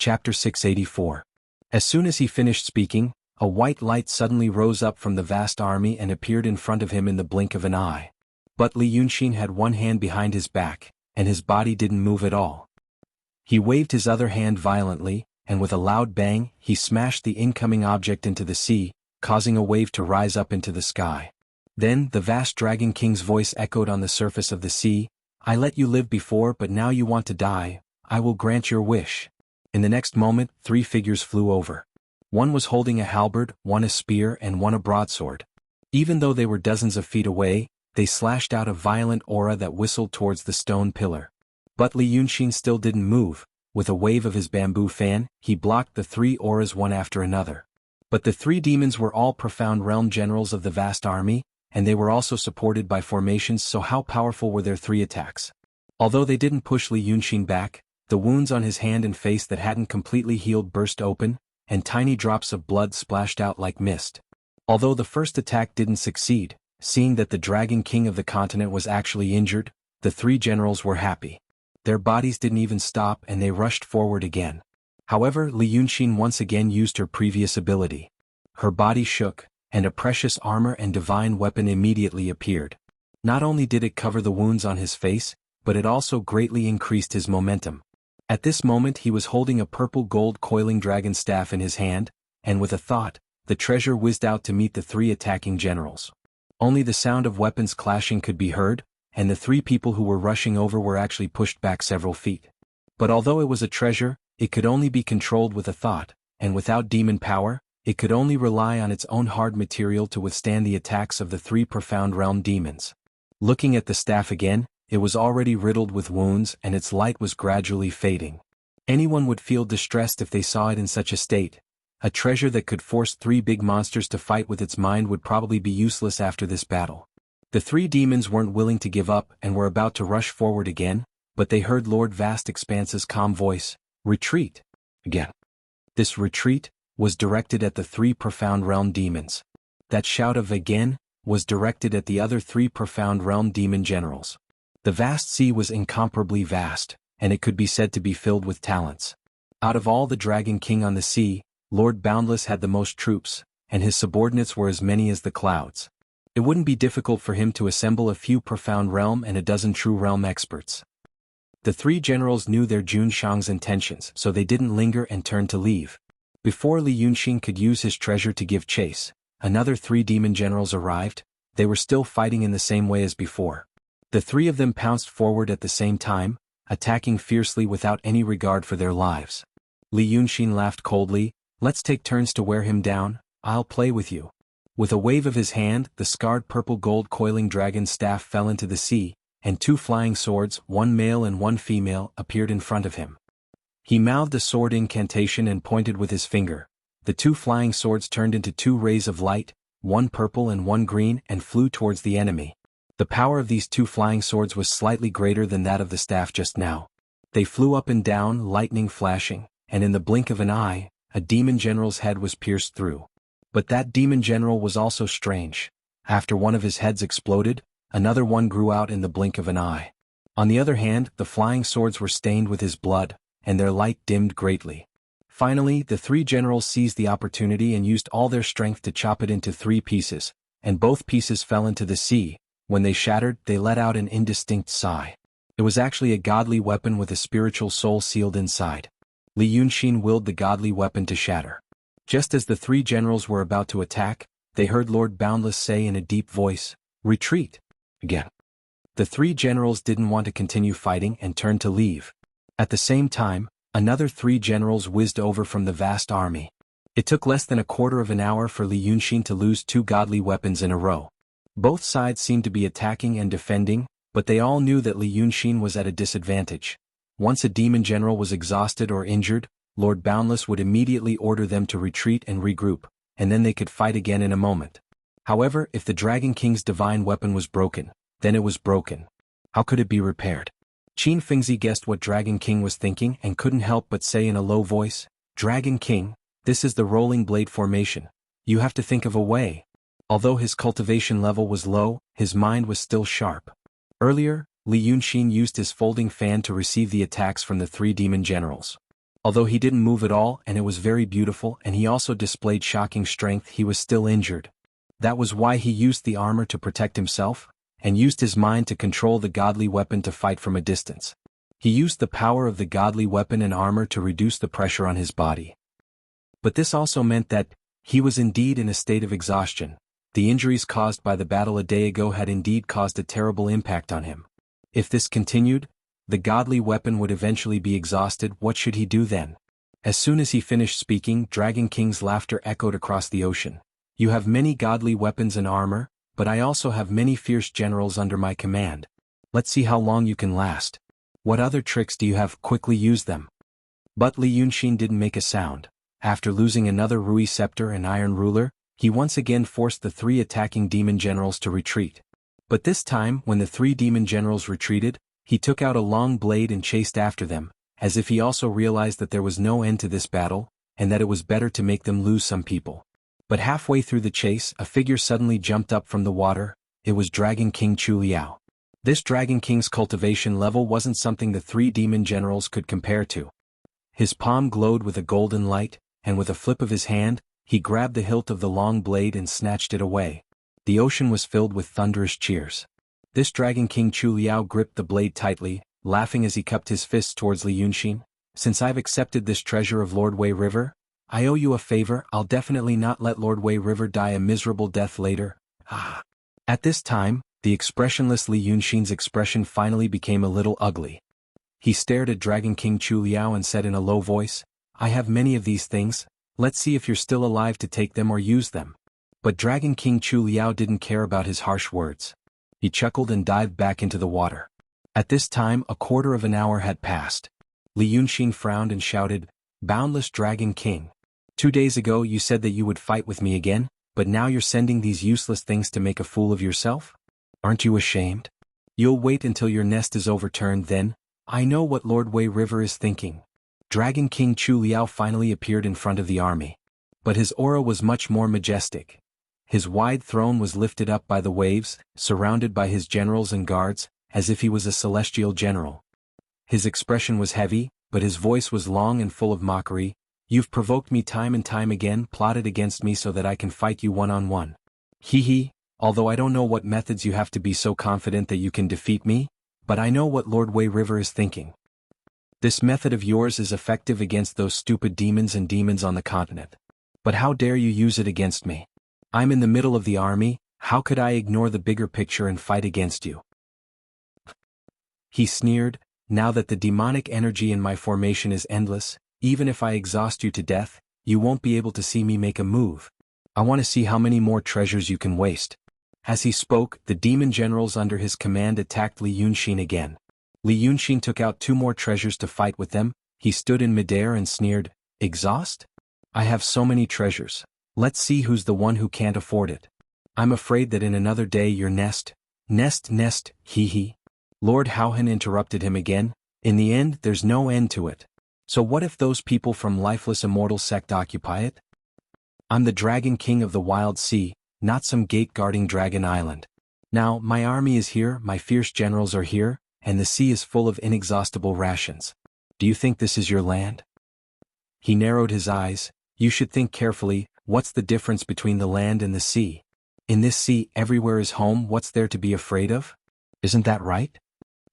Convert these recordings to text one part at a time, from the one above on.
Chapter 684. As soon as he finished speaking, a white light suddenly rose up from the vast army and appeared in front of him in the blink of an eye. But Li Yunxin had one hand behind his back, and his body didn't move at all. He waved his other hand violently, and with a loud bang, he smashed the incoming object into the sea, causing a wave to rise up into the sky. Then the vast Dragon King's voice echoed on the surface of the sea, "I let you live before, but now you want to die. I will grant your wish." In the next moment, 3 figures flew over. One was holding a halberd, one a spear, and one a broadsword. Even though they were dozens of feet away, they slashed out a violent aura that whistled towards the stone pillar. But Li Yunxin still didn't move. With a wave of his bamboo fan, he blocked the 3 auras one after another. But the 3 demons were all profound realm generals of the vast army, and they were also supported by formations, so how powerful were their 3 attacks? Although they didn't push Li Yunxin back, the wounds on his hand and face that hadn't completely healed burst open, and tiny drops of blood splashed out like mist. Although the first attack didn't succeed, seeing that the Dragon King of the continent was actually injured, the 3 generals were happy. Their bodies didn't even stop and they rushed forward again. However, Li Yunxin once again used her previous ability. Her body shook, and a precious armor and divine weapon immediately appeared. Not only did it cover the wounds on his face, but it also greatly increased his momentum. At this moment he was holding a purple gold coiling dragon staff in his hand, and with a thought, the treasure whizzed out to meet the 3 attacking generals. Only the sound of weapons clashing could be heard, and the 3 people who were rushing over were actually pushed back several feet. But although it was a treasure, it could only be controlled with a thought, and without demon power, it could only rely on its own hard material to withstand the attacks of the 3 profound realm demons. Looking at the staff again, it was already riddled with wounds and its light was gradually fading. Anyone would feel distressed if they saw it in such a state. A treasure that could force 3 big monsters to fight with its mind would probably be useless after this battle. The 3 demons weren't willing to give up and were about to rush forward again, but they heard Lord Vast Expanse's calm voice, "Retreat." Again. This retreat was directed at the 3 profound realm demons. That shout of "again" was directed at the other 3 profound realm demon generals. The vast sea was incomparably vast, and it could be said to be filled with talents. Out of all the Dragon King on the sea, Lord Boundless had the most troops, and his subordinates were as many as the clouds. It wouldn't be difficult for him to assemble a few profound realm and a dozen true realm experts. The 3 generals knew their Jun Shang's intentions, so they didn't linger and turned to leave. Before Li Yunxin could use his treasure to give chase, another 3 demon generals arrived. They were still fighting in the same way as before. The 3 of them pounced forward at the same time, attacking fiercely without any regard for their lives. Li Yunxin laughed coldly, "Let's take turns to wear him down, I'll play with you." With a wave of his hand, the scarred purple gold coiling dragon staff fell into the sea, and 2 flying swords, one male and one female, appeared in front of him. He mouthed a sword incantation and pointed with his finger. The 2 flying swords turned into 2 rays of light, one purple and one green, and flew towards the enemy. The power of these 2 flying swords was slightly greater than that of the staff just now. They flew up and down, lightning flashing, and in the blink of an eye, a demon general's head was pierced through. But that demon general was also strange. After one of his heads exploded, another one grew out in the blink of an eye. On the other hand, the flying swords were stained with his blood, and their light dimmed greatly. Finally, the 3 generals seized the opportunity and used all their strength to chop it into 3 pieces, and both pieces fell into the sea. When they shattered, they let out an indistinct sigh. It was actually a godly weapon with a spiritual soul sealed inside. Li Yunxin willed the godly weapon to shatter. Just as the 3 generals were about to attack, they heard Lord Boundless say in a deep voice, "Retreat." Again. The 3 generals didn't want to continue fighting and turned to leave. At the same time, another 3 generals whizzed over from the vast army. It took less than a quarter of an hour for Li Yunxin to lose 2 godly weapons in a row. Both sides seemed to be attacking and defending, but they all knew that Li Yunxin was at a disadvantage. Once a demon general was exhausted or injured, Lord Boundless would immediately order them to retreat and regroup, and then they could fight again in a moment. However, if the Dragon King's divine weapon was broken, then it was broken. How could it be repaired? Qin Fengzi guessed what Dragon King was thinking and couldn't help but say in a low voice, "Dragon King, this is the rolling blade formation. You have to think of a way." Although his cultivation level was low, his mind was still sharp. Earlier, Li Yunxin used his folding fan to receive the attacks from the 3 demon generals. Although he didn't move at all and it was very beautiful and he also displayed shocking strength, he was still injured. That was why he used the armor to protect himself, and used his mind to control the godly weapon to fight from a distance. He used the power of the godly weapon and armor to reduce the pressure on his body. But this also meant that he was indeed in a state of exhaustion. The injuries caused by the battle a day ago had indeed caused a terrible impact on him. If this continued, the godly weapon would eventually be exhausted. What should he do then? As soon as he finished speaking, Dragon King's laughter echoed across the ocean. You have many godly weapons and armor, but I also have many fierce generals under my command. Let's see how long you can last. What other tricks do you have? Quickly use them. But Li Yunxin didn't make a sound. After losing another Rui scepter and iron ruler, he once again forced the 3 attacking demon generals to retreat. But this time, when the 3 demon generals retreated, he took out a long blade and chased after them, as if he also realized that there was no end to this battle, and that it was better to make them lose some people. But halfway through the chase, a figure suddenly jumped up from the water. It was Dragon King Chu Liao. This Dragon King's cultivation level wasn't something the 3 demon generals could compare to. His palm glowed with a golden light, and with a flip of his hand, he grabbed the hilt of the long blade and snatched it away. The ocean was filled with thunderous cheers. This Dragon King Chu Liao gripped the blade tightly, laughing as he cupped his fists towards Li Yunxin. Since I've accepted this treasure of Lord Wei River, I owe you a favor. I'll definitely not let Lord Wei River die a miserable death later. Ah. At this time, the expressionless Li Yunxin's expression finally became a little ugly. He stared at Dragon King Chu Liao and said in a low voice, I have many of these things, let's see if you're still alive to take them or use them. But Dragon King Chu Liao didn't care about his harsh words. He chuckled and dived back into the water. At this time, a quarter of an hour had passed. Li Yunxin frowned and shouted, Boundless Dragon King. 2 days ago you said that you would fight with me again, but now you're sending these useless things to make a fool of yourself? Aren't you ashamed? You'll wait until your nest is overturned then. I know what Lord Wei River is thinking. Dragon King Chu Liao finally appeared in front of the army. But his aura was much more majestic. His wide throne was lifted up by the waves, surrounded by his generals and guards, as if he was a celestial general. His expression was heavy, but his voice was long and full of mockery. You've provoked me time and time again, plotted against me so that I can fight you one-on-one. Hee, although I don't know what methods you have to be so confident that you can defeat me, but I know what Lord Wei River is thinking. This method of yours is effective against those stupid demons and demons on the continent. But how dare you use it against me? I'm in the middle of the army, how could I ignore the bigger picture and fight against you? He sneered, now that the demonic energy in my formation is endless, even if I exhaust you to death, you won't be able to see me make a move. I want to see how many more treasures you can waste. As he spoke, the demon generals under his command attacked Li Yunxin again. Li Yunxin took out 2 more treasures to fight with them. He stood in midair and sneered, Exhaust? I have so many treasures. Let's see who's the one who can't afford it. I'm afraid that in another day your nest, hee. Lord Houhan interrupted him again. In the end, there's no end to it. So what if those people from lifeless immortal sect occupy it? I'm the Dragon King of the Wild Sea, not some gate-guarding dragon island. Now, my army is here, my fierce generals are here, and the sea is full of inexhaustible rations. Do you think this is your land? He narrowed his eyes. You should think carefully, what's the difference between the land and the sea? In this sea, everywhere is home. What's there to be afraid of? Isn't that right?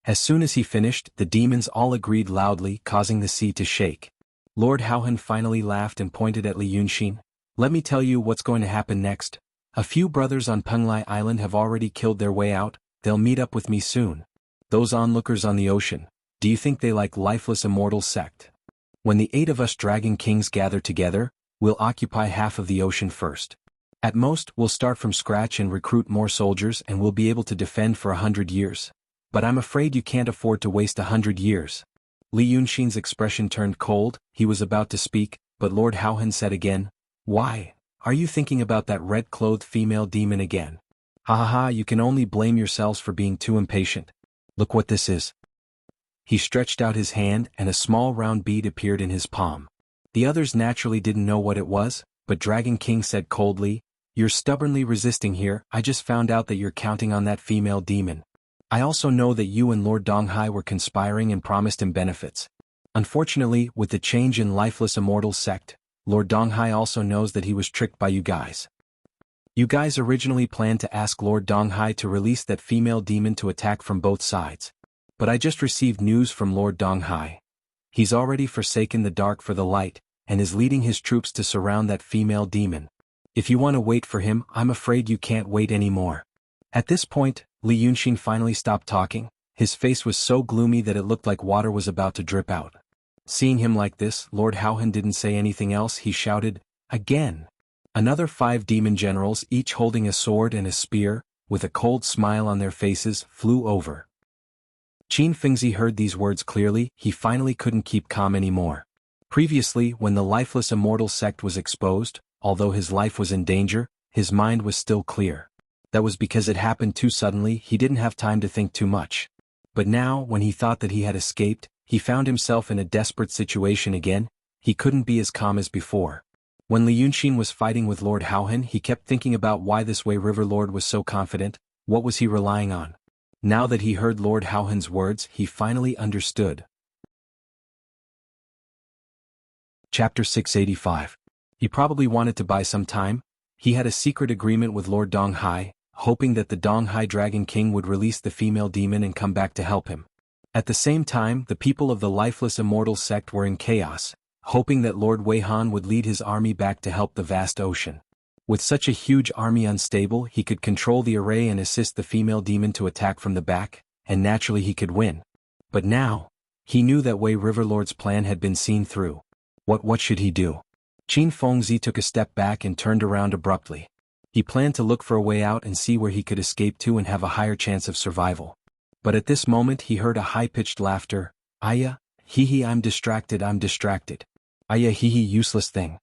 As soon as he finished, the demons all agreed loudly, causing the sea to shake. Lord Houhan finally laughed and pointed at Li Yunxin. Let me tell you what's going to happen next. A few brothers on Penglai Island have already killed their way out. They'll meet up with me soon. Those onlookers on the ocean, do you think they like lifeless immortal sect? When the 8 of us Dragon Kings gather together, we'll occupy half of the ocean first. At most, we'll start from scratch and recruit more soldiers and we'll be able to defend for 100 years. But I'm afraid you can't afford to waste 100 years. Li Yunxin's expression turned cold. He was about to speak, but Lord Houhan said again, Why? Are you thinking about that red-clothed female demon again? Ha, you can only blame yourselves for being too impatient. Look what this is. He stretched out his hand and a small round bead appeared in his palm. The others naturally didn't know what it was, but Dragon King said coldly, You're stubbornly resisting here. I just found out that you're counting on that female demon. I also know that you and Lord Donghai were conspiring and promised him benefits. Unfortunately, with the change in lifeless immortal sect, Lord Donghai also knows that he was tricked by you guys. You guys originally planned to ask Lord Donghai to release that female demon to attack from both sides. But I just received news from Lord Donghai. He's already forsaken the dark for the light, and is leading his troops to surround that female demon. If you want to wait for him, I'm afraid you can't wait anymore. At this point, Li Yunxin finally stopped talking. His face was so gloomy that it looked like water was about to drip out. Seeing him like this, Lord Haohan didn't say anything else. He shouted, "Again!" Another 5 demon generals, each holding a sword and a spear, with a cold smile on their faces, flew over. Qin Fengzi heard these words clearly. He finally couldn't keep calm anymore. Previously, when the lifeless immortal sect was exposed, although his life was in danger, his mind was still clear. That was because it happened too suddenly. He didn't have time to think too much. But now, when he thought that he had escaped, he found himself in a desperate situation again. He couldn't be as calm as before. When Li Yunxin was fighting with Lord Haohan, he kept thinking about why this Wei River Lord was so confident. What was he relying on? Now that he heard Lord Haohan's words, he finally understood. Chapter 685. He probably wanted to buy some time. He had a secret agreement with Lord Donghai, hoping that the Donghai Dragon King would release the female demon and come back to help him. At the same time, the people of the lifeless immortal sect were in chaos, hoping that Lord Weihan would lead his army back to help the vast ocean. With such a huge army unstable, he could control the array and assist the female demon to attack from the back, and naturally he could win. But now, he knew that Wei River Lord's plan had been seen through. What should he do? Qin Fengzi took a step back and turned around abruptly. He planned to look for a way out and see where he could escape to and have a higher chance of survival. But at this moment he heard a high-pitched laughter. "Aya, hee, I'm distracted. Aya, hee, useless thing."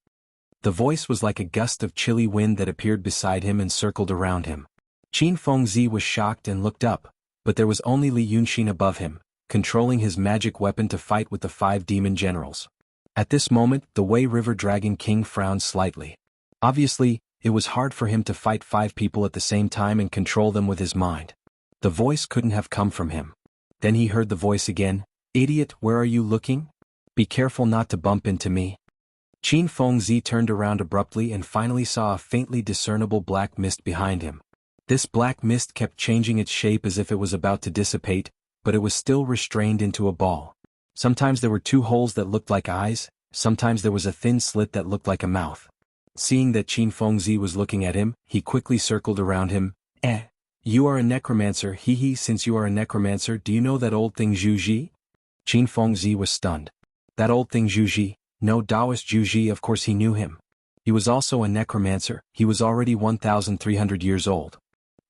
The voice was like a gust of chilly wind that appeared beside him and circled around him. Qin Fengzi was shocked and looked up, but there was only Li Yunxin above him, controlling his magic weapon to fight with the 5 demon generals. At this moment, the Wei River Dragon King frowned slightly. Obviously, it was hard for him to fight 5 people at the same time and control them with his mind. The voice couldn't have come from him. Then he heard the voice again. "Idiot, where are you looking? Be careful not to bump into me." Qin Fengzi turned around abruptly and finally saw a faintly discernible black mist behind him. This black mist kept changing its shape as if it was about to dissipate, but it was still restrained into a ball. Sometimes there were 2 holes that looked like eyes, sometimes there was a thin slit that looked like a mouth. Seeing that Qin Fengzi was looking at him, he quickly circled around him. You are a necromancer, hee, since you are a necromancer, do you know that old thing Zhu Ji?" Qin Fengzi was stunned. That old thing Zhu Ji? No, Taoist Zhu Ji, of course he knew him. He was also a necromancer. He was already 1,300 years old.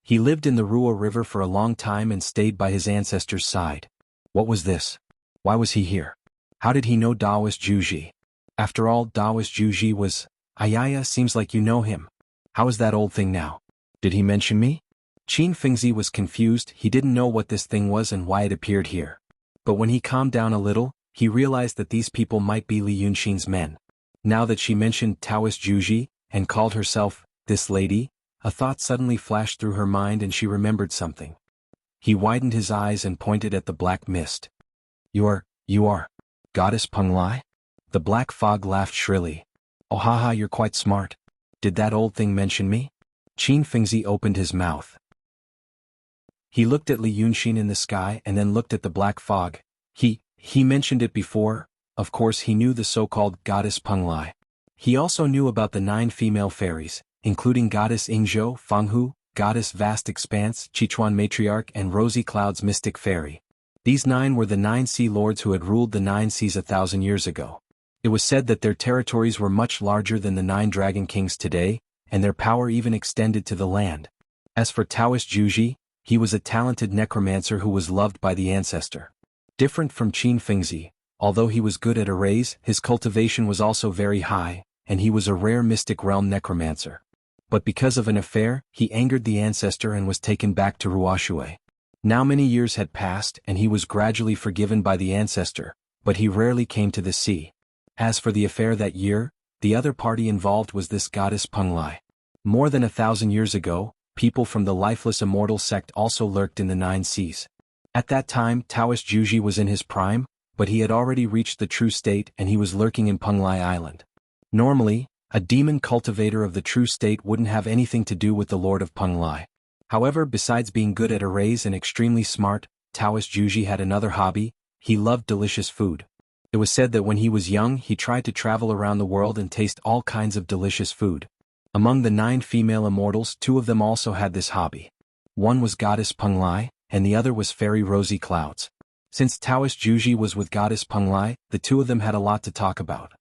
He lived in the Ruo River for a long time and stayed by his ancestors' side. What was this? Why was he here? How did he know Taoist Zhu Ji? After all, Taoist Zhu Ji was... Ayaya, seems like you know him. How is that old thing now? Did he mention me? Qin Fengzi was confused. He didn't know what this thing was and why it appeared here. But when he calmed down a little, he realized that these people might be Li Yunxin's men. Now that she mentioned Taoist Zhu Ji, and called herself, this lady, a thought suddenly flashed through her mind and she remembered something. He widened his eyes and pointed at the black mist. You are, Goddess Peng Lai? The black fog laughed shrilly. Oh haha, you're quite smart. Did that old thing mention me? Qin Fengzi opened his mouth. He looked at Li Yunxin in the sky and then looked at the black fog. He mentioned it before. Of course he knew the so-called Goddess Peng Lai. He also knew about the 9 female fairies, including Goddess Ingzhou, Fenghu, Goddess Vast Expanse, Chichuan Matriarch and Rosy Cloud's Mystic Fairy. These 9 were the 9 sea lords who had ruled the 9 seas 1,000 years ago. It was said that their territories were much larger than the 9 dragon kings today, and their power even extended to the land. As for Taoist Zhu Ji, he was a talented necromancer who was loved by the ancestor. Different from Qin Fengzi, although he was good at arrays, his cultivation was also very high, and he was a rare mystic realm necromancer. But because of an affair, he angered the ancestor and was taken back to Ruoshui. Now many years had passed and he was gradually forgiven by the ancestor, but he rarely came to the sea. As for the affair that year, the other party involved was this Goddess Peng Lai. More than 1,000 years ago, people from the lifeless immortal sect also lurked in the 9 seas. At that time, Taoist Zhu Ji was in his prime, but he had already reached the true state and he was lurking in Penglai Island. Normally, a demon cultivator of the true state wouldn't have anything to do with the Lord of Penglai. However, besides being good at arrays and extremely smart, Taoist Juji had another hobby: he loved delicious food. It was said that when he was young he tried to travel around the world and taste all kinds of delicious food. Among the 9 female immortals, 2 of them also had this hobby. One was Goddess Penglai, and the other was Fairy Rosy Clouds. Since Taoist Juji was with Goddess Penglai, the 2 of them had a lot to talk about.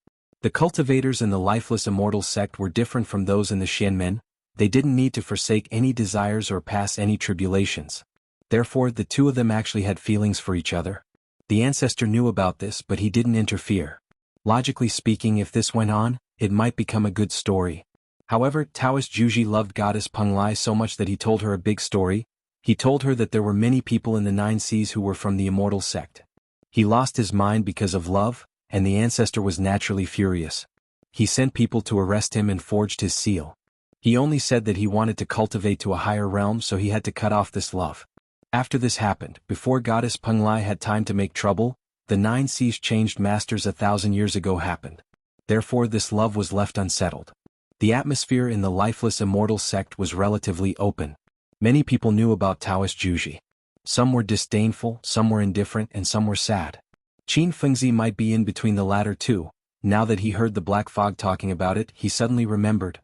The cultivators in the lifeless immortal sect were different from those in the Xianmen. They didn't need to forsake any desires or pass any tribulations. Therefore, the 2 of them actually had feelings for each other. The ancestor knew about this, but he didn't interfere. Logically speaking, if this went on, it might become a good story. However, Taoist Juji loved Goddess Penglai so much that he told her a big story. He told her that there were many people in the 9 seas who were from the immortal sect. He lost his mind because of love, and the ancestor was naturally furious. He sent people to arrest him and forged his seal. He only said that he wanted to cultivate to a higher realm, so he had to cut off this love. After this happened, before Goddess Penglai had time to make trouble, the 9 seas changed masters 1,000 years ago happened. Therefore this love was left unsettled. The atmosphere in the lifeless immortal sect was relatively open. Many people knew about Taoist Juji. Some were disdainful, some were indifferent, and some were sad. Qin Fengzi might be in between the latter two. Now that he heard the black fog talking about it, he suddenly remembered.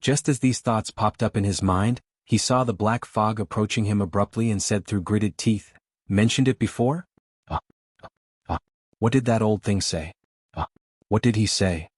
Just as these thoughts popped up in his mind, he saw the black fog approaching him abruptly and said through gritted teeth, "Mentioned it before? What did that old thing say? What did he say?"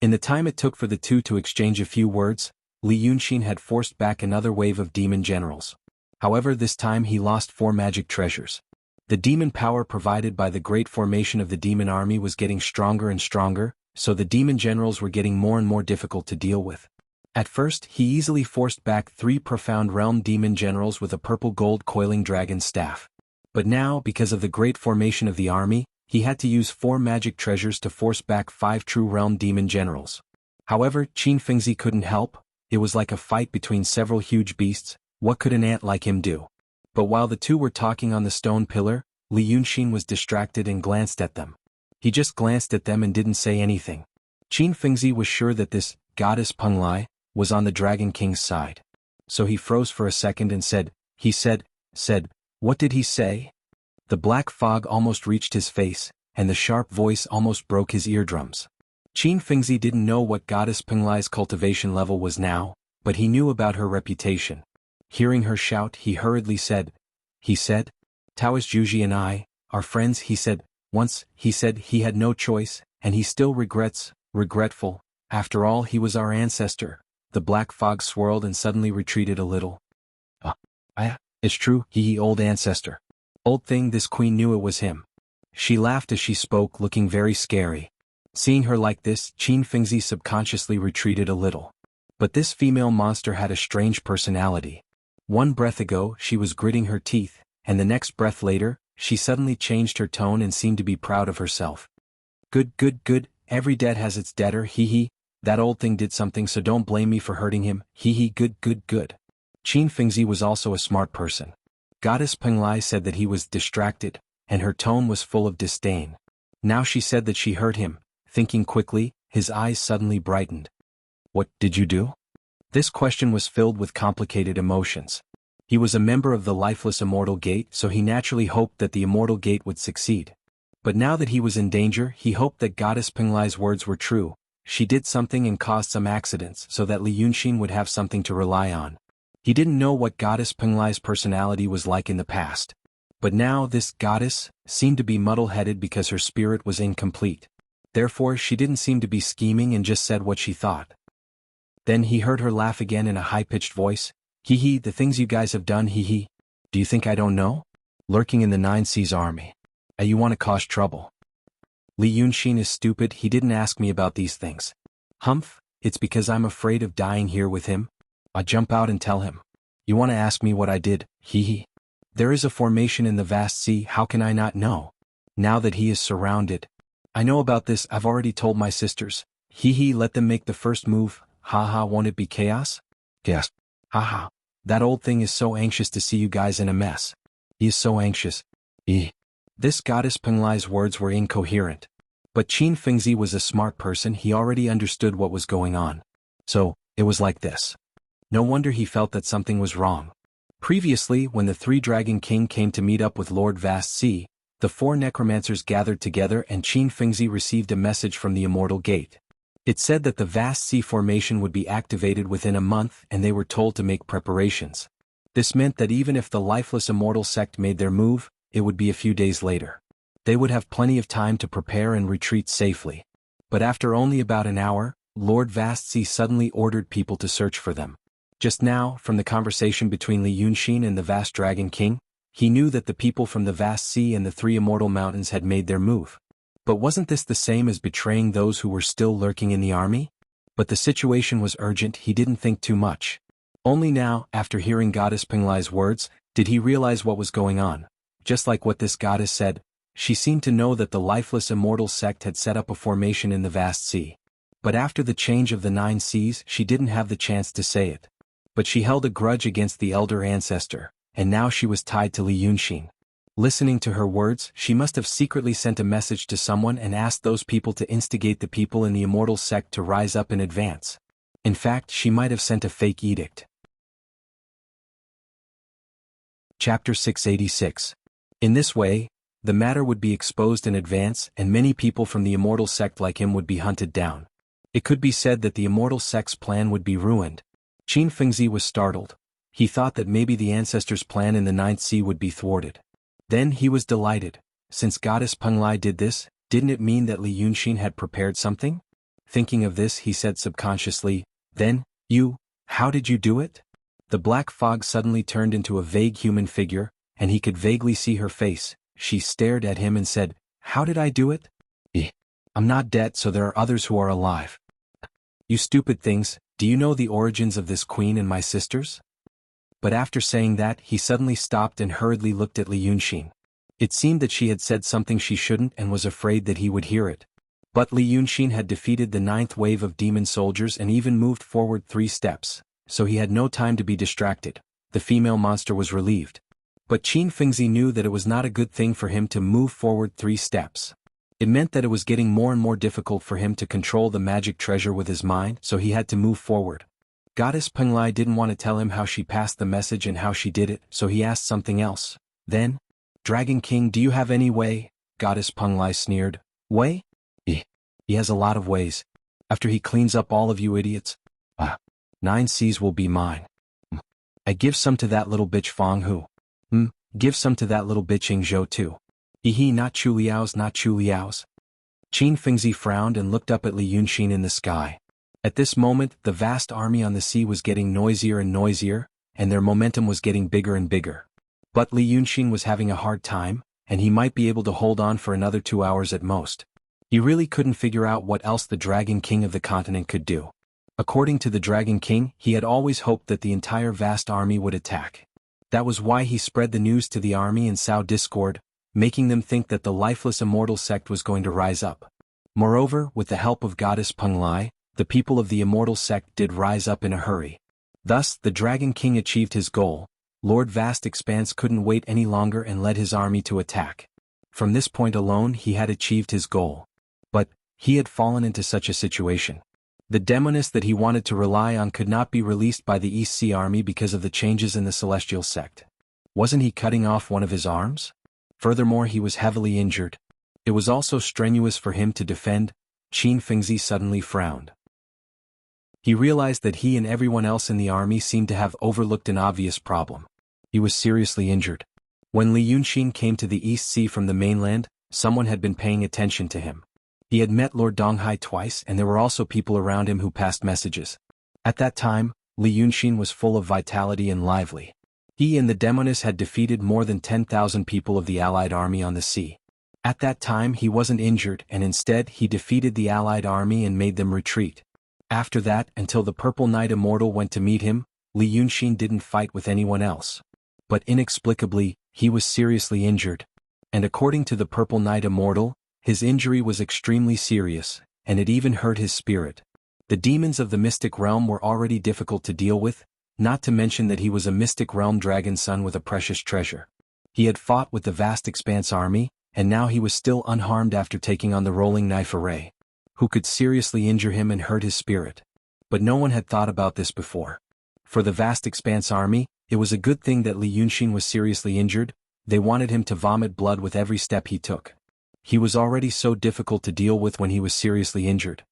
In the time it took for the 2 to exchange a few words, Li Yunxin had forced back another wave of demon generals. However, this time he lost 4 magic treasures. The demon power provided by the great formation of the demon army was getting stronger and stronger, so the demon generals were getting more and more difficult to deal with. At first, he easily forced back 3 profound realm demon generals with a purple gold coiling dragon staff. But now, because of the great formation of the army, he had to use 4 magic treasures to force back 5 true realm demon generals. However, Qin Fengzi couldn't help. It was like a fight between several huge beasts. What could an ant like him do? But while the 2 were talking on the stone pillar, Li Yunxin was distracted and glanced at them. He just glanced at them and didn't say anything. Qin Fengzi was sure that this Goddess Penglai was on the Dragon King's side. So he froze for a second and said, "What did he say?" The black fog almost reached his face, and the sharp voice almost broke his eardrums. Qin Fengzi didn't know what Goddess Penglai's cultivation level was now, but he knew about her reputation. Hearing her shout, he hurriedly said, "Taoist Juji and I are friends," he said. Once, he said he had no choice, and he still regretful. After all, he was our ancestor. The black fog swirled and suddenly retreated a little. It's true, old ancestor. Old thing." This queen knew it was him. She laughed as she spoke, looking very scary. Seeing her like this, Qin Fengzi subconsciously retreated a little. But this female monster had a strange personality. One breath ago, she was gritting her teeth, and the next breath later, she suddenly changed her tone and seemed to be proud of herself. Good. Every debt has its debtor, That old thing did something, so don't blame me for hurting him, Good. Qin Fengzi was also a smart person. Goddess Penglai said that he was distracted, and her tone was full of disdain. Now she said that she hurt him. Thinking quickly, his eyes suddenly brightened. "What did you do?" This question was filled with complicated emotions. He was a member of the lifeless immortal gate, so he naturally hoped that the immortal gate would succeed. But now that he was in danger, he hoped that Goddess Penglai's words were true. She did something and caused some accidents so that Li Yunxin would have something to rely on. He didn't know what Goddess Penglai's personality was like in the past. But now this goddess seemed to be muddle-headed because her spirit was incomplete. Therefore she didn't seem to be scheming and just said what she thought. Then he heard her laugh again in a high-pitched voice. The things you guys have done, Do you think I don't know? Lurking in the 9 seas army. You want to cause trouble. Li Yunxin is stupid, he didn't ask me about these things. Humph, it's because I'm afraid of dying here with him. I'll jump out and tell him. You want to ask me what I did, There is a formation in the vast sea, how can I not know? Now that he is surrounded. I know about this, I've already told my sisters. Let them make the first move, won't it be chaos? Yes. That old thing is so anxious to see you guys in a mess. He is so anxious. This goddess Penglai's words were incoherent. But Qin Fengzi was a smart person, he already understood what was going on. So, it was like this. No wonder he felt that something was wrong. Previously, when the Three Dragon King came to meet up with Lord Vast Sea, the four necromancers gathered together and Qin Fengzi received a message from the Immortal Gate. It said that the Vast Sea formation would be activated within a month and they were told to make preparations. This meant that even if the lifeless immortal sect made their move, it would be a few days later. They would have plenty of time to prepare and retreat safely. But after only about an hour, Lord Vast Sea suddenly ordered people to search for them. Just now, from the conversation between Li Yunxin and the Vast Dragon King, he knew that the people from the Vast Sea and the Three Immortal Mountains had made their move. But wasn't this the same as betraying those who were still lurking in the army? But the situation was urgent, he didn't think too much. Only now, after hearing Goddess Penglai's words, did he realize what was going on. Just like what this goddess said, she seemed to know that the lifeless immortal sect had set up a formation in the Vast Sea. But after the change of the 9 seas, she didn't have the chance to say it. But she held a grudge against the elder ancestor, and now she was tied to Li Yunxin. Listening to her words, she must have secretly sent a message to someone and asked those people to instigate the people in the immortal sect to rise up in advance. In fact, she might have sent a fake edict. Chapter 686. In this way, the matter would be exposed in advance and many people from the immortal sect like him would be hunted down. It could be said that the immortal sect's plan would be ruined. Qin Fengzi was startled. He thought that maybe the ancestors' plan in the 9th sea would be thwarted. Then he was delighted. Since Goddess Penglai did this, didn't it mean that Li Yunxin had prepared something? Thinking of this, he said subconsciously, "Then, how did you do it?" The black fog suddenly turned into a vague human figure, and he could vaguely see her face. She stared at him and said, "How did I do it? I'm not dead, so there are others who are alive." "You stupid things, do you know the origins of this queen and my sisters?" But after saying that, he suddenly stopped and hurriedly looked at Li Yunxin. It seemed that she had said something she shouldn't and was afraid that he would hear it. But Li Yunxin had defeated the 9th wave of demon soldiers and even moved forward 3 steps, so he had no time to be distracted. The female monster was relieved. But Qin Fengzi knew that it was not a good thing for him to move forward 3 steps. It meant that it was getting more and more difficult for him to control the magic treasure with his mind, so he had to move forward. Goddess Penglai didn't want to tell him how she passed the message and how she did it, so he asked something else. Then, "Dragon King, do you have any way?" Goddess Penglai sneered. "Way? He has a lot of ways. After he cleans up all of you idiots, 9 seas will be mine. I give some to that little bitch Fang Hu. Give some to that little bitch Ying Zhou too. Not Chu Liao's, not Chu Liao's." Qin Fengzi frowned and looked up at Li Yunxin in the sky. At this moment, the vast army on the sea was getting noisier and noisier, and their momentum was getting bigger and bigger. But Li Yunxin was having a hard time, and he might be able to hold on for another 2 hours at most. He really couldn't figure out what else the Dragon King of the continent could do. According to the Dragon King, he had always hoped that the entire vast army would attack. That was why he spread the news to the army and sowed discord, making them think that the lifeless immortal sect was going to rise up. Moreover, with the help of Goddess Penglai, the people of the immortal sect did rise up in a hurry. Thus, the Dragon King achieved his goal. Lord Vast Expanse couldn't wait any longer and led his army to attack. From this point alone, he had achieved his goal. But he had fallen into such a situation. The demoness that he wanted to rely on could not be released by the East Sea Army because of the changes in the celestial sect. Wasn't he cutting off one of his arms? Furthermore, he was heavily injured. It was also strenuous for him to defend. Qin Fengzi suddenly frowned. He realized that he and everyone else in the army seemed to have overlooked an obvious problem. He was seriously injured. When Li Yunxin came to the East Sea from the mainland, someone had been paying attention to him. He had met Lord Donghai twice and there were also people around him who passed messages. At that time, Li Yunxin was full of vitality and lively. He and the demoness had defeated more than 10,000 people of the allied army on the sea. At that time he wasn't injured and instead he defeated the allied army and made them retreat. After that, until the Purple Knight Immortal went to meet him, Li Yunxin didn't fight with anyone else. But inexplicably, he was seriously injured. And according to the Purple Knight Immortal, his injury was extremely serious, and it even hurt his spirit. The demons of the mystic realm were already difficult to deal with, not to mention that he was a mystic realm dragon son with a precious treasure. He had fought with the vast expanse army, and now he was still unharmed after taking on the rolling knife array, who could seriously injure him and hurt his spirit. But no one had thought about this before. For the vast expanse army, it was a good thing that Li Yunxin was seriously injured. They wanted him to vomit blood with every step he took. He was already so difficult to deal with when he was seriously injured.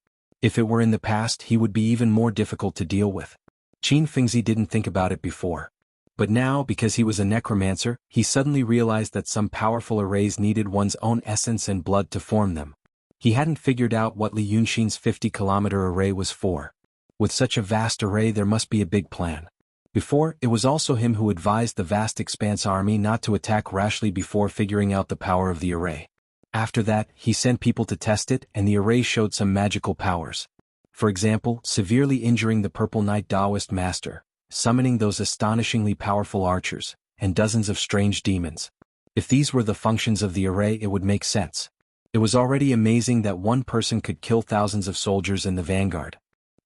If it were in the past, he would be even more difficult to deal with. Qin Fengzi didn't think about it before. But now, because he was a necromancer, he suddenly realized that some powerful arrays needed one's own essence and blood to form them. He hadn't figured out what Li Yunxin's 50-kilometer array was for. With such a vast array, there must be a big plan. Before, it was also him who advised the vast expanse army not to attack rashly before figuring out the power of the array. After that, he sent people to test it, and the array showed some magical powers. For example, severely injuring the Purple Knight Taoist master, summoning those astonishingly powerful archers, and dozens of strange demons. If these were the functions of the array, it would make sense. It was already amazing that one person could kill thousands of soldiers in the vanguard.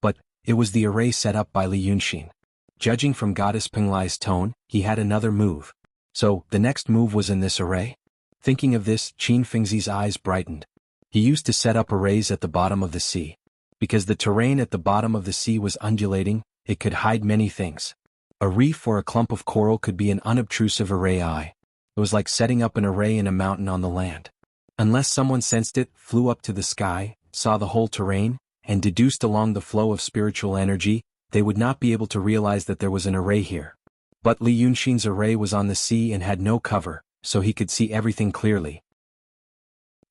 But it was the array set up by Li Yunxin. Judging from Goddess Penglai's tone, he had another move. So, the next move was in this array? Thinking of this, Qin Fengzi's eyes brightened. He used to set up arrays at the bottom of the sea. Because the terrain at the bottom of the sea was undulating, it could hide many things. A reef or a clump of coral could be an unobtrusive array eye. It was like setting up an array in a mountain on the land. Unless someone sensed it, flew up to the sky, saw the whole terrain, and deduced along the flow of spiritual energy, they would not be able to realize that there was an array here. But Li Yunxin's array was on the sea and had no cover, so he could see everything clearly.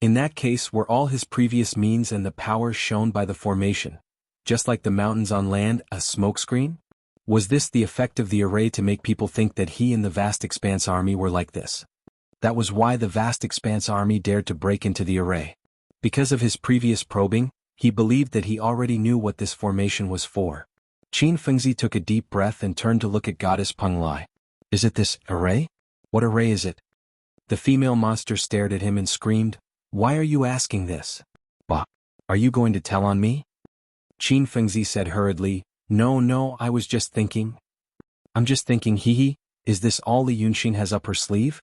In that case, were all his previous means and the powers shown by the formation, just like the mountains on land, a smokescreen? Was this the effect of the array to make people think that he and the vast expanse army were like this? That was why the vast expanse army dared to break into the array. Because of his previous probing, he believed that he already knew what this formation was for. Qin Fengzi took a deep breath and turned to look at Goddess Penglai. Is it this array? What array is it? The female monster stared at him and screamed, "Why are you asking this? Bah! Are you going to tell on me?" Qin Fengzi said hurriedly, No, I was just thinking. I'm just thinking, hee, is this all Li Yunxin has up her sleeve?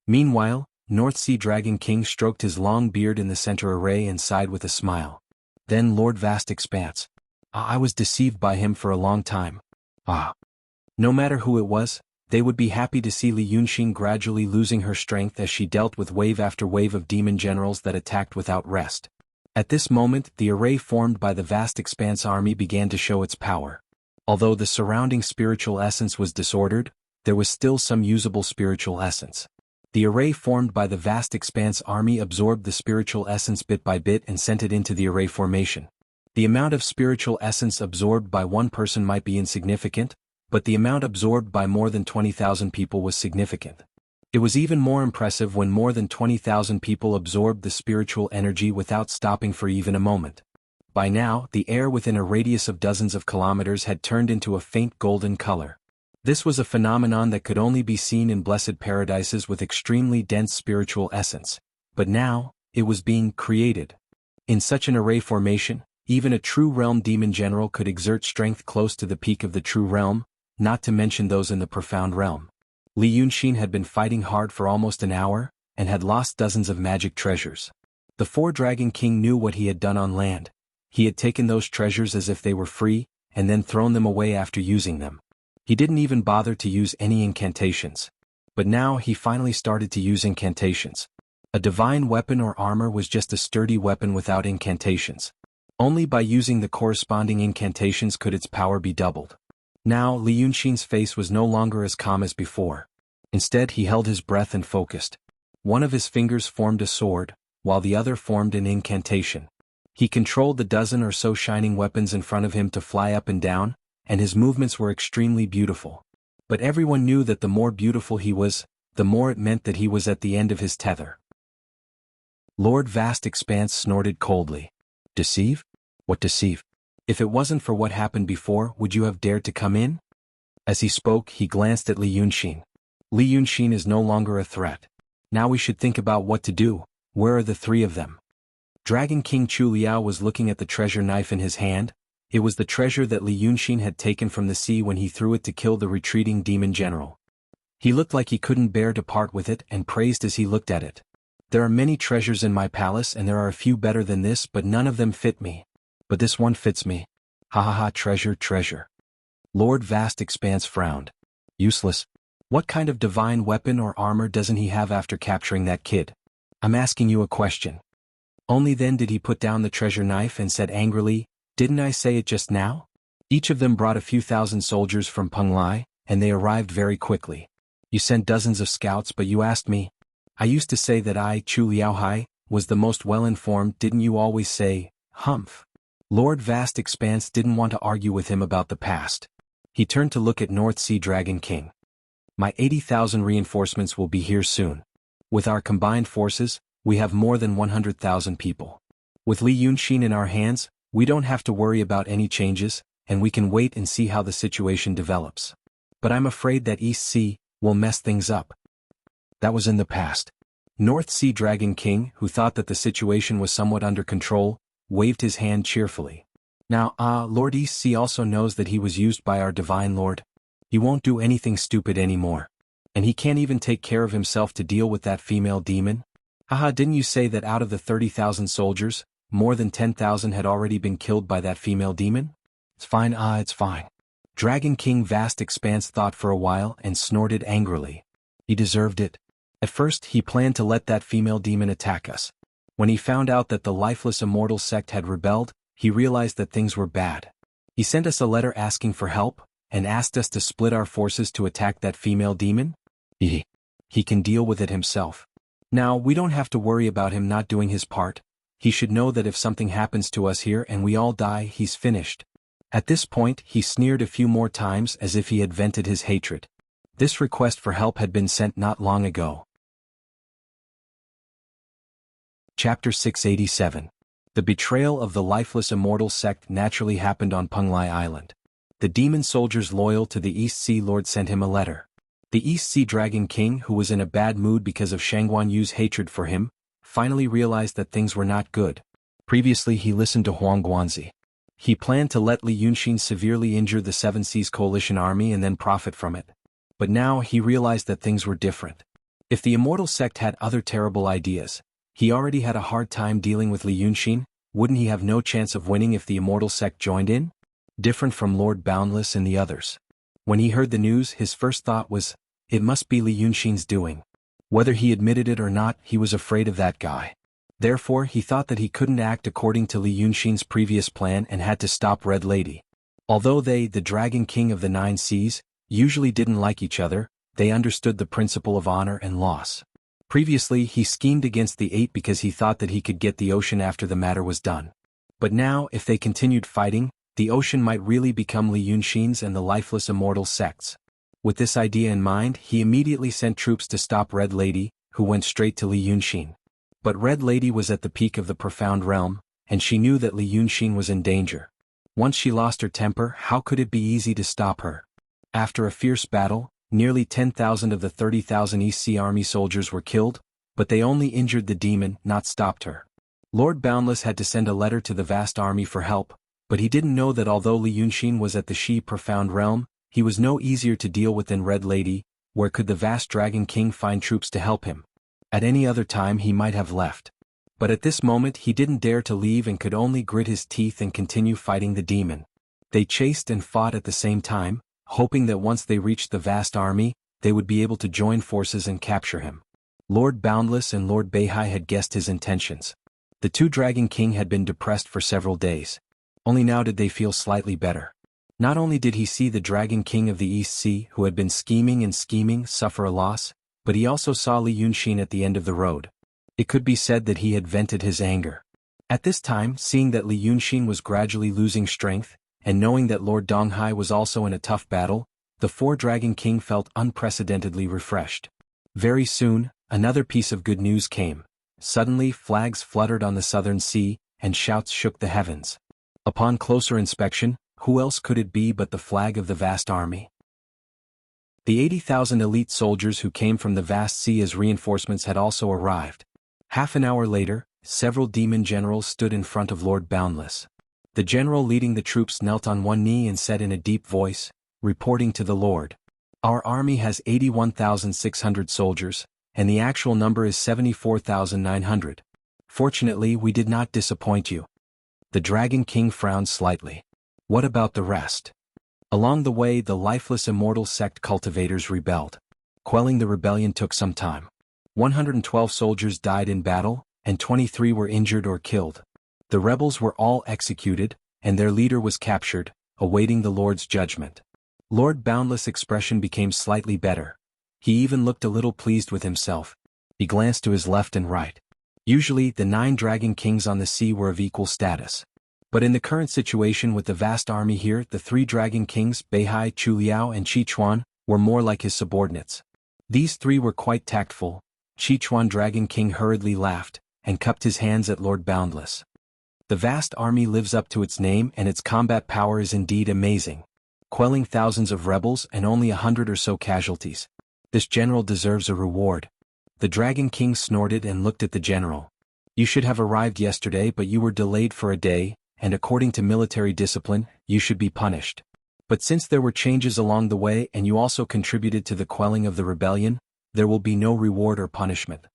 Meanwhile, North Sea Dragon King stroked his long beard in the center array and sighed with a smile. Then Lord Vast Expanse. I was deceived by him for a long time. No matter who it was, they would be happy to see Li Yunxin gradually losing her strength as she dealt with wave after wave of demon generals that attacked without rest. At this moment, the array formed by the vast expanse army began to show its power. Although the surrounding spiritual essence was disordered, there was still some usable spiritual essence. The array formed by the vast expanse army absorbed the spiritual essence bit by bit and sent it into the array formation. The amount of spiritual essence absorbed by one person might be insignificant, but the amount absorbed by more than 20,000 people was significant. It was even more impressive when more than 20,000 people absorbed the spiritual energy without stopping for even a moment. By now, the air within a radius of dozens of kilometers had turned into a faint golden color. This was a phenomenon that could only be seen in blessed paradises with extremely dense spiritual essence. But now, it was being created. In such an array formation, even a true realm demon general could exert strength close to the peak of the true realm, not to mention those in the profound realm. Li Yunxin had been fighting hard for almost an hour, and had lost dozens of magic treasures. The Four-Dragon King knew what he had done on land. He had taken those treasures as if they were free, and then thrown them away after using them. He didn't even bother to use any incantations. But now he finally started to use incantations. A divine weapon or armor was just a sturdy weapon without incantations. Only by using the corresponding incantations could its power be doubled. Now, Li Yunxin's face was no longer as calm as before. Instead, he held his breath and focused. One of his fingers formed a sword, while the other formed an incantation. He controlled the dozen or so shining weapons in front of him to fly up and down, and his movements were extremely beautiful. But everyone knew that the more beautiful he was, the more it meant that he was at the end of his tether. Lord Vast Expanse snorted coldly. Deceive? What deceive? If it wasn't for what happened before, would you have dared to come in? As he spoke, he glanced at Li Yunxin. Li Yunxin is no longer a threat. Now we should think about what to do. Where are the three of them? Dragon King Chu Liao was looking at the treasure knife in his hand. It was the treasure that Li Yunxin had taken from the sea when he threw it to kill the retreating demon general. He looked like he couldn't bear to part with it and praised as he looked at it. There are many treasures in my palace and there are a few better than this, but none of them fit me. But this one fits me. Ha ha ha, treasure, treasure. Lord Vast Expanse frowned. Useless. What kind of divine weapon or armor doesn't he have after capturing that kid? I'm asking you a question. Only then did he put down the treasure knife and said angrily, didn't I say it just now? Each of them brought a few thousand soldiers from Penglai, and they arrived very quickly. You sent dozens of scouts, but you asked me. I used to say that I, Chu Liaohai, was the most well-informed, didn't you always say, humph? Lord Vast Expanse didn't want to argue with him about the past. He turned to look at North Sea Dragon King. My 80,000 reinforcements will be here soon. With our combined forces, we have more than 100,000 people. With Li Yunxin in our hands, we don't have to worry about any changes, and we can wait and see how the situation develops. But I'm afraid that East Sea will mess things up. That was in the past. North Sea Dragon King, who thought that the situation was somewhat under control, waved his hand cheerfully. Now, Lord East Sea also knows that he was used by our Divine Lord. He won't do anything stupid anymore. And he can't even take care of himself to deal with that female demon. Haha, didn't you say that out of the 30,000 soldiers, more than 10,000 had already been killed by that female demon? It's fine, it's fine. Dragon King Vast Expanse thought for a while and snorted angrily. He deserved it. At first he planned to let that female demon attack us. When he found out that the lifeless immortal sect had rebelled, he realized that things were bad. He sent us a letter asking for help, and asked us to split our forces to attack that female demon? He can deal with it himself. Now, we don't have to worry about him not doing his part. He should know that if something happens to us here and we all die, he's finished. At this point, he sneered a few more times as if he had vented his hatred. This request for help had been sent not long ago. Chapter 687. The betrayal of the lifeless immortal sect naturally happened on Penglai Island. The demon soldiers loyal to the East Sea Lord sent him a letter. The East Sea Dragon King, who was in a bad mood because of Shangguan Yu's hatred for him, finally realized that things were not good. Previously he listened to Huang Guanzi. He planned to let Li Yunxin severely injure the Seven Seas Coalition army and then profit from it. But now he realized that things were different. If the immortal sect had other terrible ideas, he already had a hard time dealing with Li Yunxin, wouldn't he have no chance of winning if the immortal sect joined in? Different from Lord Boundless and the others. When he heard the news, his first thought was, it must be Li Yunxin's doing. Whether he admitted it or not, he was afraid of that guy. Therefore, he thought that he couldn't act according to Li Yunxin's previous plan and had to stop Red Lady. Although they, the Dragon King of the Nine Seas, usually didn't like each other, they understood the principle of honor and loss. Previously, he schemed against the Eight because he thought that he could get the ocean after the matter was done. But now, if they continued fighting, the ocean might really become Li Yunxin's and the lifeless immortal sects. With this idea in mind, he immediately sent troops to stop Red Lady, who went straight to Li Yunxin. But Red Lady was at the peak of the profound realm, and she knew that Li Yunxin was in danger. Once she lost her temper, how could it be easy to stop her? After a fierce battle, nearly 10,000 of the 30,000 East Sea Army soldiers were killed, but they only injured the demon, not stopped her. Lord Boundless had to send a letter to the vast army for help, but he didn't know that although Li Yunxin was at the Shi profound realm, he was no easier to deal with than Red Lady. Where could the vast Dragon King find troops to help him? At any other time he might have left. But at this moment he didn't dare to leave and could only grit his teeth and continue fighting the demon. They chased and fought at the same time, hoping that once they reached the vast army, they would be able to join forces and capture him. Lord Boundless and Lord Beihai had guessed his intentions. The two Dragon King had been depressed for several days. Only now did they feel slightly better. Not only did he see the Dragon King of the East Sea, who had been scheming, suffer a loss, but he also saw Li Yunxin at the end of the road. It could be said that he had vented his anger. At this time, seeing that Li Yunxin was gradually losing strength, and knowing that Lord Donghai was also in a tough battle, the four Dragon King felt unprecedentedly refreshed. Very soon, another piece of good news came. Suddenly, flags fluttered on the southern sea, and shouts shook the heavens. Upon closer inspection, who else could it be but the flag of the vast army? The 80,000 elite soldiers who came from the vast sea as reinforcements had also arrived. Half an hour later, several demon generals stood in front of Lord Boundless. The general leading the troops knelt on one knee and said in a deep voice, reporting to the Lord, "Our army has 81,600 soldiers, and the actual number is 74,900. Fortunately, we did not disappoint you. The Dragon King frowned slightly. What about the rest? Along the way, the lifeless immortal sect cultivators rebelled. Quelling the rebellion took some time. 112 soldiers died in battle, and 23 were injured or killed. The rebels were all executed, and their leader was captured, awaiting the Lord's judgment. Lord Boundless' expression became slightly better. He even looked a little pleased with himself. He glanced to his left and right. Usually, the 9 Dragon Kings on the sea were of equal status. But in the current situation with the vast army here, the 3 Dragon Kings, Beihai, Chu Liao and Chi Chuan, were more like his subordinates. These 3 were quite tactful. Chi Chuan Dragon King hurriedly laughed, and cupped his hands at Lord Boundless. The vast army lives up to its name, and its combat power is indeed amazing. Quelling thousands of rebels and only 100 or so casualties. This general deserves a reward. The Dragon King snorted and looked at the general. You should have arrived yesterday, but you were delayed for a day, and according to military discipline, you should be punished. But since there were changes along the way and you also contributed to the quelling of the rebellion, there will be no reward or punishment.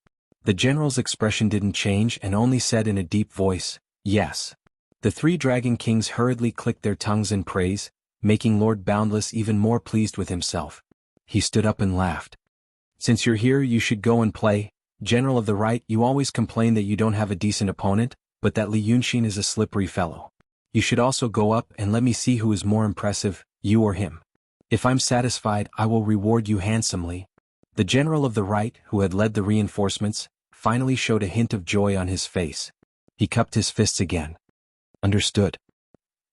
The general's expression didn't change and only said in a deep voice, yes. The 3 Dragon Kings hurriedly clicked their tongues in praise, making Lord Boundless even more pleased with himself. He stood up and laughed. Since you're here, you should go and play. General of the right, you always complain that you don't have a decent opponent, but that Li Yunxin is a slippery fellow. You should also go up and let me see who is more impressive, you or him. If I'm satisfied, I will reward you handsomely. The general of the right, who had led the reinforcements, finally showed a hint of joy on his face. He cupped his fists again. Understood.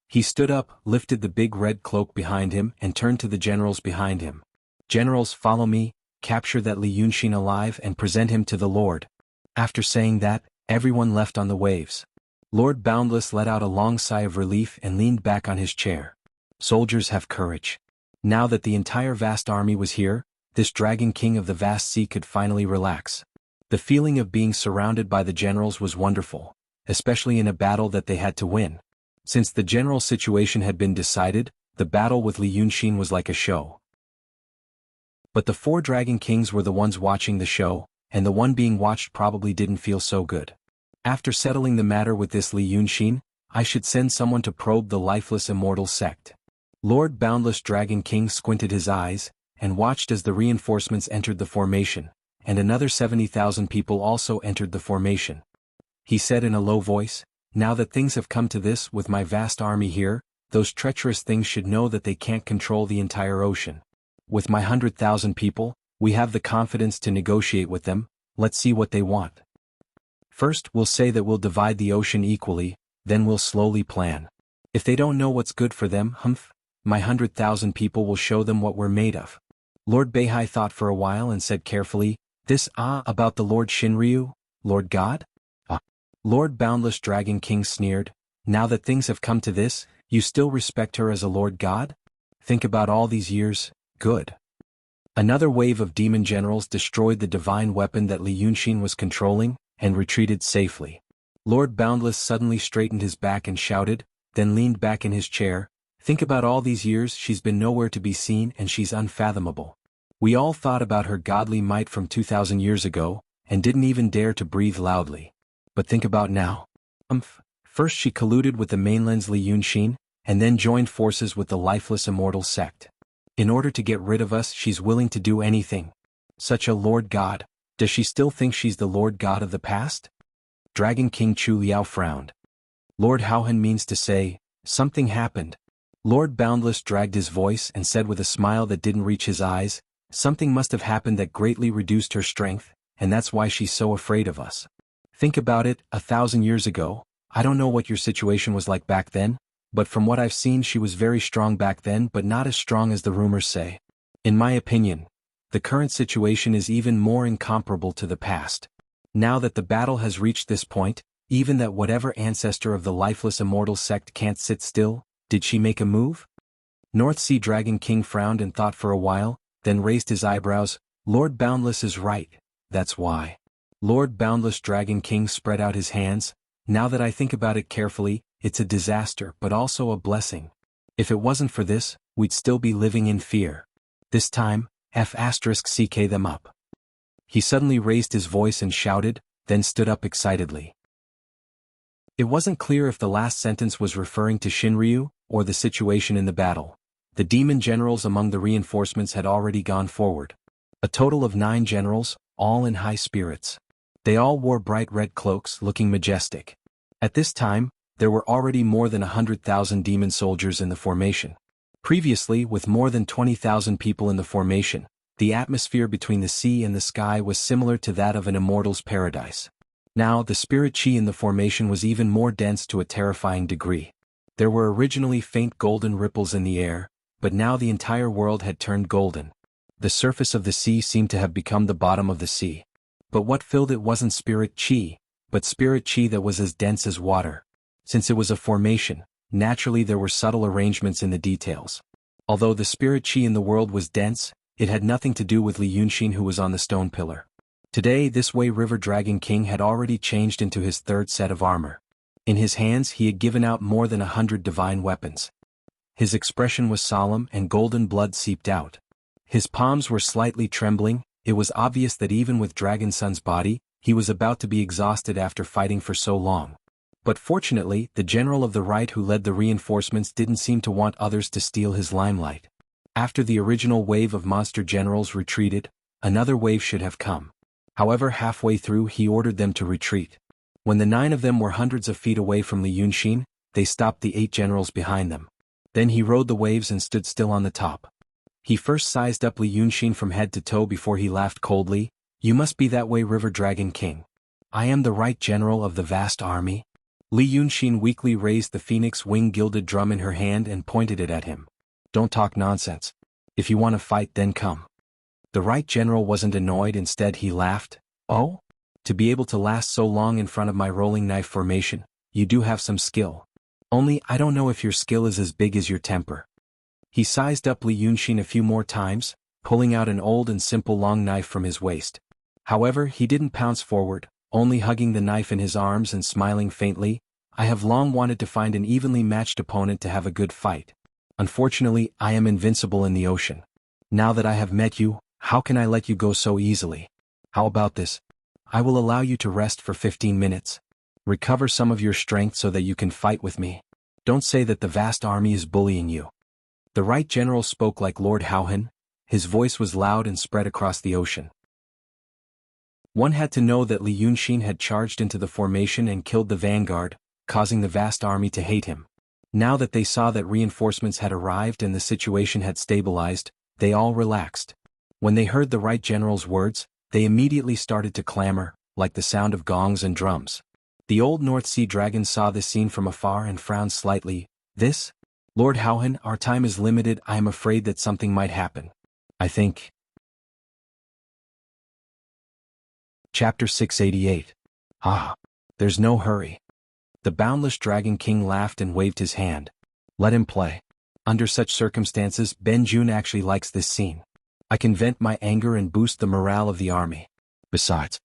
He stood up, lifted the big red cloak behind him and turned to the generals behind him. Generals, follow me, capture that Li Yunxin alive and present him to the Lord. After saying that, everyone left on the waves. Lord Boundless let out a long sigh of relief and leaned back on his chair. Soldiers have courage. Now that the entire vast army was here, this Dragon King of the vast sea could finally relax. The feeling of being surrounded by the generals was wonderful, especially in a battle that they had to win. Since the general situation had been decided, the battle with Li Yunxin was like a show. But the 4 Dragon Kings were the ones watching the show, and the one being watched probably didn't feel so good. After settling the matter with this Li Yunxin, I should send someone to probe the lifeless immortal sect. Lord Boundless Dragon King squinted his eyes, and watched as the reinforcements entered the formation, and another 70,000 people also entered the formation. He said in a low voice, now that things have come to this with my vast army here, those treacherous things should know that they can't control the entire ocean. With my 100,000 people, we have the confidence to negotiate with them. Let's see what they want. First, we'll say that we'll divide the ocean equally, then we'll slowly plan. If they don't know what's good for them, my 100,000 people will show them what we're made of. Lord Beihai thought for a while and said carefully, this about the Lord Shinryu, Lord God? Lord Boundless Dragon King sneered, now that things have come to this, you still respect her as a Lord God? Think about all these years, good. Another wave of demon generals destroyed the divine weapon that Li Yunxin was controlling, and retreated safely. Lord Boundless suddenly straightened his back and shouted, then leaned back in his chair, think about all these years she's been nowhere to be seen and she's unfathomable. We all thought about her godly might from 2,000 years ago, and didn't even dare to breathe loudly. But think about now. First she colluded with the mainland's Li Yunxin, and then joined forces with the lifeless immortal sect. In order to get rid of us, she's willing to do anything. Such a Lord God, does she still think she's the Lord God of the past? Dragon King Chu Liao frowned. Lord Haohan means to say, something happened. Lord Boundless dragged his voice and said with a smile that didn't reach his eyes, something must have happened that greatly reduced her strength, and that's why she's so afraid of us. Think about it, 1,000 years ago, I don't know what your situation was like back then, but from what I've seen she was very strong back then but not as strong as the rumors say. In my opinion, the current situation is even more incomparable to the past. Now that the battle has reached this point, even that whatever ancestor of the lifeless immortal sect can't sit still, did she make a move? North Sea Dragon King frowned and thought for a while, then raised his eyebrows. Lord Boundless is right, that's why. Lord Boundless Dragon King spread out his hands. Now that I think about it carefully, it's a disaster but also a blessing. If it wasn't for this, we'd still be living in fear. This time, CK them up. He suddenly raised his voice and shouted, then stood up excitedly. It wasn't clear if the last sentence was referring to Shinryu, or the situation in the battle. The demon generals among the reinforcements had already gone forward. A total of 9 generals, all in high spirits. They all wore bright red cloaks, looking majestic. At this time, there were already more than 100,000 demon soldiers in the formation. Previously, with more than 20,000 people in the formation, the atmosphere between the sea and the sky was similar to that of an immortal's paradise. Now, the spirit chi in the formation was even more dense to a terrifying degree. There were originally faint golden ripples in the air, but now the entire world had turned golden. The surface of the sea seemed to have become the bottom of the sea. But what filled it wasn't spirit chi, but spirit chi that was as dense as water. Since it was a formation, naturally there were subtle arrangements in the details. Although the spirit chi in the world was dense, it had nothing to do with Li Yunxin, who was on the stone pillar. Today this Wei River Dragon King had already changed into his 3rd set of armor. In his hands he had given out more than 100 divine weapons. His expression was solemn and golden blood seeped out. His palms were slightly trembling. It was obvious that even with Dragon Sun's body, he was about to be exhausted after fighting for so long. But fortunately, the general of the right who led the reinforcements didn't seem to want others to steal his limelight. After the original wave of monster generals retreated, another wave should have come. However, halfway through he ordered them to retreat. When the 9 of them were hundreds of feet away from Li Yunxin, they stopped the 8 generals behind them. Then he rode the waves and stood still on the top. He first sized up Li Yunxin from head to toe before he laughed coldly. "You must be that Wei River Dragon King. I am the right general of the vast army." Li Yunxin weakly raised the phoenix wing gilded drum in her hand and pointed it at him. "Don't talk nonsense. If you want to fight, then come." The right general wasn't annoyed. Instead he laughed. "Oh? To be able to last so long in front of my rolling knife formation, you do have some skill. Only I don't know if your skill is as big as your temper." He sized up Li Yunxin a few more times, pulling out an old and simple long knife from his waist. However, he didn't pounce forward, only hugging the knife in his arms and smiling faintly. "I have long wanted to find an evenly matched opponent to have a good fight. Unfortunately, I am invincible in the ocean. Now that I have met you, how can I let you go so easily? How about this? I will allow you to rest for 15 minutes. Recover some of your strength so that you can fight with me. Don't say that the vast army is bullying you." The right general spoke like Lord Houhan. His voice was loud and spread across the ocean. One had to know that Li Yunxin had charged into the formation and killed the vanguard, causing the vast army to hate him. Now that they saw that reinforcements had arrived and the situation had stabilized, they all relaxed. When they heard the right general's words, they immediately started to clamor, like the sound of gongs and drums. The old North Sea dragon saw this scene from afar and frowned slightly. "This? Lord Houhan, our time is limited. I am afraid that something might happen. I think." Chapter 688. "Ah. There's no hurry." The boundless Dragon King laughed and waved his hand. "Let him play. Under such circumstances, Ben Jun actually likes this scene. I can vent my anger and boost the morale of the army. Besides,"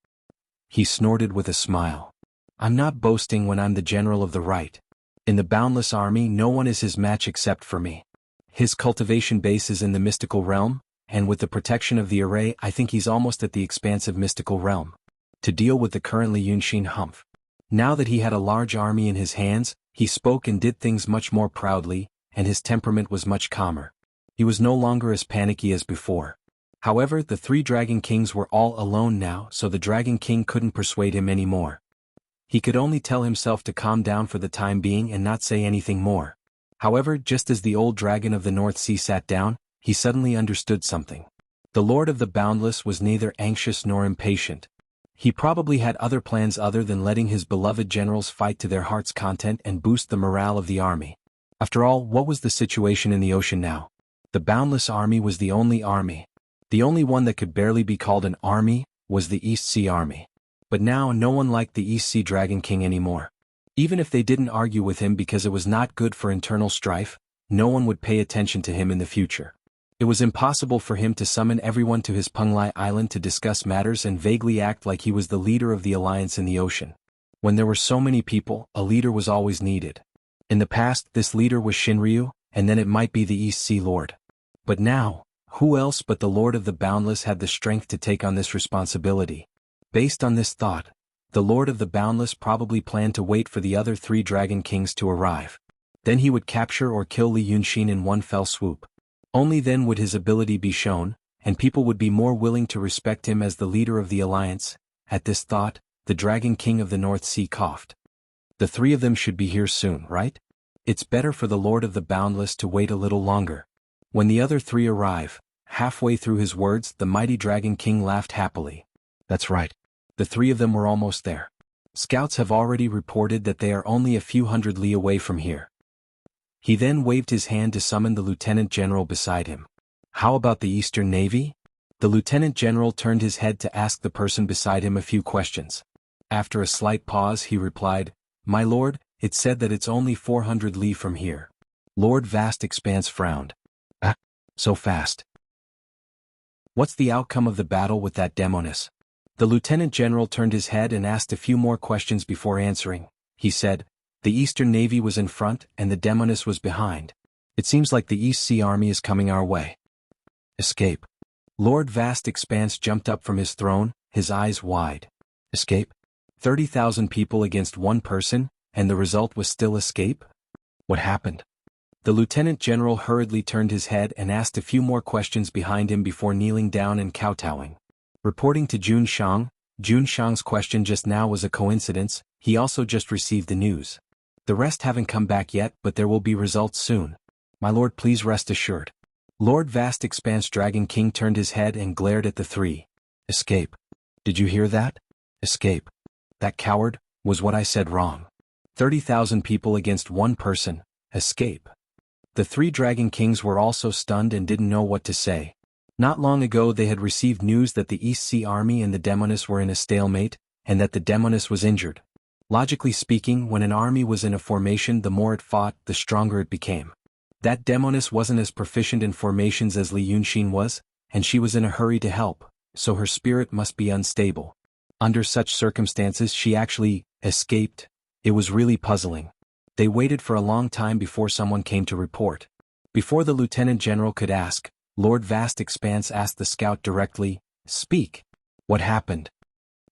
he snorted with a smile, "I'm not boasting when I'm the general of the right. In the boundless army, no one is his match except for me. His cultivation base is in the mystical realm, and with the protection of the array, I think he's almost at the expansive mystical realm. To deal with the current Li Yunxin humph." Now that he had a large army in his hands, he spoke and did things much more proudly, and his temperament was much calmer. He was no longer as panicky as before. However, the 3 Dragon Kings were all alone now, so the Dragon King couldn't persuade him anymore. He could only tell himself to calm down for the time being and not say anything more. However, just as the old dragon of the North Sea sat down, he suddenly understood something. The Lord of the Boundless was neither anxious nor impatient. He probably had other plans other than letting his beloved generals fight to their heart's content and boost the morale of the army. After all, what was the situation in the ocean now? The Boundless Army was the only army. The only one that could barely be called an army was the East Sea Army. But now no one liked the East Sea Dragon King anymore. Even if they didn't argue with him because it was not good for internal strife, no one would pay attention to him in the future. It was impossible for him to summon everyone to his Penglai Island to discuss matters and vaguely act like he was the leader of the alliance in the ocean. When there were so many people, a leader was always needed. In the past, this leader was Shinryu, and then it might be the East Sea Lord. But now, Who else but the Lord of the Boundless had the strength to take on this responsibility? Based on this thought, the Lord of the Boundless probably planned to wait for the other 3 Dragon Kings to arrive. Then he would capture or kill Li Yunxin in one fell swoop. Only then would his ability be shown, and people would be more willing to respect him as the leader of the alliance. At this thought, the Dragon King of the North Sea coughed. The 3 of them should be here soon, right? It's better for the Lord of the Boundless to wait a little longer. When the other 3 arrive, halfway through his words, the mighty Dragon King laughed happily. That's right. The 3 of them were almost there. Scouts have already reported that they are only a few hundred li away from here. He then waved his hand to summon the Lieutenant General beside him. How about the Eastern Navy? The Lieutenant General turned his head to ask the person beside him a few questions. After a slight pause he replied, My lord, it's said that it's only 400 li from here. Lord Vast Expanse frowned. Ah, so fast. What's the outcome of the battle with that demoness? The Lieutenant General turned his head and asked a few more questions before answering. He said, The Eastern Navy was in front and the demoness was behind. It seems like the East Sea Army is coming our way. Escape. Lord Vast Expanse jumped up from his throne, his eyes wide. Escape? 30,000 people against one person, and the result was still escape? What happened? The Lieutenant General hurriedly turned his head and asked a few more questions behind him before kneeling down and kowtowing. Reporting to Jun Shang's question just now was a coincidence. He also just received the news. The rest haven't come back yet, but there will be results soon. My lord, please rest assured. Lord Vast Expanse Dragon King turned his head and glared at the 3. Escape. Did you hear that? Escape. That coward, was what I said wrong. 30,000 people against one person. Escape. The 3 Dragon Kings were also stunned and didn't know what to say. Not long ago they had received news that the East Sea Army and the demoness were in a stalemate, and that the demoness was injured. Logically speaking, when an army was in a formation, the more it fought, the stronger it became. That demoness wasn't as proficient in formations as Li Yunxin was, and she was in a hurry to help, so her spirit must be unstable. Under such circumstances she actually escaped. It was really puzzling. They waited for a long time before someone came to report. Before the Lieutenant General could ask, Lord Vast Expanse asked the scout directly, Speak. What happened?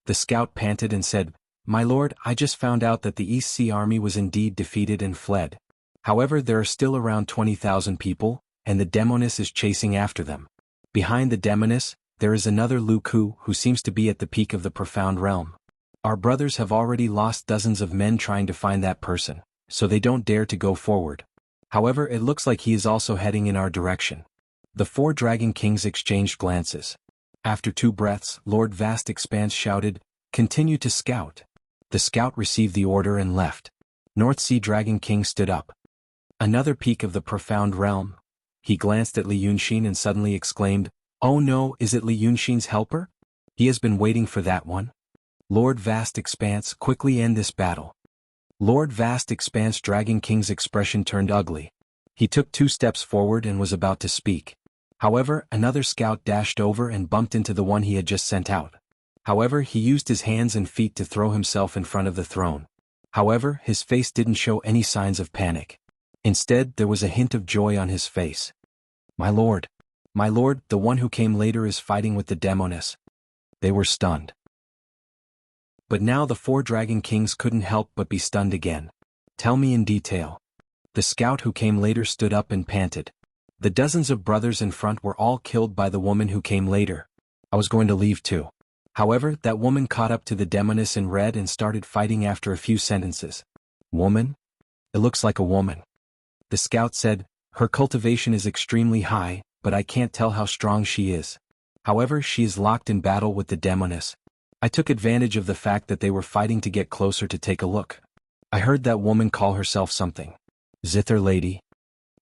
The scout panted and said, My lord, I just found out that the East Sea Army was indeed defeated and fled. However, there are still around 20,000 people, and the demoness is chasing after them. Behind the demoness, there is another Lu Ku who seems to be at the peak of the profound realm. Our brothers have already lost dozens of men trying to find that person, so they don't dare to go forward. However, it looks like he is also heading in our direction. The 4 Dragon Kings exchanged glances. After 2 breaths, Lord Vast Expanse shouted, Continue to scout. The scout received the order and left. North Sea Dragon King stood up. Another peak of the profound realm. He glanced at Li Yunxin and suddenly exclaimed, Oh no, is it Li Yunxin's helper? He has been waiting for that one. Lord Vast Expanse, quickly end this battle. Lord Vast Expanse Dragon King's expression turned ugly. He took 2 steps forward and was about to speak. However, another scout dashed over and bumped into the one he had just sent out. However, he used his hands and feet to throw himself in front of the throne. However, his face didn't show any signs of panic. Instead, there was a hint of joy on his face. My lord, the one who came later is fighting with the demoness. They were stunned. But now the 4 Dragon Kings couldn't help but be stunned again. Tell me in detail. The scout who came later stood up and panted. The dozens of brothers in front were all killed by the woman who came later. I was going to leave too. However, that woman caught up to the demoness in red and started fighting after a few sentences. Woman? It looks like a woman. The scout said, Her cultivation is extremely high, but I can't tell how strong she is. However, she is locked in battle with the demoness. I took advantage of the fact that they were fighting to get closer to take a look. I heard that woman call herself something. Zither Lady.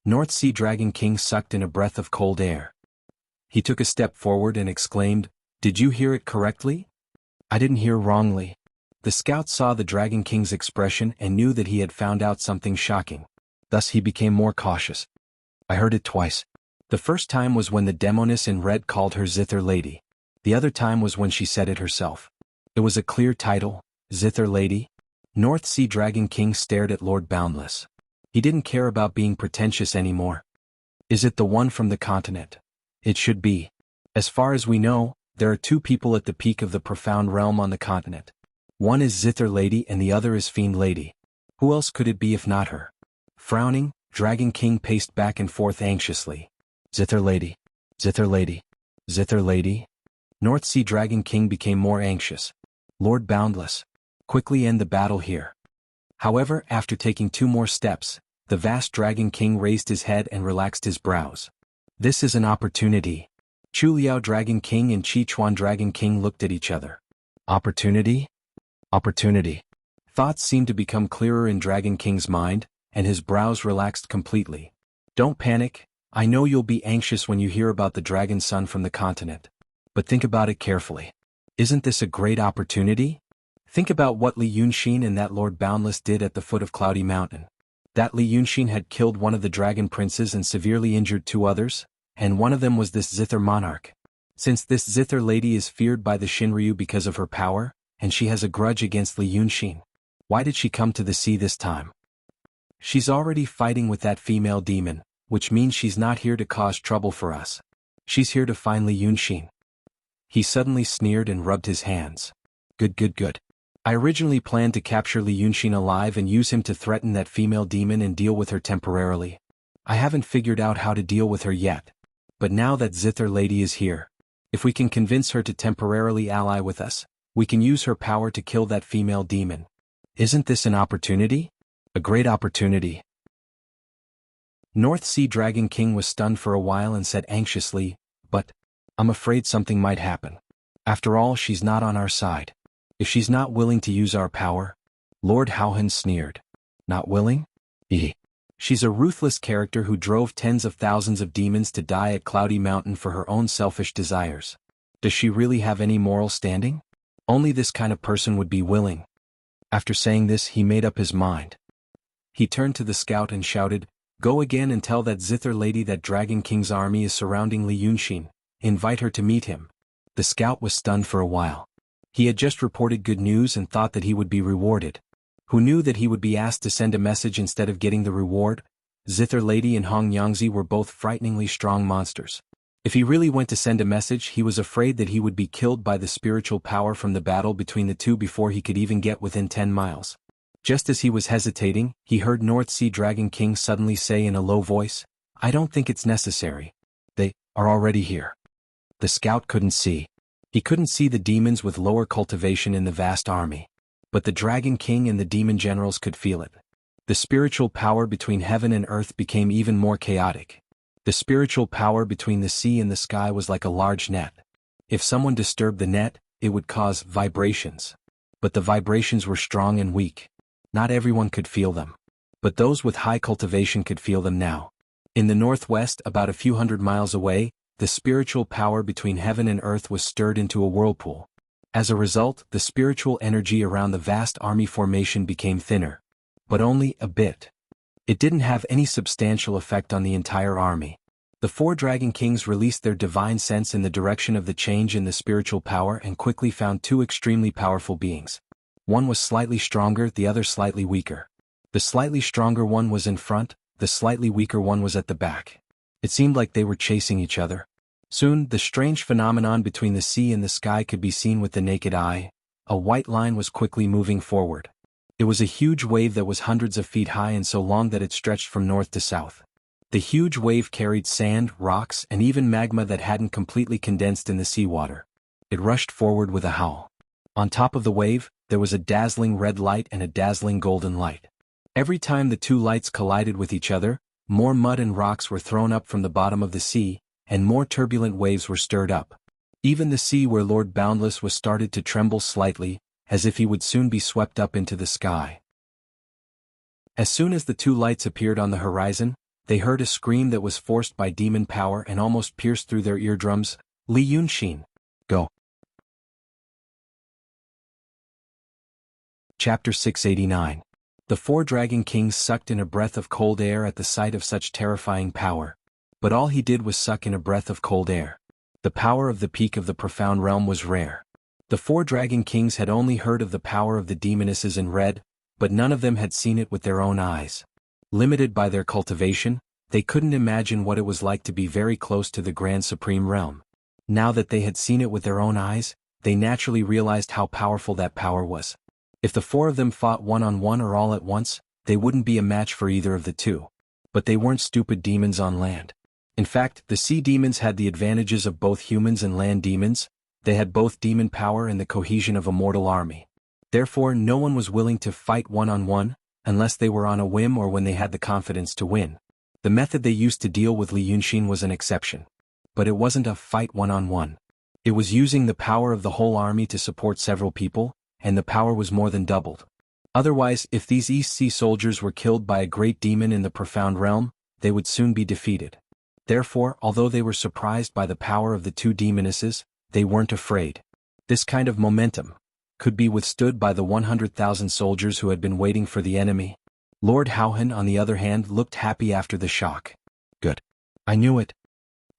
North Sea Dragon King sucked in a breath of cold air. He took a step forward and exclaimed, Did you hear it correctly? I didn't hear wrongly. The scout saw the Dragon King's expression and knew that he had found out something shocking. Thus he became more cautious. I heard it twice. The first time was when the demoness in red called her Zither Lady. The other time was when she said it herself. It was a clear title, Zither Lady. North Sea Dragon King stared at Lord Boundless. He didn't care about being pretentious anymore. Is it the one from the continent? It should be. As far as we know, there are two people at the peak of the profound realm on the continent. One is Zither Lady and the other is Fiend Lady. Who else could it be if not her? Frowning, Dragon King paced back and forth anxiously. Zither Lady. Zither Lady. Zither Lady? North Sea Dragon King became more anxious. Lord Boundless. Quickly end the battle here. However, after taking 2 more steps, the vast Dragon King raised his head and relaxed his brows. This is an opportunity. Chu Liao Dragon King and Chi Chuan Dragon King looked at each other. Opportunity? Opportunity. Thoughts seemed to become clearer in Dragon King's mind, and his brows relaxed completely. Don't panic, I know you'll be anxious when you hear about the Dragon Son from the continent. But think about it carefully. Isn't this a great opportunity? Think about what Li Yunxin and that Lord Boundless did at the foot of Cloudy Mountain. That Li Yunxin had killed one of the dragon princes and severely injured 2 others, and one of them was this Zither monarch. Since this Zither lady is feared by the Shinryu because of her power, and she has a grudge against Li Yunxin, why did she come to the sea this time? She's already fighting with that female demon, which means she's not here to cause trouble for us. She's here to find Li Yunxin. He suddenly sneered and rubbed his hands. Good. I originally planned to capture Li Yunxin alive and use him to threaten that female demon and deal with her temporarily. I haven't figured out how to deal with her yet. But now that Zither Lady is here, if we can convince her to temporarily ally with us, we can use her power to kill that female demon. Isn't this an opportunity? A great opportunity. North Sea Dragon King was stunned for a while and said anxiously, but I'm afraid something might happen. After all, she's not on our side. If she's not willing to use our power, Lord Howhan sneered. Not willing? She's a ruthless character who drove tens of thousands of demons to die at Cloudy Mountain for her own selfish desires. Does she really have any moral standing? Only this kind of person would be willing. After saying this, he made up his mind. He turned to the scout and shouted, Go again and tell that Zither lady that Dragon King's army is surrounding Li Yunxin. Invite her to meet him. The scout was stunned for a while. He had just reported good news and thought that he would be rewarded. Who knew that he would be asked to send a message instead of getting the reward? Zither Lady and Hong Yangzi were both frighteningly strong monsters. If he really went to send a message, he was afraid that he would be killed by the spiritual power from the battle between the two before he could even get within 10 miles. Just as he was hesitating, he heard North Sea Dragon King suddenly say in a low voice, I don't think it's necessary. They are already here. The scout couldn't see. He couldn't see the demons with lower cultivation in the vast army. But the Dragon King and the demon generals could feel it. The spiritual power between heaven and earth became even more chaotic. The spiritual power between the sea and the sky was like a large net. If someone disturbed the net, it would cause vibrations. But the vibrations were strong and weak. Not everyone could feel them. But those with high cultivation could feel them now. In the northwest, about a few hundred miles away, the spiritual power between heaven and earth was stirred into a whirlpool. As a result, the spiritual energy around the vast army formation became thinner. But only a bit. It didn't have any substantial effect on the entire army. The 4 Dragon Kings released their divine sense in the direction of the change in the spiritual power and quickly found 2 extremely powerful beings. One was slightly stronger, the other slightly weaker. The slightly stronger one was in front, the slightly weaker one was at the back. It seemed like they were chasing each other. Soon, the strange phenomenon between the sea and the sky could be seen with the naked eye. A white line was quickly moving forward. It was a huge wave that was hundreds of feet high and so long that it stretched from north to south. The huge wave carried sand, rocks, and even magma that hadn't completely condensed in the seawater. It rushed forward with a howl. On top of the wave, there was a dazzling red light and a dazzling golden light. Every time the 2 lights collided with each other, more mud and rocks were thrown up from the bottom of the sea, and more turbulent waves were stirred up. Even the sea where Lord Boundless was started to tremble slightly, as if he would soon be swept up into the sky. As soon as the 2 lights appeared on the horizon, they heard a scream that was forced by demon power and almost pierced through their eardrums. Li Yunxin. Go. Chapter 689. The 4 Dragon Kings sucked in a breath of cold air at the sight of such terrifying power. But all he did was suck in a breath of cold air. The power of the peak of the profound realm was rare. The 4 Dragon Kings had only heard of the power of the demonesses in red, but none of them had seen it with their own eyes. Limited by their cultivation, They couldn't imagine what it was like to be very close to the Grand Supreme Realm. Now that they had seen it with their own eyes, they naturally realized how powerful that power was. If the four of them fought one-on-one or all at once, they wouldn't be a match for either of the two. But they weren't stupid demons on land. In fact, the sea demons had the advantages of both humans and land demons. They had both demon power and the cohesion of a mortal army. Therefore, no one was willing to fight one-on-one, unless they were on a whim or when they had the confidence to win. The method they used to deal with Li Yunxin was an exception. But it wasn't a fight one-on-one. It was using the power of the whole army to support several people, and the power was more than doubled. Otherwise, if these East Sea soldiers were killed by a great demon in the profound realm, they would soon be defeated. Therefore, although they were surprised by the power of the two demonesses, they weren't afraid. This kind of momentum could be withstood by the 100,000 soldiers who had been waiting for the enemy. Lord Houhan, on the other hand, looked happy after the shock. Good. I knew it.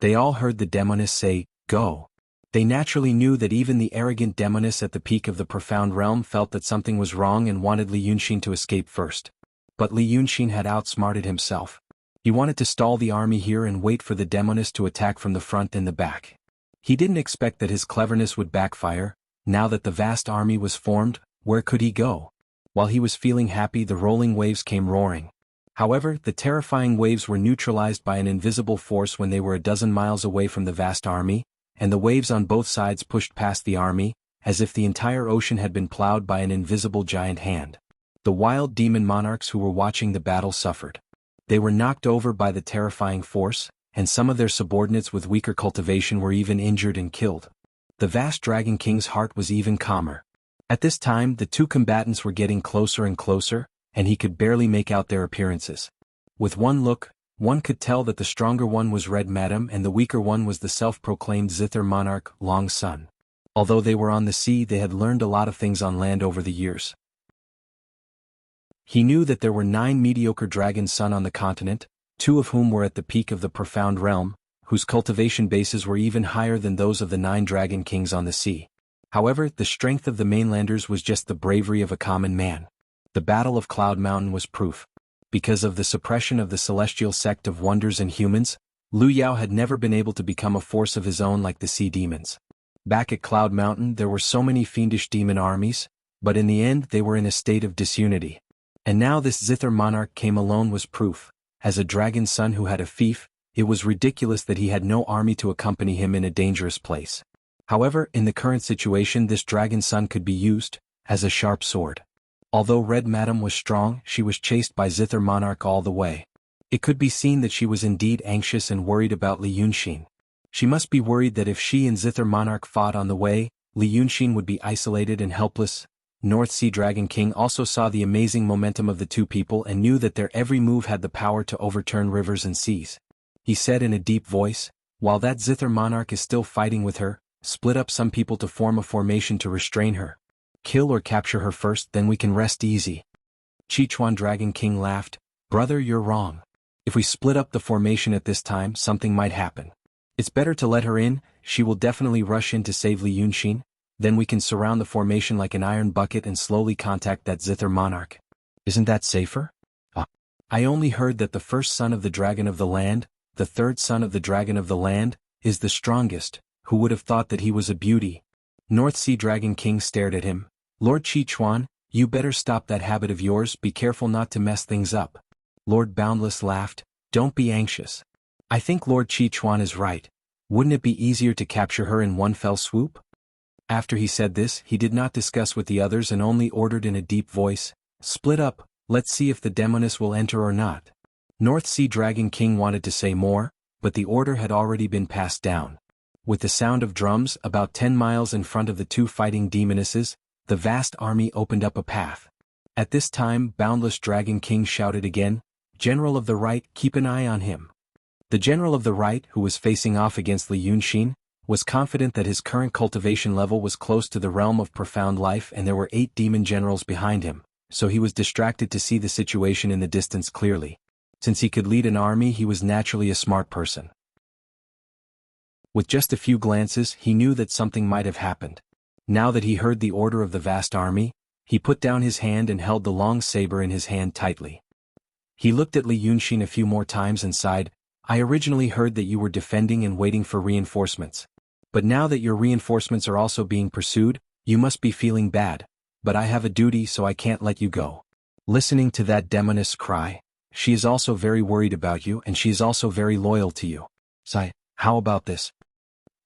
They all heard the demoness say, "Go." They naturally knew that even the arrogant demoness at the peak of the profound realm felt that something was wrong and wanted Li Yunxin to escape first. But Li Yunxin had outsmarted himself. He wanted to stall the army here and wait for the demoness to attack from the front and the back. He didn't expect that his cleverness would backfire. Now that the vast army was formed, where could he go? While he was feeling happy, the rolling waves came roaring. However, the terrifying waves were neutralized by an invisible force when they were a dozen miles away from the vast army, and the waves on both sides pushed past the army, as if the entire ocean had been plowed by an invisible giant hand. The wild demon monarchs who were watching the battle suffered. They were knocked over by the terrifying force, and some of their subordinates with weaker cultivation were even injured and killed. The vast Dragon King's heart was even calmer. At this time, the two combatants were getting closer and closer, and he could barely make out their appearances. With one look, one could tell that the stronger one was Red Madam and the weaker one was the self-proclaimed Zither monarch, Long Sun. Although they were on the sea, they had learned a lot of things on land over the years. He knew that there were 9 mediocre Dragon Sun on the continent, 2 of whom were at the peak of the profound realm, whose cultivation bases were even higher than those of the 9 Dragon Kings on the sea. However, the strength of the mainlanders was just the bravery of a common man. The Battle of Cloud Mountain was proof. Because of the suppression of the celestial sect of wonders and humans, Lu Yao had never been able to become a force of his own like the sea demons. Back at Cloud Mountain there were so many fiendish demon armies, but in the end they were in a state of disunity. And now this Zither monarch came alone was proof. As a dragon son who had a fief, it was ridiculous that he had no army to accompany him in a dangerous place. However, in the current situation this dragon son could be used as a sharp sword. Although Red Madam was strong, she was chased by Zither monarch all the way. It could be seen that she was indeed anxious and worried about Li Yunxin. She must be worried that if she and Zither monarch fought on the way, Li Yunxin would be isolated and helpless. North Sea Dragon King also saw the amazing momentum of the two people and knew that their every move had the power to overturn rivers and seas. He said in a deep voice, "While that Zither monarch is still fighting with her, split up some people to form a formation to restrain her. Kill or capture her first, then we can rest easy." Sichuan Dragon King laughed, "Brother, you're wrong. If we split up the formation at this time, something might happen. It's better to let her in, she will definitely rush in to save Li Yunxin. Then we can surround the formation like an iron bucket and slowly contact that Zither monarch. Isn't that safer?" I only heard that the first son of the dragon of the land, the third son of the dragon of the land, is the strongest. Who would have thought that he was a beauty? North Sea Dragon King stared at him. "Lord Sichuan, you better stop that habit of yours, be careful not to mess things up." Lord Boundless laughed, "Don't be anxious. I think Lord Sichuan is right. Wouldn't it be easier to capture her in one fell swoop?" After he said this, he did not discuss with the others and only ordered in a deep voice, "Split up, let's see if the demoness will enter or not." North Sea Dragon King wanted to say more, but the order had already been passed down. With the sound of drums, about 10 miles in front of the two fighting demonesses, the vast army opened up a path. At this time, Boundless Dragon King shouted again, "General of the Right, keep an eye on him." The General of the Right, who was facing off against Li Yunxin, was confident that his current cultivation level was close to the realm of profound life and there were 8 demon generals behind him, so he was distracted to see the situation in the distance clearly. Since he could lead an army, he was naturally a smart person. With just a few glances, he knew that something might have happened. Now that he heard the order of the vast army, he put down his hand and held the long saber in his hand tightly. He looked at Li Yunxin a few more times and sighed, I originally heard that you were defending and waiting for reinforcements. But now that your reinforcements are also being pursued, you must be feeling bad. But I have a duty, so I can't let you go. Listening to that demoness cry, she is also very worried about you and she is also very loyal to you. Sigh, how about this?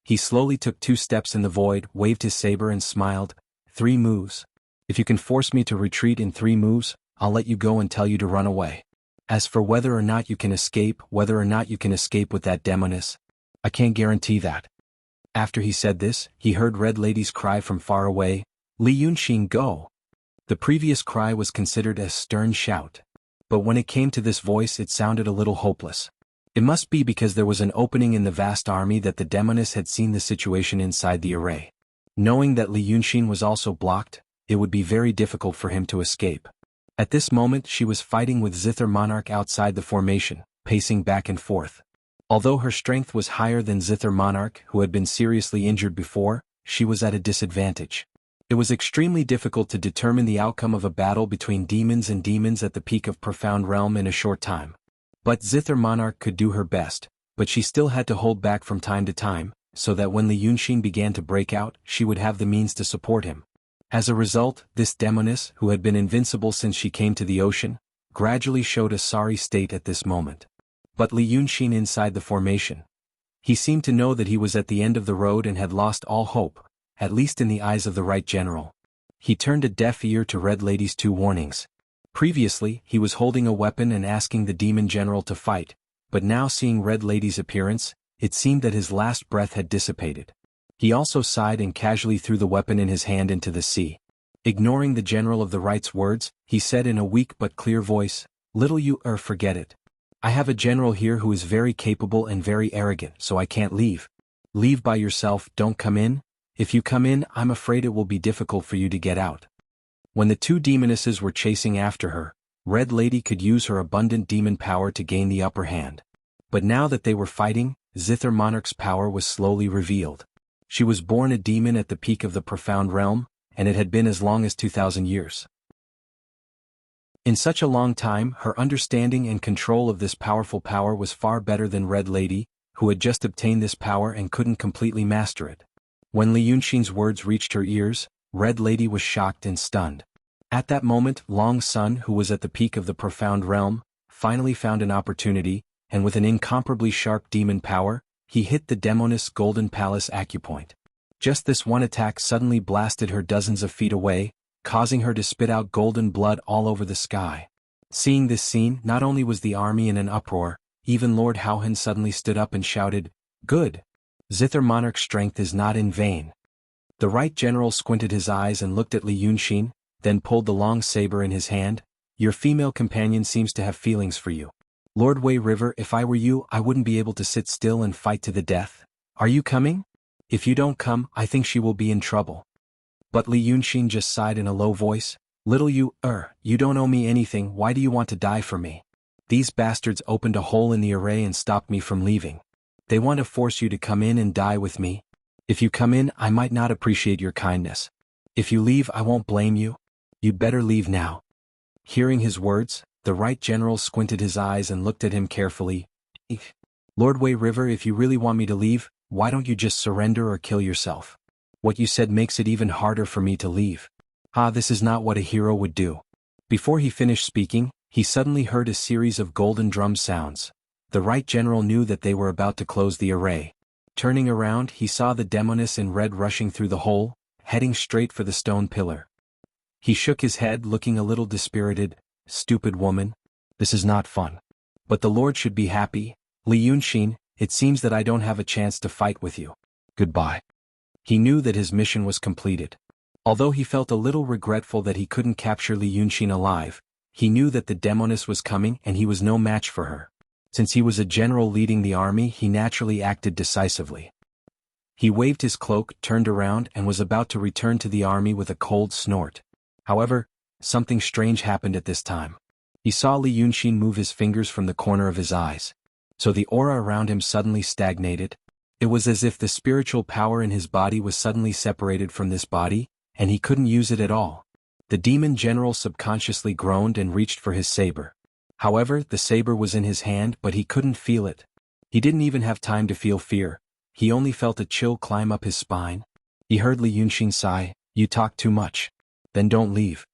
He slowly took 2 steps in the void, waved his saber and smiled. 3 moves. If you can force me to retreat in 3 moves, I'll let you go and tell you to run away. As for whether or not you can escape with that demoness, I can't guarantee that. After he said this, he heard Red Lady's cry from far away, Li Yunxin, go! The previous cry was considered a stern shout. But when it came to this voice it sounded a little hopeless. It must be because there was an opening in the vast army that the demoness had seen the situation inside the array. Knowing that Li Yunxin was also blocked, it would be very difficult for him to escape. At this moment she was fighting with Zither Monarch outside the formation, pacing back and forth. Although her strength was higher than Zither Monarch, who had been seriously injured before, she was at a disadvantage. It was extremely difficult to determine the outcome of a battle between demons and demons at the peak of Profound Realm in a short time. But Zither Monarch could do her best, but she still had to hold back from time to time, so that when Li Yunxin began to break out, she would have the means to support him. As a result, this demoness, who had been invincible since she came to the ocean, gradually showed a sorry state at this moment. But Li Yunxin inside the formation. He seemed to know that he was at the end of the road and had lost all hope, at least in the eyes of the right general. He turned a deaf ear to Red Lady's 2 warnings. Previously, he was holding a weapon and asking the demon general to fight, but now seeing Red Lady's appearance, it seemed that his last breath had dissipated. He also sighed and casually threw the weapon in his hand into the sea. Ignoring the general of the right's words, he said in a weak but clear voice, "Little you forget it. I have a general here who is very capable and very arrogant, so I can't leave. Leave by yourself, don't come in. If you come in, I'm afraid it will be difficult for you to get out." When the 2 demonesses were chasing after her, Red Lady could use her abundant demon power to gain the upper hand. But now that they were fighting, Zither Monarch's power was slowly revealed. She was born a demon at the peak of the Profound Realm, and it had been as long as 2,000 years. In such a long time, her understanding and control of this powerful power was far better than Red Lady, who had just obtained this power and couldn't completely master it. When Li Yunxin's words reached her ears, Red Lady was shocked and stunned. At that moment, Long Sun, who was at the peak of the Profound Realm, finally found an opportunity, and with an incomparably sharp demon power, he hit the demoness Golden Palace acupoint. Just this one attack suddenly blasted her dozens of feet away, causing her to spit out golden blood all over the sky. Seeing this scene, not only was the army in an uproar, even Lord Howhan suddenly stood up and shouted, "Good! Zither Monarch's strength is not in vain." The right general squinted his eyes and looked at Li Yunxin, then pulled the long saber in his hand. "Your female companion seems to have feelings for you. Lord Wei River, if I were you, I wouldn't be able to sit still and fight to the death. Are you coming? If you don't come, I think she will be in trouble." But Li Yunxin just sighed in a low voice, "Little you don't owe me anything, why do you want to die for me? These bastards opened a hole in the array and stopped me from leaving. They want to force you to come in and die with me. If you come in, I might not appreciate your kindness. If you leave, I won't blame you. You'd better leave now." Hearing his words, the right general squinted his eyes and looked at him carefully. "Lord Wei River, if you really want me to leave, why don't you just surrender or kill yourself? What you said makes it even harder for me to leave. This is not what a hero would do." Before he finished speaking, he suddenly heard a series of golden drum sounds. The right general knew that they were about to close the array. Turning around, he saw the demoness in red rushing through the hole, heading straight for the stone pillar. He shook his head, looking a little dispirited. "Stupid woman. This is not fun. But the Lord should be happy. Li Yunxin, it seems that I don't have a chance to fight with you. Goodbye." He knew that his mission was completed. Although he felt a little regretful that he couldn't capture Li Yunxin alive, he knew that the demoness was coming and he was no match for her. Since he was a general leading the army, he naturally acted decisively. He waved his cloak, turned around, and was about to return to the army with a cold snort. However, something strange happened at this time. He saw Li Yunxin move his fingers from the corner of his eyes. So the aura around him suddenly stagnated. It was as if the spiritual power in his body was suddenly separated from this body, and he couldn't use it at all. The demon general subconsciously groaned and reached for his saber. However, the saber was in his hand, but he couldn't feel it. He didn't even have time to feel fear. He only felt a chill climb up his spine. He heard Li Yunxin sigh, "You talk too much. Then don't leave."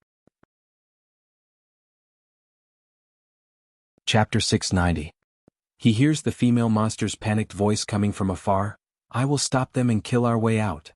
Chapter 690. He hears the female monster's panicked voice coming from afar, "I will stop them and kill our way out."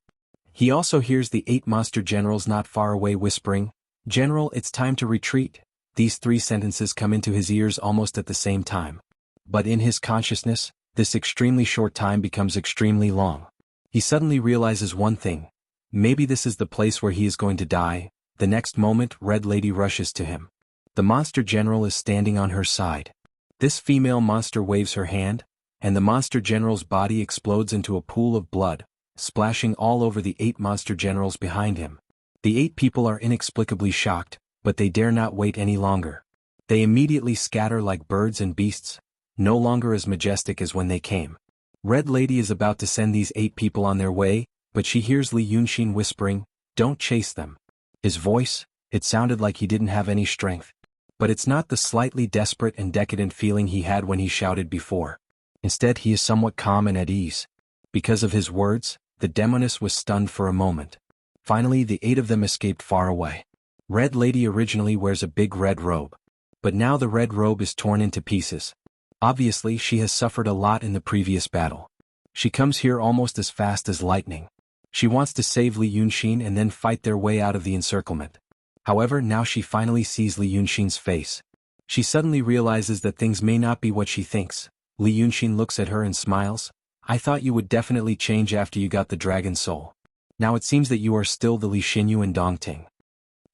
He also hears the 8 monster generals not far away whispering, "General, it's time to retreat." These 3 sentences come into his ears almost at the same time. But in his consciousness, this extremely short time becomes extremely long. He suddenly realizes one thing. Maybe this is the place where he is going to die. The next moment, Red Lady rushes to him. The monster general is standing on her side. This female monster waves her hand, and the monster general's body explodes into a pool of blood, splashing all over the 8 monster generals behind him. The 8 people are inexplicably shocked, but they dare not wait any longer. They immediately scatter like birds and beasts, no longer as majestic as when they came. Red Lady is about to send these 8 people on their way, but she hears Li Yunxin whispering, "Don't chase them." His voice, it sounded like he didn't have any strength. But it's not the slightly desperate and decadent feeling he had when he shouted before. Instead, he is somewhat calm and at ease. Because of his words, the demoness was stunned for a moment. Finally, the 8 of them escaped far away. Red Lady originally wears a big red robe. But now the red robe is torn into pieces. Obviously, she has suffered a lot in the previous battle. She comes here almost as fast as lightning. She wants to save Li Yunxin and then fight their way out of the encirclement. However, now she finally sees Li Yunxin's face. She suddenly realizes that things may not be what she thinks. Li Yunxin looks at her and smiles. "I thought you would definitely change after you got the dragon soul. Now it seems that you are still the Li Xinyu and Dongting."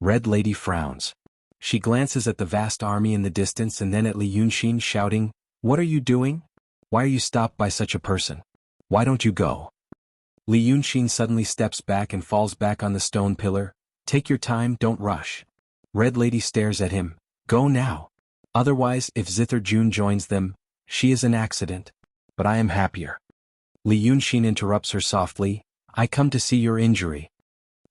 Red Lady frowns. She glances at the vast army in the distance and then at Li Yunxin, shouting, "What are you doing? Why are you stopped by such a person? Why don't you go?" Li Yunxin suddenly steps back and falls back on the stone pillar. "Take your time, don't rush." Red Lady stares at him. "Go now. Otherwise, if Zither Jun joins them, she is an accident. But I am happier." Li Yunxin interrupts her softly, "I come to see your injury."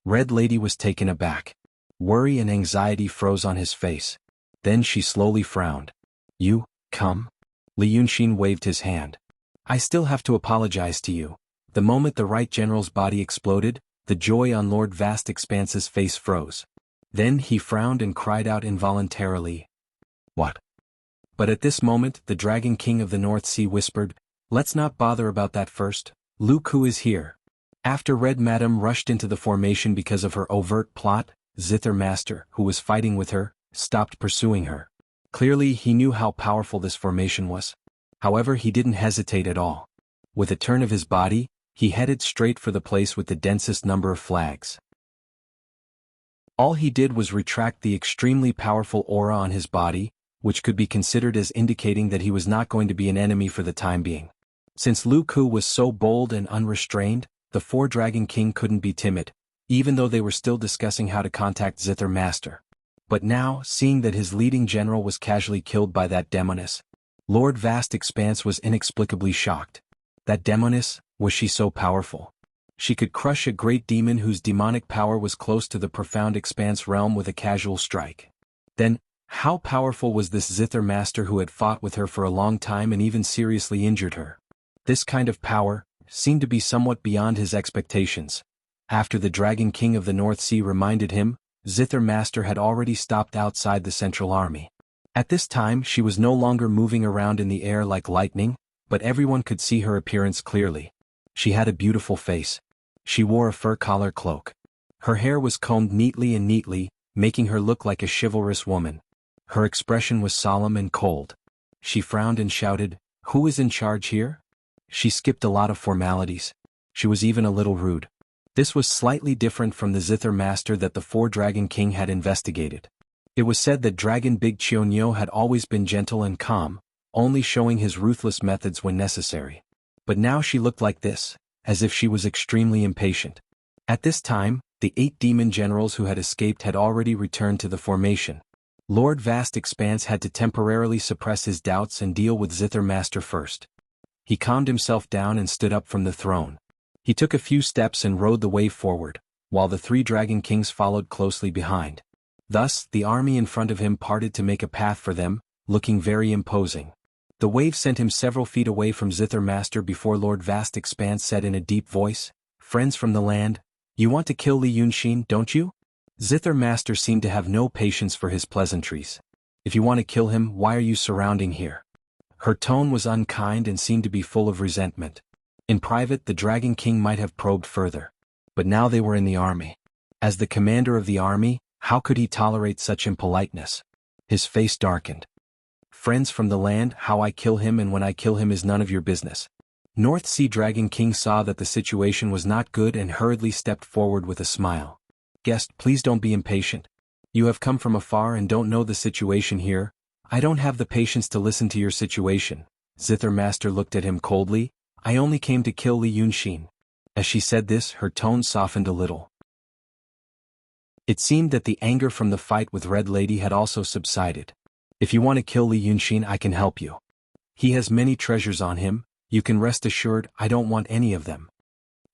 Red Lady was taken aback. Worry and anxiety froze on his face. Then she slowly frowned. "You, come?" Li Yunxin waved his hand. "I still have to apologize to you." The moment the right general's body exploded, the joy on Lord Vast Expanse's face froze. Then he frowned and cried out involuntarily, "What?" But at this moment, the Dragon King of the North Sea whispered, "Let's not bother about that first. Lu Ku is here." After Red Madam rushed into the formation because of her overt plot, Zither Master, who was fighting with her, stopped pursuing her. Clearly, he knew how powerful this formation was. However, he didn't hesitate at all. With a turn of his body, he headed straight for the place with the densest number of flags. All he did was retract the extremely powerful aura on his body, which could be considered as indicating that he was not going to be an enemy for the time being. Since Lu Ku was so bold and unrestrained, the 4 Dragon King couldn't be timid, even though they were still discussing how to contact Zither Master. But now, seeing that his leading general was casually killed by that demoness, Lord Vast Expanse was inexplicably shocked. That demoness, was she so powerful? She could crush a great demon whose demonic power was close to the profound Expanse realm with a casual strike. Then, how powerful was this Zither Master who had fought with her for a long time and even seriously injured her? This kind of power seemed to be somewhat beyond his expectations. After the Dragon King of the North Sea reminded him, Zither Master had already stopped outside the central army. At this time, she was no longer moving around in the air like lightning, but everyone could see her appearance clearly. She had a beautiful face. She wore a fur collar cloak. Her hair was combed neatly, making her look like a chivalrous woman. Her expression was solemn and cold. She frowned and shouted, "Who is in charge here?" She skipped a lot of formalities. She was even a little rude. This was slightly different from the Zither Master that the 4 Dragon King had investigated. It was said that Dragon Big Chionyo had always been gentle and calm, only showing his ruthless methods when necessary. But now she looked like this, as if she was extremely impatient. At this time, the 8 demon generals who had escaped had already returned to the formation. Lord Vast Expanse had to temporarily suppress his doubts and deal with Zither Master first. He calmed himself down and stood up from the throne. He took a few steps and rode the way forward, while the 3 Dragon Kings followed closely behind. Thus, the army in front of him parted to make a path for them, looking very imposing. The wave sent him several feet away from Zither Master before Lord Vast Expanse said in a deep voice, "Friends from the land, you want to kill Li Yunshin, don't you?" Zither Master seemed to have no patience for his pleasantries. "If you want to kill him, why are you surrounding here?" Her tone was unkind and seemed to be full of resentment. In private, the Dragon King might have probed further. But now they were in the army. As the commander of the army, how could he tolerate such impoliteness? His face darkened. "Friends from the land, how I kill him and when I kill him is none of your business." North Sea Dragon King saw that the situation was not good and hurriedly stepped forward with a smile. "Guest, please don't be impatient. You have come from afar and don't know the situation here. I don't have the patience to listen to your situation." Zither Master looked at him coldly. "I only came to kill Li Yunshin." As she said this, her tone softened a little. It seemed that the anger from the fight with Red Lady had also subsided. "If you want to kill Li Yunshin, I can help you. He has many treasures on him, you can rest assured I don't want any of them."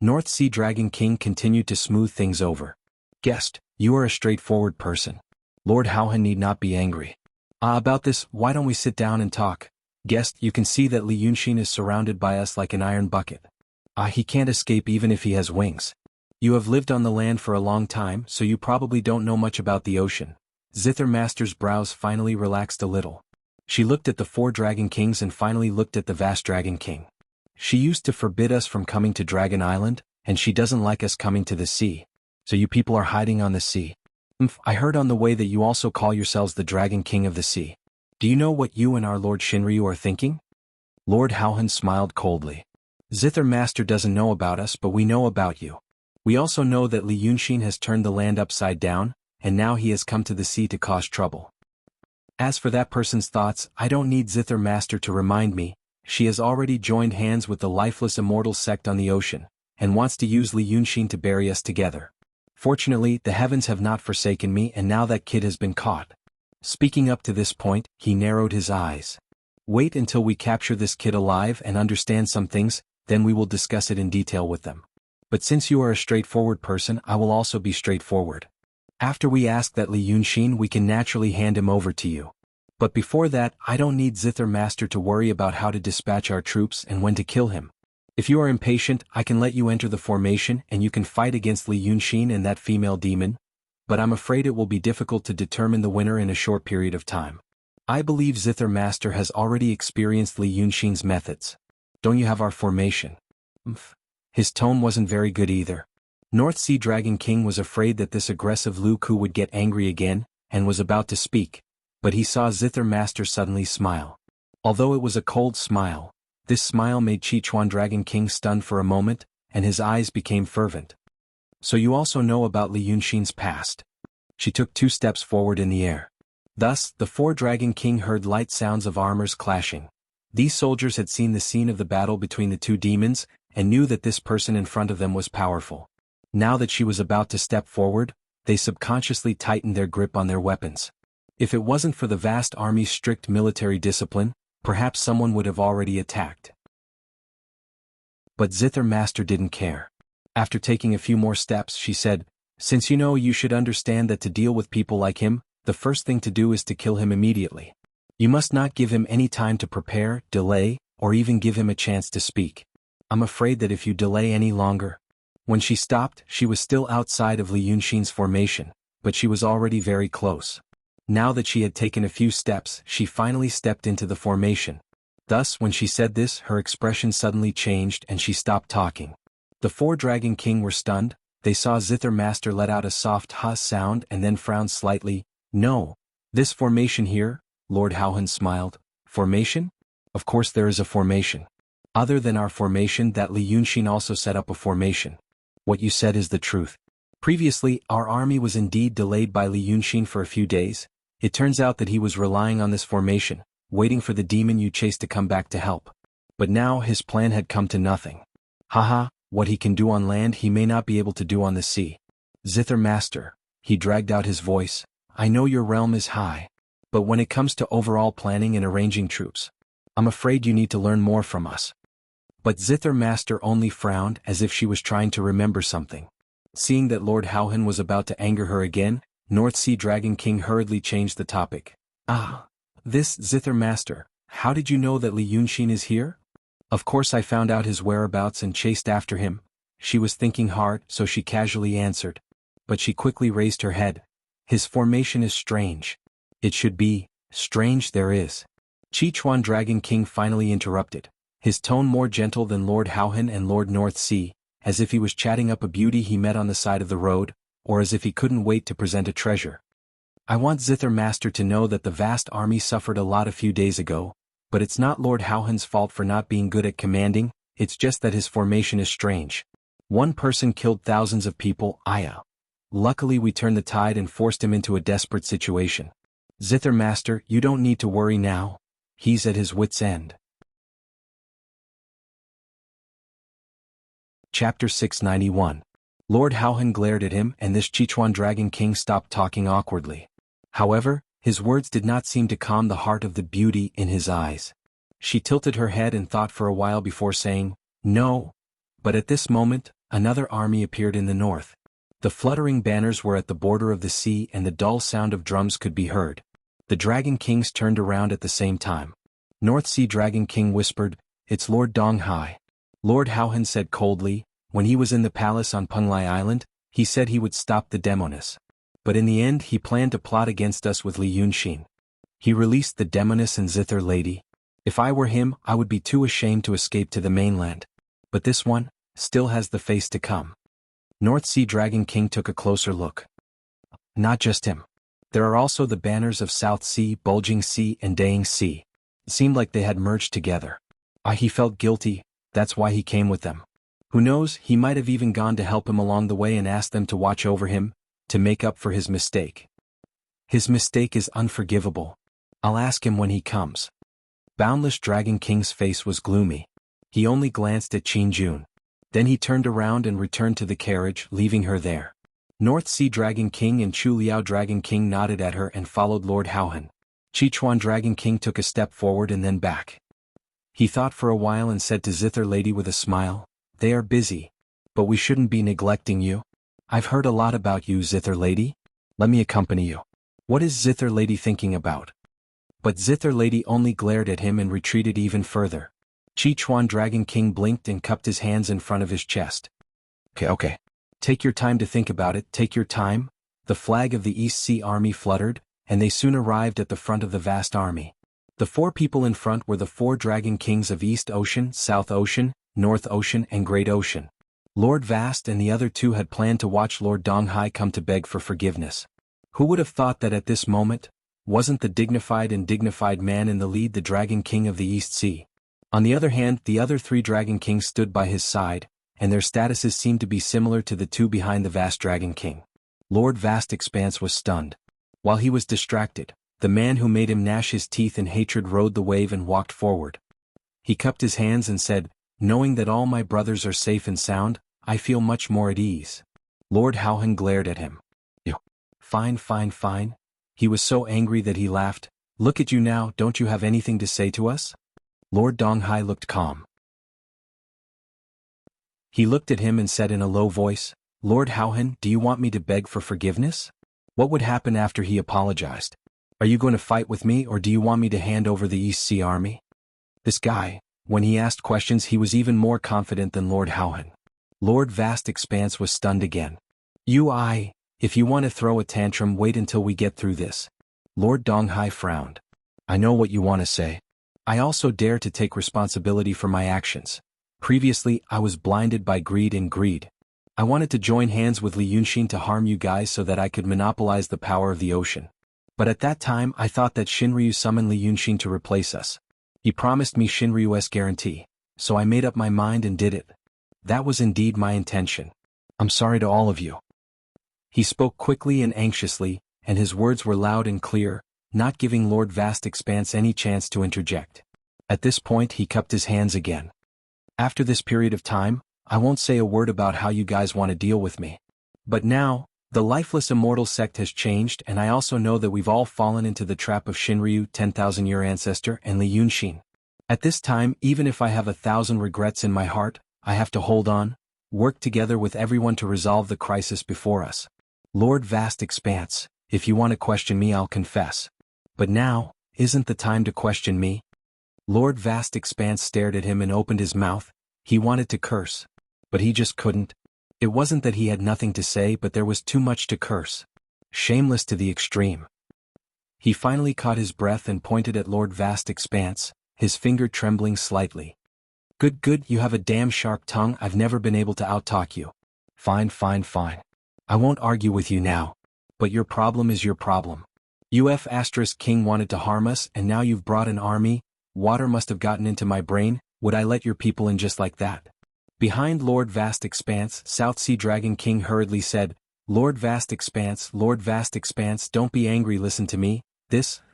North Sea Dragon King continued to smooth things over. "Guest, you are a straightforward person. Lord Howhan need not be angry. About this, why don't we sit down and talk? Guest, you can see that Li Yunshin is surrounded by us like an iron bucket. He can't escape even if he has wings. You have lived on the land for a long time, so you probably don't know much about the ocean." Zither Master's brows finally relaxed a little. She looked at the 4 Dragon Kings and finally looked at the Vast Dragon King. "She used to forbid us from coming to Dragon Island, and she doesn't like us coming to the sea. So you people are hiding on the sea. I heard on the way that you also call yourselves the Dragon King of the Sea. Do you know what you and our Lord Shinryu are thinking?" Lord Howhan smiled coldly. "Zither Master doesn't know about us, but we know about you. We also know that Li Yunshin has turned the land upside down, and now he has come to the sea to cause trouble. As for that person's thoughts, I don't need Zither Master to remind me. She has already joined hands with the lifeless immortal sect on the ocean, and wants to use Li Yunshin to bury us together. Fortunately, the heavens have not forsaken me and now that kid has been caught." Speaking up to this point, he narrowed his eyes. "Wait until we capture this kid alive and understand some things, then we will discuss it in detail with them. But since you are a straightforward person, I will also be straightforward. After we ask that Li Yunshin, we can naturally hand him over to you. But before that, I don't need Zither Master to worry about how to dispatch our troops and when to kill him. If you are impatient, I can let you enter the formation and you can fight against Li Yunshin and that female demon, but I'm afraid it will be difficult to determine the winner in a short period of time. I believe Zither Master has already experienced Li Yunshin's methods. Don't you have our formation?" His tone wasn't very good either. North Sea Dragon King was afraid that this aggressive Lu Ku would get angry again, and was about to speak, but he saw Zither Master suddenly smile. Although it was a cold smile, this smile made Sichuan Dragon King stunned for a moment, and his eyes became fervent. "So you also know about Li Yunshin's past." She took 2 steps forward in the air. Thus, the 4 Dragon King heard light sounds of armors clashing. These soldiers had seen the scene of the battle between the 2 demons, and knew that this person in front of them was powerful. Now that she was about to step forward, they subconsciously tightened their grip on their weapons. If it wasn't for the vast army's strict military discipline, perhaps someone would have already attacked. But Zither Master didn't care. After taking a few more steps, she said, "Since you should understand that to deal with people like him, the first thing to do is to kill him immediately. You must not give him any time to prepare, delay, or even give him a chance to speak. I'm afraid that if you delay any longer..." When she stopped, she was still outside of Li Yunshin's formation, but she was already very close. Now that she had taken a few steps, she finally stepped into the formation. Thus, when she said this, her expression suddenly changed and she stopped talking. The 4 Dragon King were stunned. They saw Zither Master let out a soft "huh" sound and then frowned slightly. "No. This formation here," Lord Howhan smiled. "Formation? Of course there is a formation. Other than our formation, that Li Yunshin also set up a formation. What you said is the truth. Previously, our army was indeed delayed by Li Yunshin for a few days. It turns out that he was relying on this formation, waiting for the demon you chased to come back to help. But now his plan had come to nothing. Haha, what he can do on land he may not be able to do on the sea. Zither Master," he dragged out his voice, "I know your realm is high. But when it comes to overall planning and arranging troops, I'm afraid you need to learn more from us." But Zither Master only frowned as if she was trying to remember something. Seeing that Lord Howhan was about to anger her again, North Sea Dragon King hurriedly changed the topic. This Zither Master, how did you know that Li Yunxin is here? Of course I found out his whereabouts and chased after him. She was thinking hard, so she casually answered. But she quickly raised her head. His formation is strange. It should be, strange there is. Sichuan Dragon King finally interrupted, his tone more gentle than Lord Howhan and Lord North Sea, as if he was chatting up a beauty he met on the side of the road, or as if he couldn't wait to present a treasure. I want Zither Master to know that the vast army suffered a lot a few days ago, but it's not Lord Howhan's fault for not being good at commanding, it's just that his formation is strange. One person killed thousands of people, Aya. Luckily we turned the tide and forced him into a desperate situation. Zither Master, you don't need to worry now. He's at his wit's end. Chapter 691. Lord Howhan glared at him and this Sichuan Dragon King stopped talking awkwardly. However, his words did not seem to calm the heart of the beauty in his eyes. She tilted her head and thought for a while before saying, "No." But at this moment, another army appeared in the north. The fluttering banners were at the border of the sea and the dull sound of drums could be heard. The Dragon Kings turned around at the same time. North Sea Dragon King whispered, "It's Lord Donghai." Lord Howhan said coldly, when he was in the palace on Penglai Island, he said he would stop the Demoness. But in the end he planned to plot against us with Li Yunxin. He released the Demoness and Zither Lady. If I were him, I would be too ashamed to escape to the mainland. But this one still has the face to come. North Sea Dragon King took a closer look. Not just him. There are also the banners of South Sea, Bulging Sea and Daying Sea. It seemed like they had merged together. He felt guilty, that's why he came with them. Who knows, he might have even gone to help him along the way and asked them to watch over him, to make up for his mistake. His mistake is unforgivable. I'll ask him when he comes. Boundless Dragon King's face was gloomy. He only glanced at Qin Jun. Then he turned around and returned to the carriage, leaving her there. North Sea Dragon King and Chu Liao Dragon King nodded at her and followed Lord Howhan. Sichuan Dragon King took a step forward and then back. He thought for a while and said to Zither Lady with a smile, "They are busy. But we shouldn't be neglecting you. I've heard a lot about you, Zither Lady. Let me accompany you." What is Zither Lady thinking about? But Zither Lady only glared at him and retreated even further. Sichuan Dragon King blinked and cupped his hands in front of his chest. Okay. Take your time to think about it, take your time. The flag of the East Sea Army fluttered, and they soon arrived at the front of the vast army. The four people in front were the four Dragon Kings of East Ocean, South Ocean, North Ocean and Great Ocean. Lord Vast and the other two had planned to watch Lord Donghai come to beg for forgiveness. Who would have thought that at this moment, wasn't the dignified man in the lead the Dragon King of the East Sea? On the other hand, the other three Dragon Kings stood by his side, and their statuses seemed to be similar to the two behind the Vast Dragon King. Lord Vast Expanse was stunned. While he was distracted, the man who made him gnash his teeth in hatred rode the wave and walked forward. He cupped his hands and said, "Knowing that all my brothers are safe and sound, I feel much more at ease." Lord Howhan glared at him. "You. Fine. He was so angry that he laughed. "Look at you now, don't you have anything to say to us?" Lord Donghai looked calm. He looked at him and said in a low voice, "Lord Howhan, do you want me to beg for forgiveness? What would happen after he apologized? Are you going to fight with me or do you want me to hand over the East Sea Army?" This guy, when he asked questions he was even more confident than Lord Howhan. Lord Vast Expanse was stunned again. If you want to throw a tantrum, wait until we get through this." Lord Donghai frowned. "I know what you want to say. I also dare to take responsibility for my actions. Previously, I was blinded by greed. I wanted to join hands with Li Yunxin to harm you guys so that I could monopolize the power of the ocean. But at that time I thought that Shinryu summoned Li Yunxin to replace us. He promised me Shinryu's guarantee, so I made up my mind and did it. That was indeed my intention. I'm sorry to all of you." He spoke quickly and anxiously, and his words were loud and clear, not giving Lord Vast Expanse any chance to interject. At this point he cupped his hands again. "After this period of time, I won't say a word about how you guys want to deal with me. But now, the lifeless immortal sect has changed and I also know that we've all fallen into the trap of Shinryu, 10,000-year ancestor, and Li Yunxin. At this time, even if I have 1,000 regrets in my heart, I have to hold on, work together with everyone to resolve the crisis before us. Lord Vast Expanse, if you want to question me I'll confess. But now, isn't the time to question me? Lord Vast Expanse stared at him and opened his mouth. He wanted to curse. But he just couldn't. It wasn't that he had nothing to say, but there was too much to curse. Shameless to the extreme. He finally caught his breath and pointed at Lord Vast Expanse, his finger trembling slightly. Good, you have a damn sharp tongue. I've never been able to outtalk you. Fine. I won't argue with you now. But your problem is your problem. King wanted to harm us, and now you've brought an army. Water must have gotten into my brain. Would I let your people in just like that? Behind Lord Vast Expanse, South Sea Dragon King hurriedly said, Lord Vast Expanse, don't be angry, listen to me.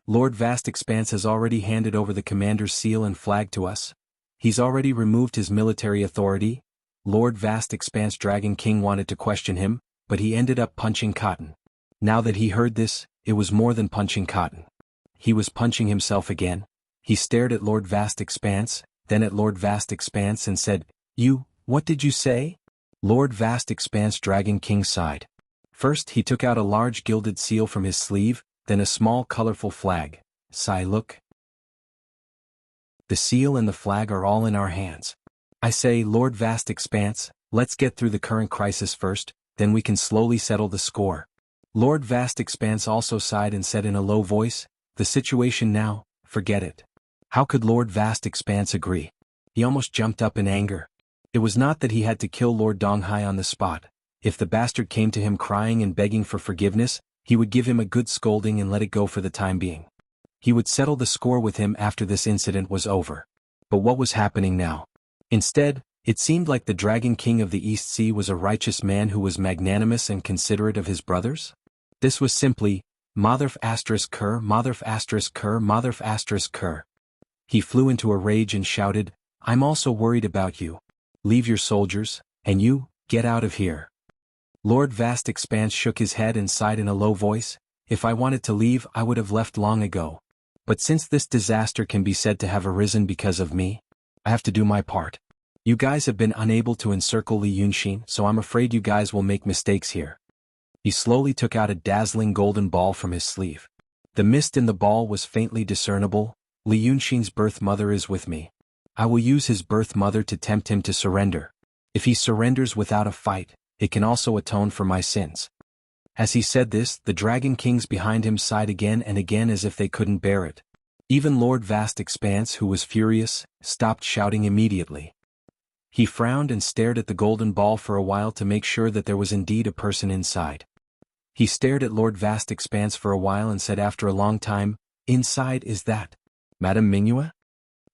Lord Vast Expanse has already handed over the commander's seal and flag to us. He's already removed his military authority. Lord Vast Expanse Dragon King wanted to question him, but he ended up punching cotton. Now that he heard this, it was more than punching cotton. He was punching himself again. He stared at Lord Vast Expanse, then at Lord Vast Expanse and said, What did you say? Lord Vast Expanse Dragon King sighed. First he took out a large gilded seal from his sleeve, then a small colorful flag. Sigh, look. The seal and the flag are all in our hands. I say, Lord Vast Expanse, let's get through the current crisis first, then we can slowly settle the score. Lord Vast Expanse also sighed and said in a low voice, the situation now, forget it. How could Lord Vast Expanse agree? He almost jumped up in anger. It was not that he had to kill Lord Donghai on the spot. If the bastard came to him crying and begging for forgiveness, he would give him a good scolding and let it go for the time being. He would settle the score with him after this incident was over. But what was happening now? Instead, it seemed like the Dragon King of the East Sea was a righteous man who was magnanimous and considerate of his brothers? This was simply, Motherf****, Motherf****. He flew into a rage and shouted, I'm also worried about you. Leave your soldiers, and you, get out of here. Lord Vast Expanse shook his head and sighed in a low voice, if I wanted to leave I would have left long ago. But since this disaster can be said to have arisen because of me, I have to do my part. You guys have been unable to encircle Li Yunxin, so I'm afraid you guys will make mistakes here. He slowly took out a dazzling golden ball from his sleeve. The mist in the ball was faintly discernible. Li Yunxin's birth mother is with me. I will use his birth mother to tempt him to surrender. If he surrenders without a fight, it can also atone for my sins. As he said this, the Dragon Kings behind him sighed again and again as if they couldn't bear it. Even Lord Vast Expanse, who was furious, stopped shouting immediately. He frowned and stared at the golden ball for a while to make sure that there was indeed a person inside. He stared at Lord Vast Expanse for a while and said after a long time, Inside is that Madame Mingyue?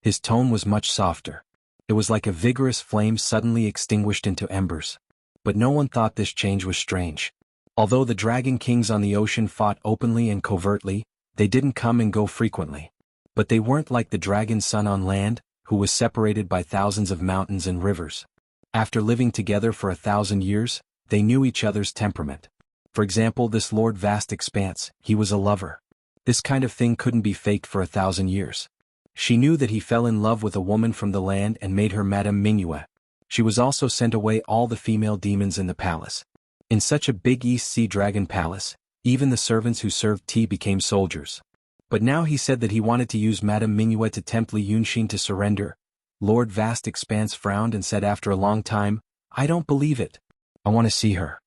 His tone was much softer. It was like a vigorous flame suddenly extinguished into embers. But no one thought this change was strange. Although the Dragon Kings on the ocean fought openly and covertly, they didn't come and go frequently. But they weren't like the Dragon Son on land, who was separated by thousands of mountains and rivers. After living together for 1,000 years, they knew each other's temperament. For example, this Lord Vast Expanse, he was a lover. This kind of thing couldn't be faked for 1,000 years. She knew that he fell in love with a woman from the land and made her Madame Mingyue. She was also sent away all the female demons in the palace. In such a big East Sea Dragon palace, even the servants who served tea became soldiers. But now he said that he wanted to use Madame Mingyue to tempt Li Yunxin to surrender. Lord Vast Expanse frowned and said after a long time, I don't believe it. I want to see her.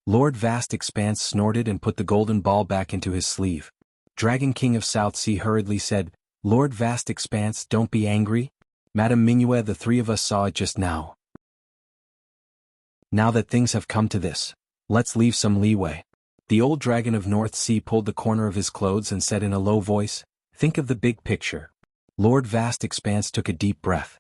Lord Vast Expanse snorted and put the golden ball back into his sleeve. Dragon King of South Sea hurriedly said, Lord Vast Expanse, don't be angry. Madame Mingyue, the three of us saw it just now. Now that things have come to this, let's leave some leeway. The old dragon of North Sea pulled the corner of his clothes and said in a low voice, think of the big picture. Lord Vast Expanse took a deep breath.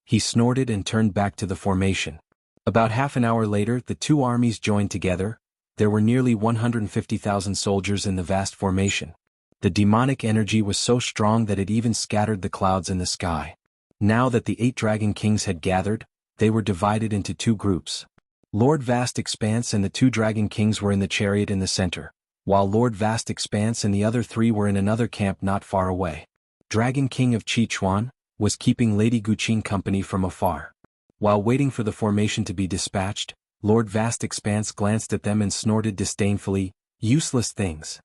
He snorted and turned back to the formation. About half an hour later, the two armies joined together. There were nearly 150,000 soldiers in the vast formation. The demonic energy was so strong that it even scattered the clouds in the sky. Now that the 8 Dragon Kings had gathered, they were divided into 2 groups. Lord Vast Expanse and the 2 Dragon Kings were in the chariot in the center, while Lord Vast Expanse and the other 3 were in another camp not far away. Dragon King of Chichuan was keeping Lady Guqin company from afar. While waiting for the formation to be dispatched, Lord Vast Expanse glanced at them and snorted disdainfully, useless things.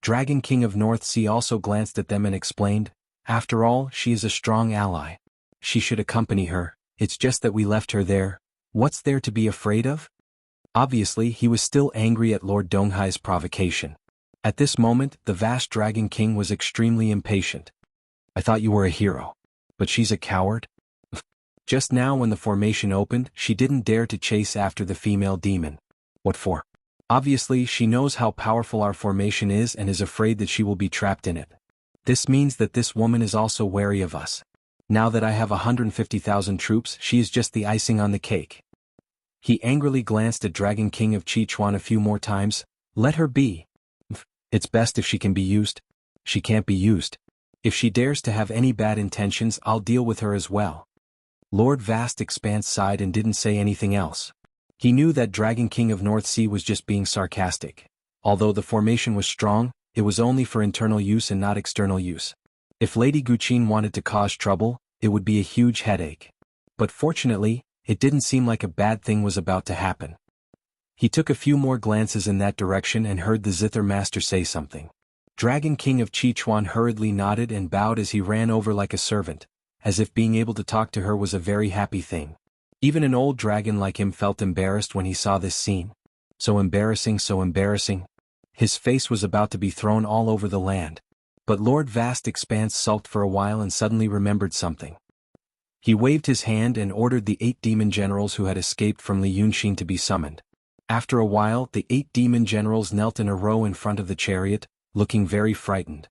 Dragon King of North Sea also glanced at them and explained, "After all, she is a strong ally. She should accompany her, it's just that we left her there. What's there to be afraid of?" Obviously, he was still angry at Lord Donghai's provocation. At this moment, the vast Dragon King was extremely impatient. "I thought you were a hero. But she's a coward?" Just now when the formation opened, she didn't dare to chase after the female demon. What for? Obviously, she knows how powerful our formation is and is afraid that she will be trapped in it. This means that this woman is also wary of us. Now that I have 150,000 troops, she is just the icing on the cake. He angrily glanced at Dragon King of Sichuan a few more times. "Let her be. It's best if she can be used." "She can't be used. If she dares to have any bad intentions, I'll deal with her as well." Lord Vast Expanse sighed and didn't say anything else. He knew that Dragon King of North Sea was just being sarcastic. Although the formation was strong, it was only for internal use and not external use. If Lady Guqin wanted to cause trouble, it would be a huge headache. But fortunately, it didn't seem like a bad thing was about to happen. He took a few more glances in that direction and heard the Zither Master say something. Dragon King of Sichuan hurriedly nodded and bowed as he ran over like a servant, as if being able to talk to her was a very happy thing. Even an old dragon like him felt embarrassed when he saw this scene. So embarrassing, so embarrassing. His face was about to be thrown all over the land. But Lord Vast Expanse sulked for a while and suddenly remembered something. He waved his hand and ordered the 8 demon generals who had escaped from Li Yunxin to be summoned. After a while, the 8 demon generals knelt in a row in front of the chariot, looking very frightened.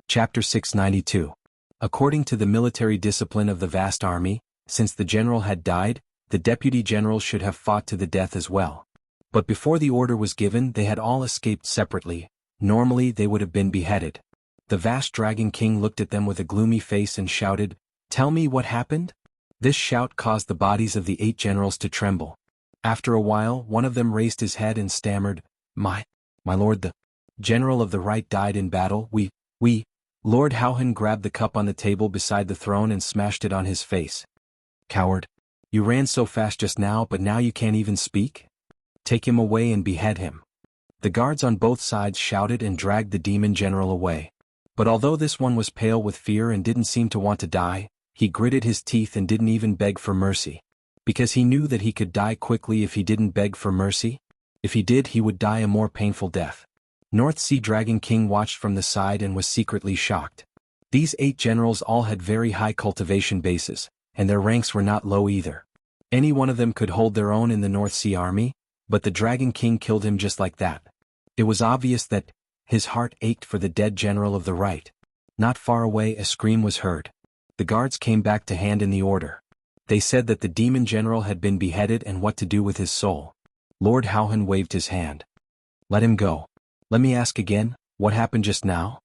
Chapter 692. According to the military discipline of the vast army, since the general had died, the deputy generals should have fought to the death as well. But before the order was given, they had all escaped separately. Normally they would have been beheaded. The vast Dragon King looked at them with a gloomy face and shouted, "Tell me what happened?" This shout caused the bodies of the 8 generals to tremble. After a while, one of them raised his head and stammered, My lord, the general of the right died in battle. We. Lord Houhan grabbed the cup on the table beside the throne and smashed it on his face. "Coward. You ran so fast just now, but now you can't even speak? Take him away and behead him." The guards on both sides shouted and dragged the demon general away. But although this one was pale with fear and didn't seem to want to die, he gritted his teeth and didn't even beg for mercy. Because he knew that he could die quickly if he didn't beg for mercy. If he did, he would die a more painful death. North Sea Dragon King watched from the side and was secretly shocked. These 8 generals all had very high cultivation bases, and their ranks were not low either. Any one of them could hold their own in the North Sea army, but the Dragon King killed him just like that. It was obvious that his heart ached for the dead general of the right. Not far away a scream was heard. The guards came back to hand in the order. They said that the demon general had been beheaded and what to do with his soul. Lord Houhan waved his hand. "Let him go." "Let me ask again, what happened just now?"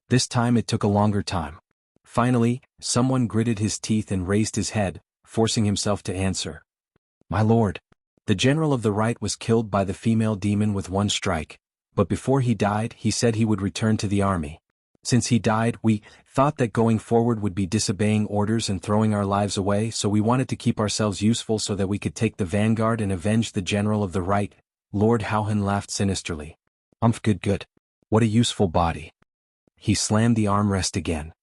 This time it took a longer time. Finally, someone gritted his teeth and raised his head, forcing himself to answer. "My lord, the general of the right was killed by the female demon with one strike, but before he died he said he would return to the army. Since he died, we thought that going forward would be disobeying orders and throwing our lives away, so we wanted to keep ourselves useful so that we could take the vanguard and avenge the general of the right." Lord Houhan laughed sinisterly. Good. What a useful body." He slammed the armrest again.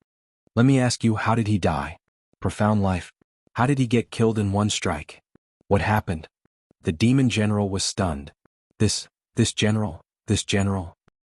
"Let me ask you, how did he die?" "Profound life." "How did he get killed in one strike?" "What happened?" The demon general was stunned. This general.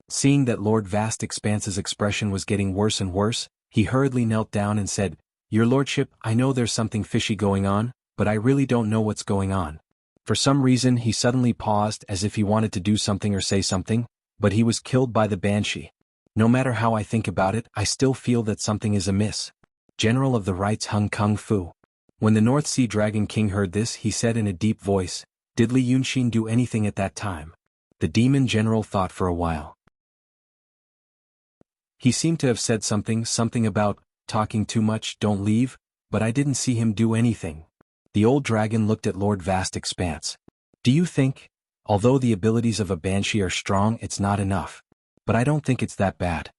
Seeing that Lord Vast Expanse's expression was getting worse and worse, he hurriedly knelt down and said, "Your lordship, I know there's something fishy going on, but I really don't know what's going on." For some reason he suddenly paused as if he wanted to do something or say something, but he was killed by the banshee. No matter how I think about it, I still feel that something is amiss. General of the Right's hung kung fu. When the North Sea Dragon King heard this, he said in a deep voice, "Did Li Yunxin do anything at that time?" The demon general thought for a while. "He seemed to have said something about talking too much, don't leave, but I didn't see him do anything." The old dragon looked at Lord Vast Expanse. "Do you think, although the abilities of a banshee are strong, it's not enough? But I don't think it's that bad."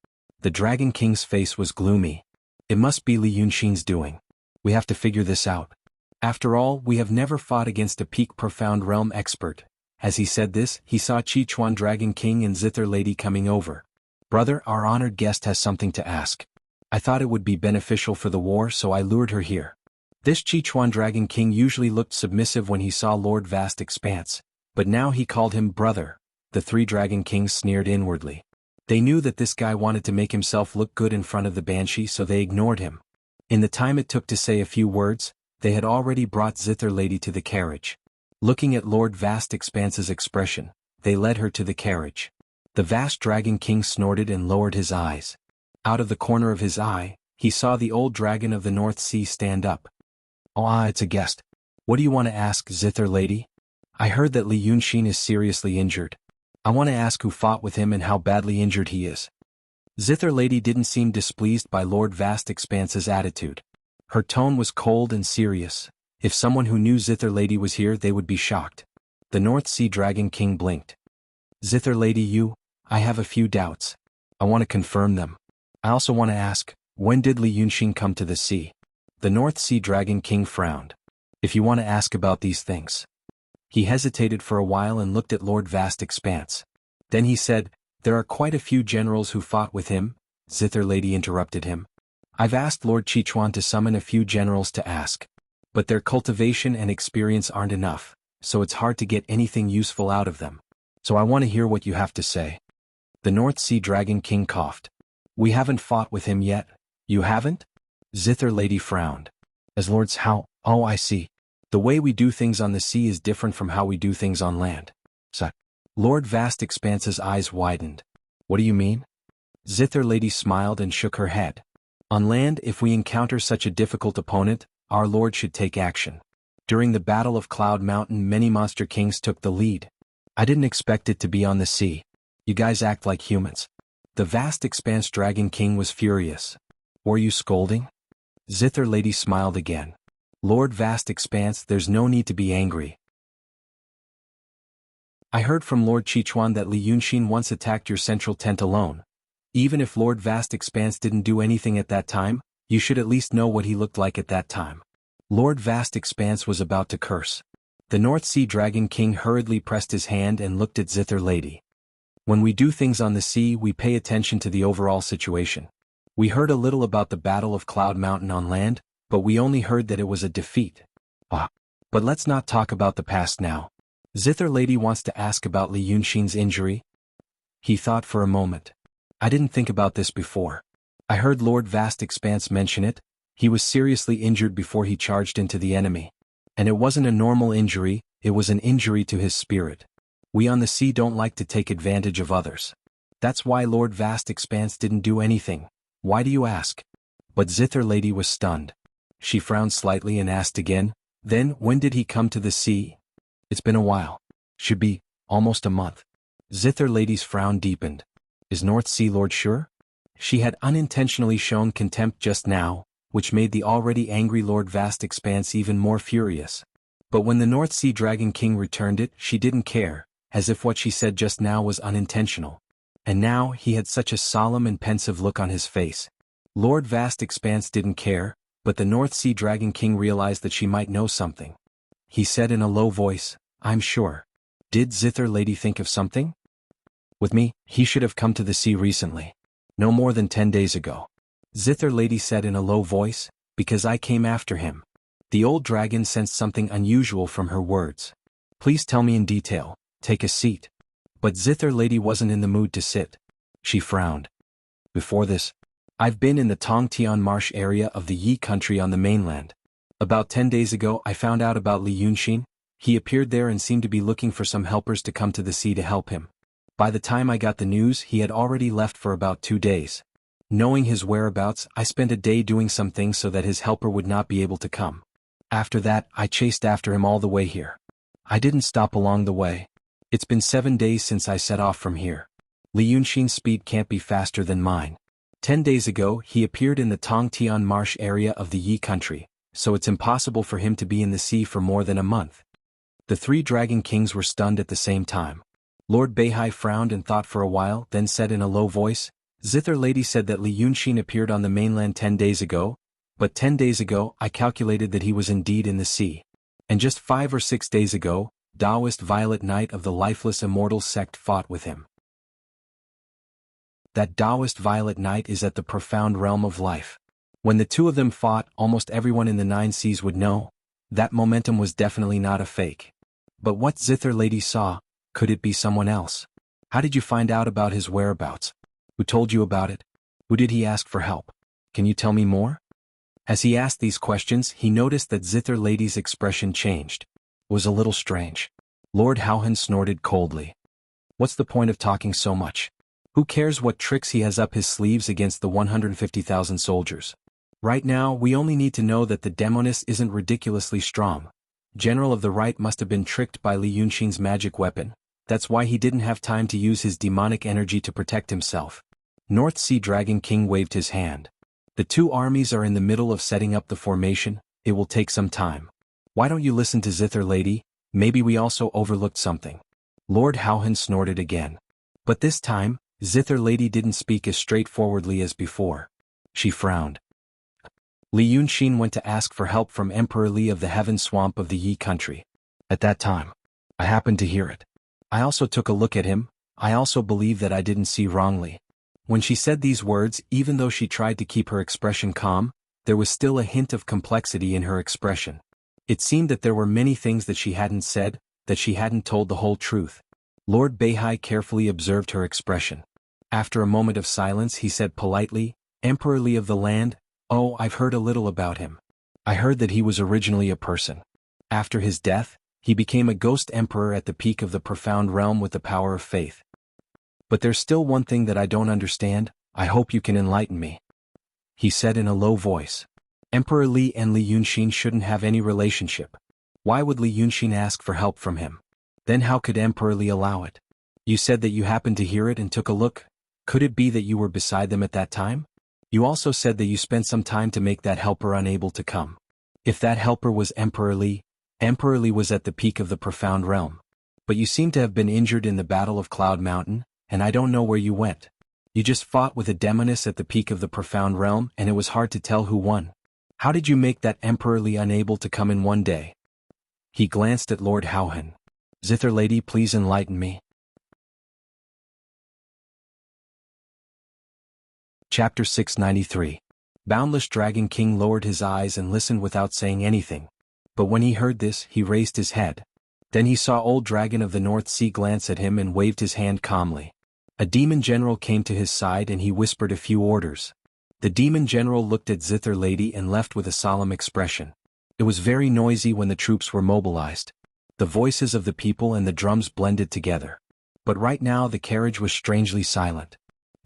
The Dragon King's face was gloomy. "It must be Li Yunxin's doing. We have to figure this out. After all, we have never fought against a peak profound realm expert. As he said this, he saw Chichuan Dragon King and Zither Lady coming over. "Brother, our honored guest has something to ask. I thought it would be beneficial for the war, so I lured her here." This Chichuan Dragon King usually looked submissive when he saw Lord Vast Expanse, but now he called him brother. The three Dragon Kings sneered inwardly. They knew that this guy wanted to make himself look good in front of the Banshee, so they ignored him. In the time it took to say a few words, they had already brought Zither Lady to the carriage. Looking at Lord Vast Expanse's expression, they led her to the carriage. The vast Dragon King snorted and lowered his eyes. Out of the corner of his eye, he saw the old dragon of the North Sea stand up. "Oh, it's a guest. What do you want to ask, Zither Lady? I heard that Li Yunxin is seriously injured. I want to ask who fought with him and how badly injured he is." Zither Lady didn't seem displeased by Lord Vast Expanse's attitude. Her tone was cold and serious. If someone who knew Zither Lady was here, they would be shocked. The North Sea Dragon King blinked. "Zither Lady, I have a few doubts. I want to confirm them. I also want to ask, when did Li Yunxin come to the sea?" The North Sea Dragon King frowned. "If you want to ask about these things." He hesitated for a while and looked at Lord Vast Expanse. Then he said, "There are quite a few generals who fought with him." Zither Lady interrupted him. "I've asked Lord Chichuan to summon a few generals to ask. But their cultivation and experience aren't enough, so it's hard to get anything useful out of them. So I want to hear what you have to say." The North Sea Dragon King coughed. "We haven't fought with him yet." "You haven't?" Zither Lady frowned. "As lords how? Oh, I see. The way we do things on the sea is different from how we do things on land." So, Lord Vast Expanse's eyes widened. "What do you mean?" Zither Lady smiled and shook her head. "On land, if we encounter such a difficult opponent, our lord should take action. During the Battle of Cloud Mountain, many monster kings took the lead. I didn't expect it to be on the sea. You guys act like humans." The Vast Expanse Dragon King was furious. "Were you scolding?" Zither Lady smiled again. "Lord Vast Expanse, there's no need to be angry. I heard from Lord Chichuan that Li Yunxin once attacked your central tent alone. Even if Lord Vast Expanse didn't do anything at that time, you should at least know what he looked like at that time." Lord Vast Expanse was about to curse. The North Sea Dragon King hurriedly pressed his hand and looked at Zither Lady. "When we do things on the sea, we pay attention to the overall situation. We heard a little about the Battle of Cloud Mountain on land, but we only heard that it was a defeat. But let's not talk about the past now. Zither Lady wants to ask about Li Yunxin's injury." He thought for a moment. "I didn't think about this before. I heard Lord Vast Expanse mention it. He was seriously injured before he charged into the enemy. And it wasn't a normal injury, it was an injury to his spirit. We on the sea don't like to take advantage of others. That's why Lord Vast Expanse didn't do anything. Why do you ask?" But Zither Lady was stunned. She frowned slightly and asked again, "Then, when did he come to the sea?" "It's been a while. Should be, almost a month." Zither Lady's frown deepened. "Is North Sea Lord sure?" She had unintentionally shown contempt just now, which made the already angry Lord Vast Expanse even more furious. But when the North Sea Dragon King returned it, she didn't care, as if what she said just now was unintentional. And now he had such a solemn and pensive look on his face. Lord Vast Expanse didn't care, but the North Sea Dragon King realized that she might know something. He said in a low voice, "I'm sure." Did Zither Lady think of something? "With me, he should have come to the sea recently. No more than 10 days ago." Zither Lady said in a low voice, "Because I came after him." The old dragon sensed something unusual from her words. "Please tell me in detail. Take a seat." But Zither Lady wasn't in the mood to sit. She frowned. "Before this, I've been in the Tongtian Marsh area of the Yi country on the mainland. About 10 days ago I found out about Li Yunxin. He appeared there and seemed to be looking for some helpers to come to the sea to help him. By the time I got the news, he had already left for about 2 days. Knowing his whereabouts, I spent a day doing some things so that his helper would not be able to come. After that, I chased after him all the way here. I didn't stop along the way. It's been 7 days since I set off from here. Li Yunxin's speed can't be faster than mine. 10 days ago, he appeared in the Tongtian Marsh area of the Yi country, so it's impossible for him to be in the sea for more than a month." The three Dragon Kings were stunned at the same time. Lord Beihai frowned and thought for a while, then said in a low voice, "Zither Lady said that Li Yunxin appeared on the mainland 10 days ago, but 10 days ago I calculated that he was indeed in the sea. And just 5 or 6 days ago, Taoist Violet Knight of the Lifeless Immortal Sect fought with him. That Taoist Violet Knight is at the profound realm of life. When the two of them fought, almost everyone in the Nine Seas would know. That momentum was definitely not a fake. But what Zither Lady saw, could it be someone else? How did you find out about his whereabouts? Who told you about it? Who did he ask for help? Can you tell me more? As he asked these questions, he noticed that Zither Lady's expression changed. It was a little strange. Lord Howhan snorted coldly. What's the point of talking so much? Who cares what tricks he has up his sleeves against the 150,000 soldiers? Right now, we only need to know that the demoness isn't ridiculously strong. General of the Right must have been tricked by Li Yunxin's magic weapon. That's why he didn't have time to use his demonic energy to protect himself. North Sea Dragon King waved his hand. The two armies are in the middle of setting up the formation. It will take some time. Why don't you listen to Zither Lady? Maybe we also overlooked something. Lord Howhan snorted again. But this time, Zither Lady didn't speak as straightforwardly as before. She frowned. Li Yunxin went to ask for help from Emperor Li of the Heaven Swamp of the Yi country. At that time, I happened to hear it. I also took a look at him. I also believe that I didn't see wrongly. When she said these words, even though she tried to keep her expression calm, there was still a hint of complexity in her expression. It seemed that there were many things that she hadn't said, that she hadn't told the whole truth. Lord Beihai carefully observed her expression. After a moment of silence, he said politely, Emperor Li of the land, oh, I've heard a little about him. I heard that he was originally a person. After his death, he became a ghost emperor at the peak of the profound realm with the power of faith. But there's still one thing that I don't understand. I hope you can enlighten me. He said in a low voice. Emperor Li and Li Yunxin shouldn't have any relationship. Why would Li Yunxin ask for help from him? Then how could Emperor Li allow it? You said that you happened to hear it and took a look. Could it be that you were beside them at that time? You also said that you spent some time to make that helper unable to come. If that helper was Emperor Li was at the peak of the profound realm. But you seem to have been injured in the Battle of Cloud Mountain, and I don't know where you went. You just fought with a demoness at the peak of the profound realm, and it was hard to tell who won. How did you make that Emperor Li unable to come in one day? He glanced at Lord Howhan. Zither Lady, please enlighten me. Chapter 693. Boundless Dragon King lowered his eyes and listened without saying anything. But when he heard this, he raised his head. Then he saw Old Dragon of the North Sea glance at him and waved his hand calmly. A demon general came to his side and he whispered a few orders. The demon general looked at Zither Lady and left with a solemn expression. It was very noisy when the troops were mobilized. The voices of the people and the drums blended together. But right now the carriage was strangely silent.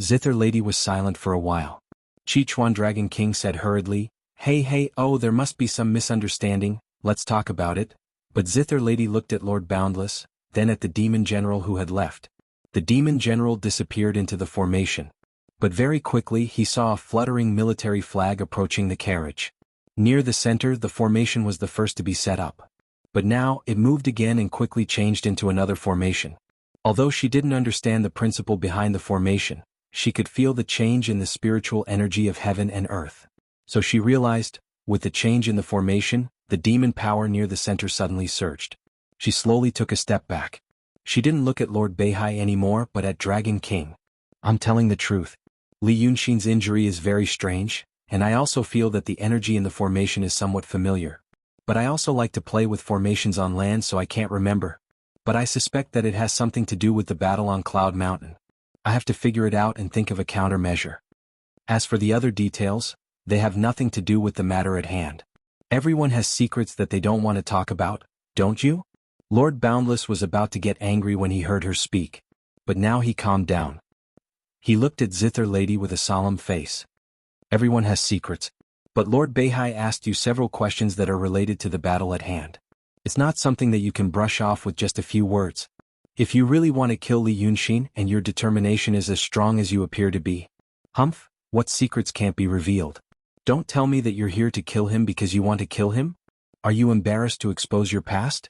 Zither Lady was silent for a while. Sichuan Dragon King said hurriedly, Hey, oh, there must be some misunderstanding, let's talk about it. But Zither Lady looked at Lord Boundless, then at the demon general who had left. The demon general disappeared into the formation. But very quickly he saw a fluttering military flag approaching the carriage. Near the center, the formation was the first to be set up. But now, it moved again and quickly changed into another formation. Although she didn't understand the principle behind the formation, she could feel the change in the spiritual energy of heaven and earth. So she realized, with the change in the formation, the demon power near the center suddenly surged. She slowly took a step back. She didn't look at Lord Beihai anymore but at Dragon King. I'm telling the truth. Li Yunxin's injury is very strange, and I also feel that the energy in the formation is somewhat familiar. But I also like to play with formations on land so I can't remember. But I suspect that it has something to do with the battle on Cloud Mountain. I have to figure it out and think of a countermeasure. As for the other details, they have nothing to do with the matter at hand. Everyone has secrets that they don't want to talk about, don't you? Lord Boundless was about to get angry when he heard her speak. But now he calmed down. He looked at Zither Lady with a solemn face. Everyone has secrets. But Lord Beihai asked you several questions that are related to the battle at hand. It's not something that you can brush off with just a few words. If you really want to kill Li Yunxin and your determination is as strong as you appear to be, what secrets can't be revealed? Don't tell me that you're here to kill him because you want to kill him? Are you embarrassed to expose your past?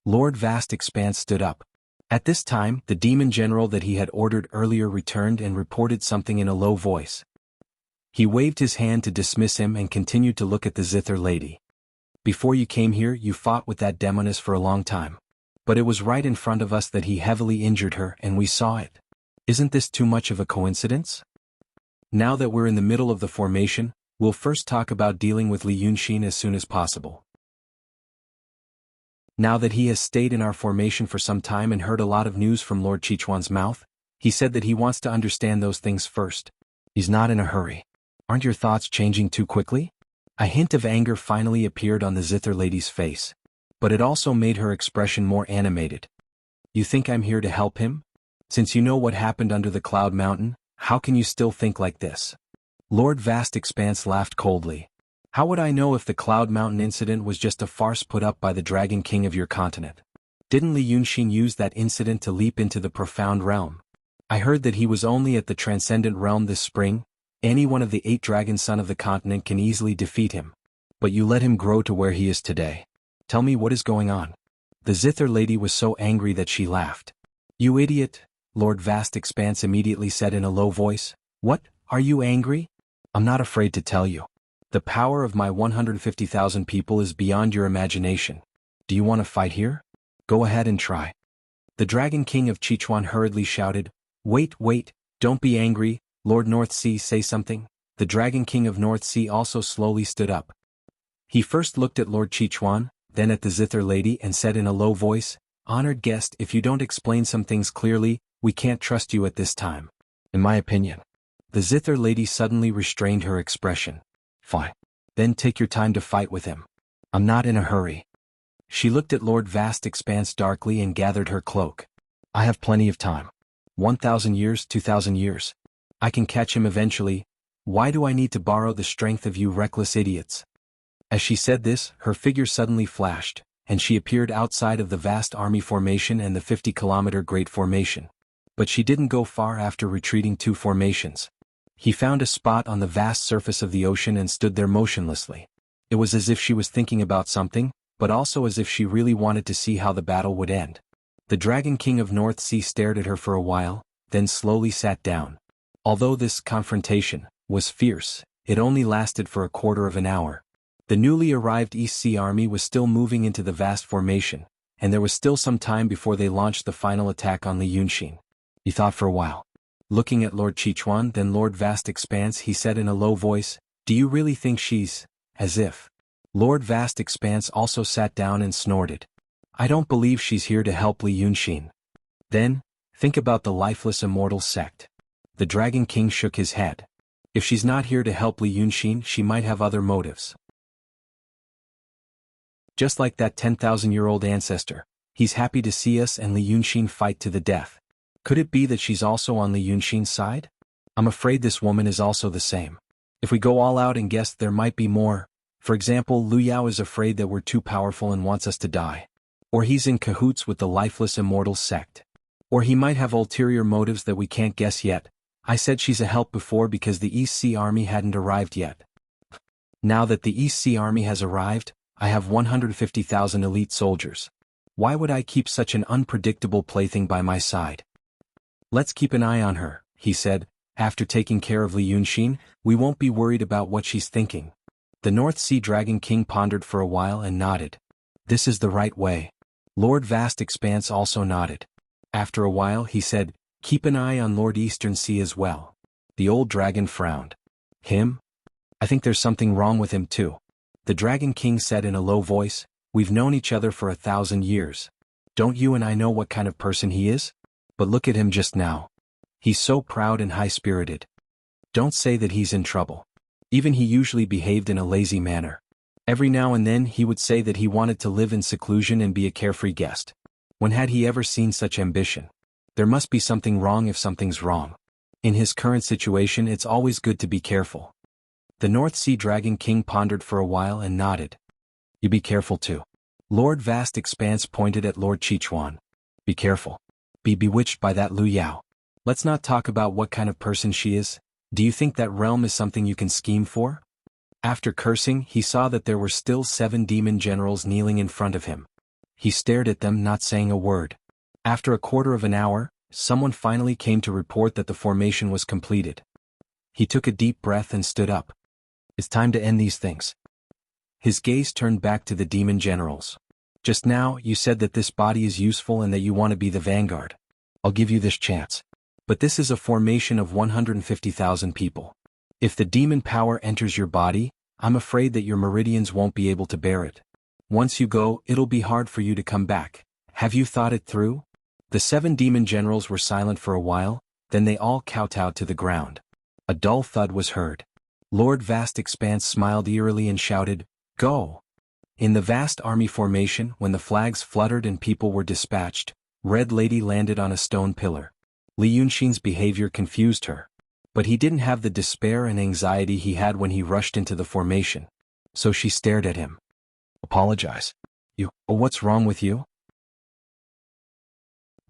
Lord Vast Expanse stood up. At this time, the demon general that he had ordered earlier returned and reported something in a low voice. He waved his hand to dismiss him and continued to look at the Zither Lady. Before you came here, you fought with that demoness for a long time. But it was right in front of us that he heavily injured her and we saw it. Isn't this too much of a coincidence? Now that we're in the middle of the formation, we'll first talk about dealing with Li Yunxin as soon as possible. Now that he has stayed in our formation for some time and heard a lot of news from Lord Qichuan's mouth, he said that he wants to understand those things first. He's not in a hurry. Aren't your thoughts changing too quickly? A hint of anger finally appeared on the zither lady's face. But it also made her expression more animated. You think I'm here to help him? Since you know what happened under the Cloud Mountain, how can you still think like this? Lord Vast Expanse laughed coldly. How would I know if the Cloud Mountain incident was just a farce put up by the Dragon King of your continent? Didn't Li Yunxin use that incident to leap into the profound realm? I heard that he was only at the transcendent realm this spring. Any one of the 8 dragon son of the continent can easily defeat him. But you let him grow to where he is today. Tell me what is going on. The zither lady was so angry that she laughed. You idiot, Lord Vast Expanse immediately said in a low voice. What, are you angry? I'm not afraid to tell you. The power of my 150,000 people is beyond your imagination. Do you want to fight here? Go ahead and try. The Dragon King of Qichuan hurriedly shouted. Wait, don't be angry, Lord North Sea, say something. The Dragon King of North Sea also slowly stood up. He first looked at Lord Qichuan, then at the zither lady and said in a low voice, Honored guest, if you don't explain some things clearly, we can't trust you at this time. In my opinion. The zither lady suddenly restrained her expression. Fine. Then take your time to fight with him. I'm not in a hurry. She looked at Lord Vast Expanse darkly and gathered her cloak. I have plenty of time. 1,000 years, 2,000 years. I can catch him eventually. Why do I need to borrow the strength of you reckless idiots? As she said this, her figure suddenly flashed, and she appeared outside of the vast army formation and the 50-kilometer Great Formation. But she didn't go far after retreating 2 formations. He found a spot on the vast surface of the ocean and stood there motionlessly. It was as if she was thinking about something, but also as if she really wanted to see how the battle would end. The Dragon King of North Sea stared at her for a while, then slowly sat down. Although this confrontation was fierce, it only lasted for a quarter of an hour. The newly arrived East Sea Army was still moving into the vast formation, and there was still some time before they launched the final attack on Li Yunxin. He thought for a while. Looking at Lord Qichuan, then Lord Vast Expanse, he said in a low voice, Do you really think she's, as if? Lord Vast Expanse also sat down and snorted. I don't believe she's here to help Li Yunxin. Then, think about the lifeless immortal sect. The Dragon King shook his head. If she's not here to help Li Yunxin, she might have other motives. Just like that 10,000-year-old ancestor, he's happy to see us and Li Yunxin fight to the death. Could it be that she's also on Li Yunxin's side? I'm afraid this woman is also the same. If we go all out and guess, there might be more. For example, Lu Yao is afraid that we're too powerful and wants us to die. Or he's in cahoots with the lifeless immortal sect. Or he might have ulterior motives that we can't guess yet. I said she's a help before because the East Sea Army hadn't arrived yet. Now that the East Sea Army has arrived, I have 150,000 elite soldiers. Why would I keep such an unpredictable plaything by my side? Let's keep an eye on her, he said. After taking care of Li Yunxin, we won't be worried about what she's thinking. The North Sea Dragon King pondered for a while and nodded. This is the right way. Lord Vast Expanse also nodded. After a while he said, Keep an eye on Lord Eastern Sea as well. The old dragon frowned. Him? I think there's something wrong with him too. The Dragon King said in a low voice, We've known each other for 1,000 years. Don't you and I know what kind of person he is? But look at him just now. He's so proud and high-spirited. Don't say that he's in trouble. Even he usually behaved in a lazy manner. Every now and then he would say that he wanted to live in seclusion and be a carefree guest. When had he ever seen such ambition? There must be something wrong if something's wrong. In his current situation, it's always good to be careful. The North Sea Dragon King pondered for a while and nodded. You be careful too. Lord Vast Expanse pointed at Lord Qichuan. Be careful. Be bewitched by that Lu Yao. Let's not talk about what kind of person she is. Do you think that realm is something you can scheme for? After cursing, he saw that there were still 7 demon generals kneeling in front of him. He stared at them, not saying a word. After a quarter of an hour, someone finally came to report that the formation was completed. He took a deep breath and stood up. It's time to end these things. His gaze turned back to the demon generals. Just now, you said that this body is useful and that you want to be the vanguard. I'll give you this chance. But this is a formation of 150,000 people. If the demon power enters your body, I'm afraid that your meridians won't be able to bear it. Once you go, it'll be hard for you to come back. Have you thought it through? The 7 demon generals were silent for a while, then they all kowtowed to the ground. A dull thud was heard. Lord Vast Expanse smiled eerily and shouted, "Go!" In the vast army formation, when the flags fluttered and people were dispatched, Red Lady landed on a stone pillar. Li Yunxin's behavior confused her. But he didn't have the despair and anxiety he had when he rushed into the formation. So she stared at him. "Apologize. What's wrong with you?"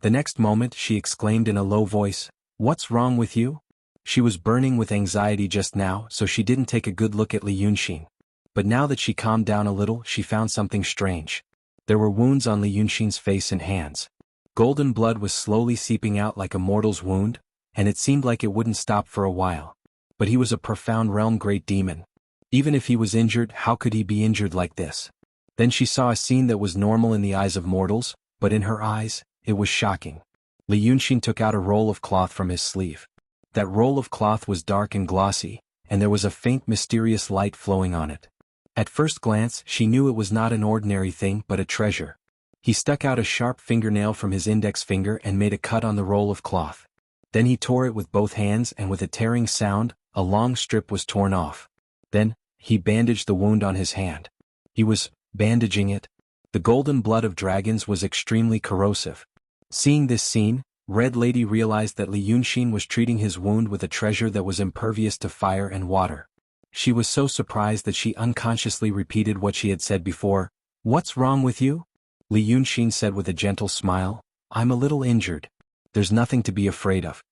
The next moment she exclaimed in a low voice, "What's wrong with you?" She was burning with anxiety just now, so she didn't take a good look at Li Yunxin. But now that she calmed down a little, she found something strange. There were wounds on Li Yunxin's face and hands. Golden blood was slowly seeping out like a mortal's wound, and it seemed like it wouldn't stop for a while. But he was a profound realm great demon. Even if he was injured, how could he be injured like this? Then she saw a scene that was normal in the eyes of mortals, but in her eyes, it was shocking. Li Yunxin took out a roll of cloth from his sleeve. That roll of cloth was dark and glossy, and there was a faint mysterious light flowing on it. At first glance, she knew it was not an ordinary thing but a treasure. He stuck out a sharp fingernail from his index finger and made a cut on the roll of cloth. Then he tore it with both hands and with a tearing sound, a long strip was torn off. Then, he bandaged the wound on his hand. He was bandaging it. The golden blood of dragons was extremely corrosive. Seeing this scene, Red Lady realized that Li Yunxin was treating his wound with a treasure that was impervious to fire and water. She was so surprised that she unconsciously repeated what she had said before. "What's wrong with you?" Li Yunxin said with a gentle smile, "I'm a little injured. There's nothing to be afraid of."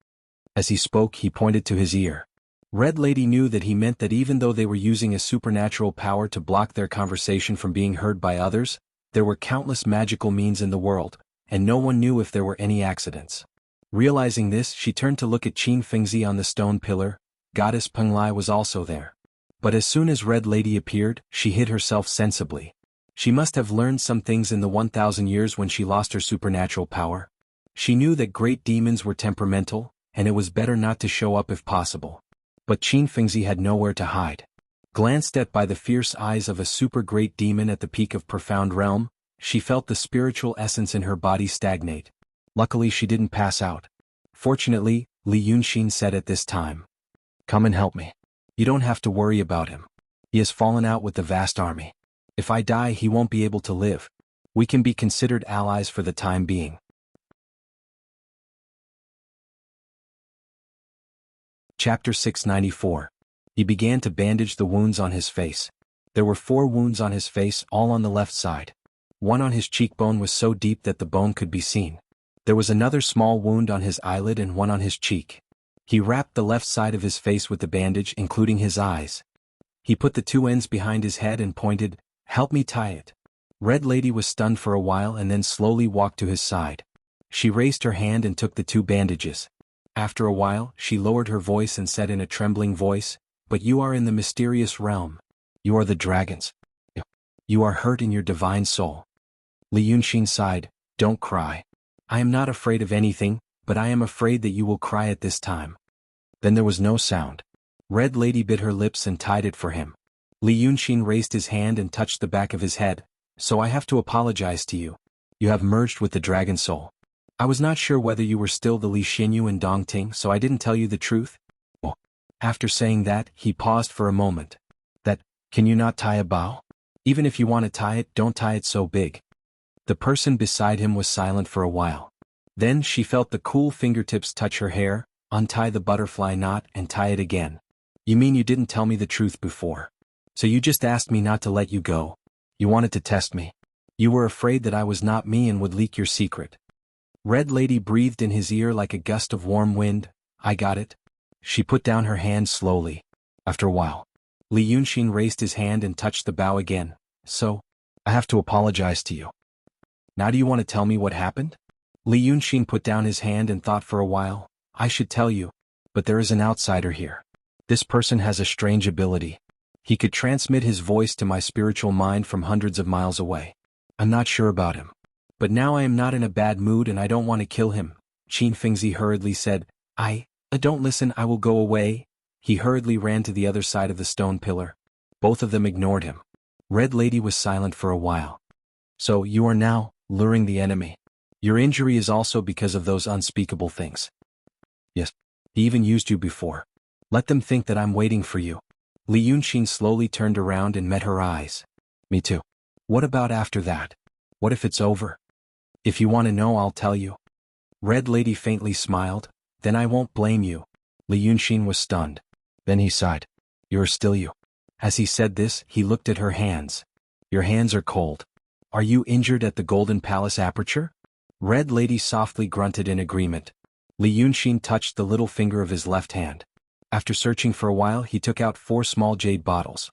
As he spoke, he pointed to his ear. Red Lady knew that he meant that even though they were using a supernatural power to block their conversation from being heard by others, there were countless magical means in the world, and no one knew if there were any accidents. Realizing this, she turned to look at Qin Fengzi on the stone pillar. Goddess Penglai was also there. But as soon as Red Lady appeared, she hid herself sensibly. She must have learned some things in the 1,000 years when she lost her supernatural power. She knew that great demons were temperamental, and it was better not to show up if possible. But Qin Fengzi had nowhere to hide. Glanced at by the fierce eyes of a super great demon at the peak of profound realm, she felt the spiritual essence in her body stagnate. Luckily she didn't pass out. Fortunately, Li Yunxin said at this time, "Come and help me. You don't have to worry about him. He has fallen out with the vast army. If I die, he won't be able to live. We can be considered allies for the time being." Chapter 694. He began to bandage the wounds on his face. There were 4 wounds on his face, all on the left side. One on his cheekbone was so deep that the bone could be seen. There was another small wound on his eyelid and one on his cheek. He wrapped the left side of his face with the bandage, including his eyes. He put the 2 ends behind his head and pointed, "Help me tie it." Red Lady was stunned for a while and then slowly walked to his side. She raised her hand and took the 2 bandages. After a while, she lowered her voice and said in a trembling voice, "But you are in the mysterious realm. You are the dragons. You are hurt in your divine soul." Li Yunxin sighed, "Don't cry. I am not afraid of anything, but I am afraid that you will cry at this time." Then there was no sound. Red Lady bit her lips and tied it for him. Li Yunxin raised his hand and touched the back of his head. "So I have to apologize to you. You have merged with the dragon soul. I was not sure whether you were still the Li Xinyu and Dongting, so I didn't tell you the truth." After saying that, he paused for a moment. Can you not tie a bow? Even if you want to tie it, don't tie it so big." The person beside him was silent for a while. Then she felt the cool fingertips touch her hair, untie the butterfly knot and tie it again. "You mean you didn't tell me the truth before? So you just asked me not to let you go? You wanted to test me? You were afraid that I was not me and would leak your secret." Red Lady breathed in his ear like a gust of warm wind. "I got it." She put down her hand slowly. After a while, Li Yunxin raised his hand and touched the bow again. "So, I have to apologize to you. Now do you want to tell me what happened?" Li Yunxin put down his hand and thought for a while. "I should tell you, but there is an outsider here. This person has a strange ability. He could transmit his voice to my spiritual mind from hundreds of miles away. I'm not sure about him. But now I am not in a bad mood and I don't want to kill him, Qin Fengzi hurriedly said. Don't listen, I will go away. He hurriedly ran to the other side of the stone pillar. Both of them ignored him. Red Lady was silent for a while. So, you are now luring the enemy. Your injury is also because of those unspeakable things. Yes. He even used you before. Let them think that I'm waiting for you. Li Yunxin slowly turned around and met her eyes. Me too. What about after that? What if it's over? If you want to know, I'll tell you. Red Lady faintly smiled. Then I won't blame you. Li Yunxin was stunned. Then he sighed. You're still you. As he said this, he looked at her hands. Your hands are cold. Are you injured at the Golden Palace aperture? Red Lady softly grunted in agreement. Li Yunxin touched the little finger of his left hand. After searching for a while, he took out 4 small jade bottles.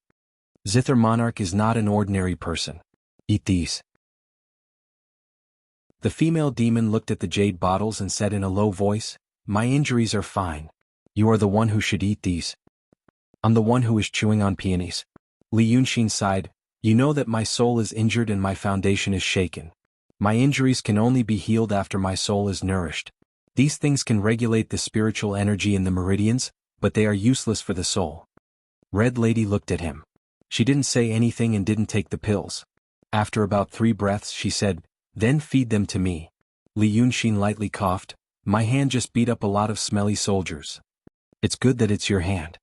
Zither Monarch is not an ordinary person. Eat these. The female demon looked at the jade bottles and said in a low voice, My injuries are fine. You are the one who should eat these. I'm the one who is chewing on peonies. Li Yunxin sighed. You know that my soul is injured and my foundation is shaken. My injuries can only be healed after my soul is nourished. These things can regulate the spiritual energy in the meridians, but they are useless for the soul. Red Lady looked at him. She didn't say anything and didn't take the pills. After about 3 breaths she said, Then feed them to me. Li Yunxin lightly coughed. My hand just beat up a lot of smelly soldiers. It's good that it's your hand.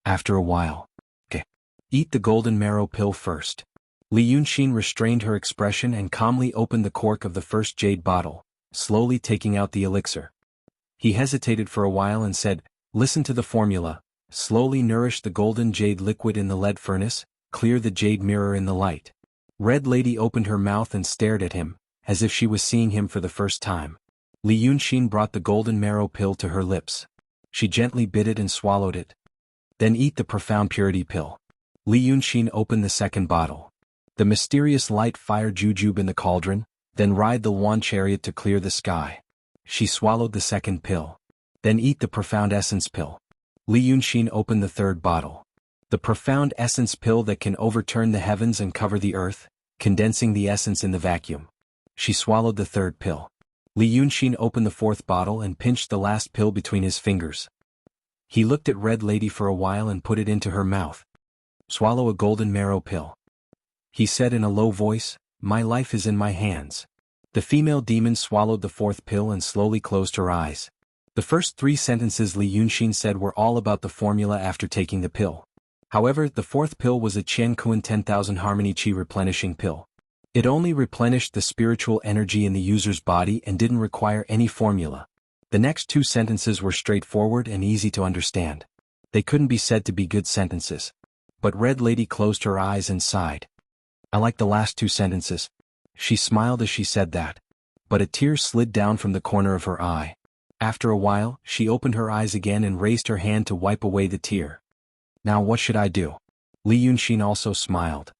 After a while. Okay. Eat the golden marrow pill first. Li Yunxin restrained her expression and calmly opened the cork of the first jade bottle, slowly taking out the elixir. He hesitated for a while and said, Listen to the formula. Slowly nourish the golden jade liquid in the lead furnace, clear the jade mirror in the light. Red Lady opened her mouth and stared at him, as if she was seeing him for the first time. Li Yunxin brought the golden marrow pill to her lips. She gently bit it and swallowed it. Then eat the profound purity pill. Li Yunxin opened the second bottle. The mysterious light fire jujube in the cauldron, then ride the wand chariot to clear the sky. She swallowed the second pill. Then eat the profound essence pill. Li Yunxin opened the third bottle. The profound essence pill that can overturn the heavens and cover the earth, condensing the essence in the vacuum. She swallowed the third pill. Li Yunxin opened the fourth bottle and pinched the last pill between his fingers. He looked at Red Lady for a while and put it into her mouth. Swallow a golden marrow pill. He said in a low voice, My life is in my hands. The female demon swallowed the fourth pill and slowly closed her eyes. The first 3 sentences Li Yunxin said were all about the formula after taking the pill. However, the fourth pill was a Qian Kun 10,000 Harmony Qi replenishing pill. It only replenished the spiritual energy in the user's body and didn't require any formula. The next 2 sentences were straightforward and easy to understand. They couldn't be said to be good sentences. But Red Lady closed her eyes and sighed. I like the last 2 sentences. She smiled as she said that. But a tear slid down from the corner of her eye. After a while, she opened her eyes again and raised her hand to wipe away the tear. Now what should I do? Li Yunxin also smiled.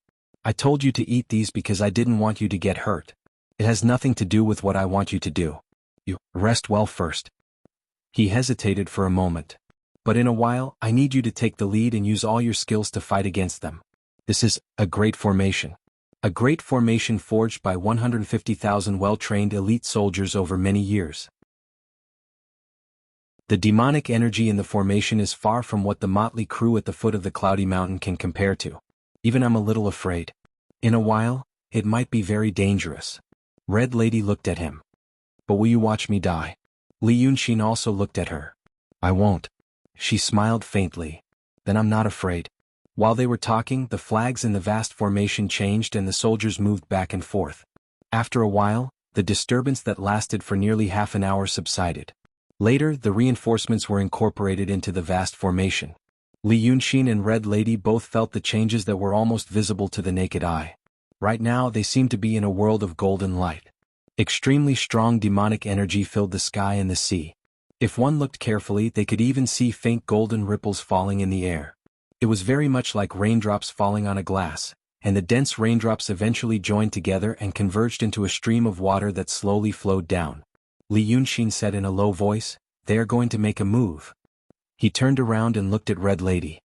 I told you to eat these because I didn't want you to get hurt. It has nothing to do with what I want you to do. You rest well first. He hesitated for a moment. But in a while, I need you to take the lead and use all your skills to fight against them. This is a great formation. A great formation forged by 150,000 well-trained elite soldiers over many years. The demonic energy in the formation is far from what the motley crew at the foot of the cloudy mountain can compare to. Even I'm a little afraid. In a while, it might be very dangerous. Red Lady looked at him. But will you watch me die? Li Yunxin also looked at her. I won't. She smiled faintly. Then I'm not afraid. While they were talking, the flags in the vast formation changed and the soldiers moved back and forth. After a while, the disturbance that lasted for nearly half an hour subsided. Later, the reinforcements were incorporated into the vast formation. Li Yunxin and Red Lady both felt the changes that were almost visible to the naked eye. Right now, they seemed to be in a world of golden light. Extremely strong demonic energy filled the sky and the sea. If one looked carefully, they could even see faint golden ripples falling in the air. It was very much like raindrops falling on a glass, and the dense raindrops eventually joined together and converged into a stream of water that slowly flowed down. Li Yunxin said in a low voice, They are going to make a move. He turned around and looked at Red Lady.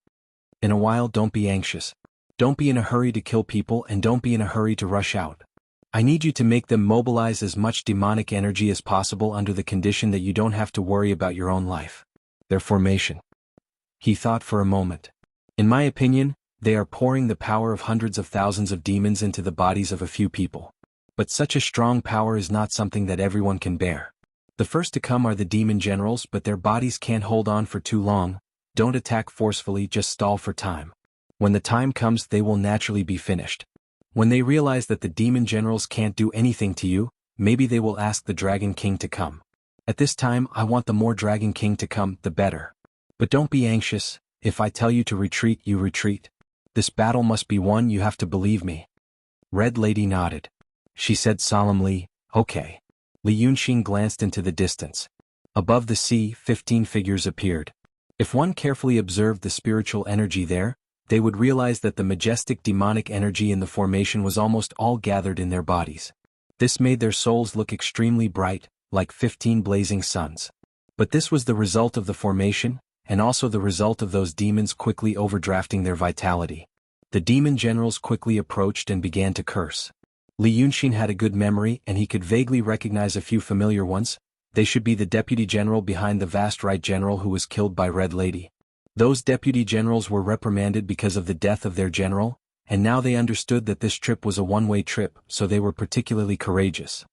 In a while, don't be anxious. Don't be in a hurry to kill people and don't be in a hurry to rush out. I need you to make them mobilize as much demonic energy as possible under the condition that you don't have to worry about your own life. Their formation. He thought for a moment. In my opinion, they are pouring the power of hundreds of thousands of demons into the bodies of a few people. But such a strong power is not something that everyone can bear. The first to come are the demon generals, but their bodies can't hold on for too long. Don't attack forcefully, just stall for time. When the time comes, they will naturally be finished. When they realize that the demon generals can't do anything to you, maybe they will ask the Dragon King to come. At this time, I want the more Dragon King to come, the better. But don't be anxious. If I tell you to retreat, you retreat. This battle must be won, you have to believe me. Red Lady nodded. She said solemnly, okay. Li Yunxin glanced into the distance. Above the sea, 15 figures appeared. If one carefully observed the spiritual energy there, they would realize that the majestic demonic energy in the formation was almost all gathered in their bodies. This made their souls look extremely bright, like 15 blazing suns. But this was the result of the formation, and also the result of those demons quickly overdrafting their vitality. The demon generals quickly approached and began to curse. Li Yunxin had a good memory and he could vaguely recognize a few familiar ones. They should be the deputy general behind the vast right general who was killed by Red Lady. Those deputy generals were reprimanded because of the death of their general, and now they understood that this trip was a one-way trip, so they were particularly courageous.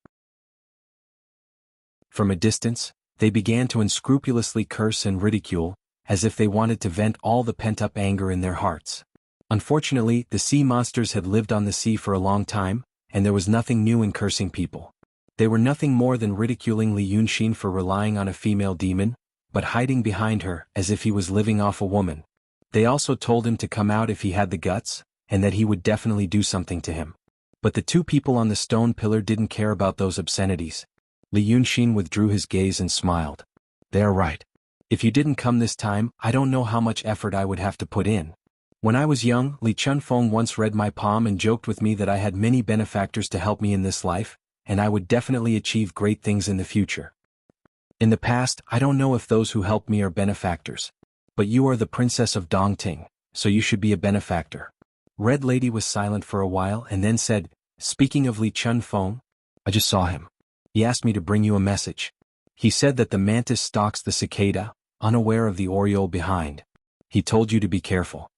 From a distance, they began to unscrupulously curse and ridicule, as if they wanted to vent all the pent-up anger in their hearts. Unfortunately, the sea monsters had lived on the sea for a long time, and there was nothing new in cursing people. They were nothing more than ridiculing Li Yunxin for relying on a female demon, but hiding behind her as if he was living off a woman. They also told him to come out if he had the guts, and that he would definitely do something to him. But the two people on the stone pillar didn't care about those obscenities. Li Yunxin withdrew his gaze and smiled. They are right. If you didn't come this time, I don't know how much effort I would have to put in. When I was young, Li Chunfeng once read my palm and joked with me that I had many benefactors to help me in this life, and I would definitely achieve great things in the future. In the past, I don't know if those who helped me are benefactors. But you are the princess of Dongting, so you should be a benefactor. Red Lady was silent for a while and then said, speaking of Li Chunfeng, I just saw him. He asked me to bring you a message. He said that the mantis stalks the cicada, unaware of the oriole behind. He told you to be careful.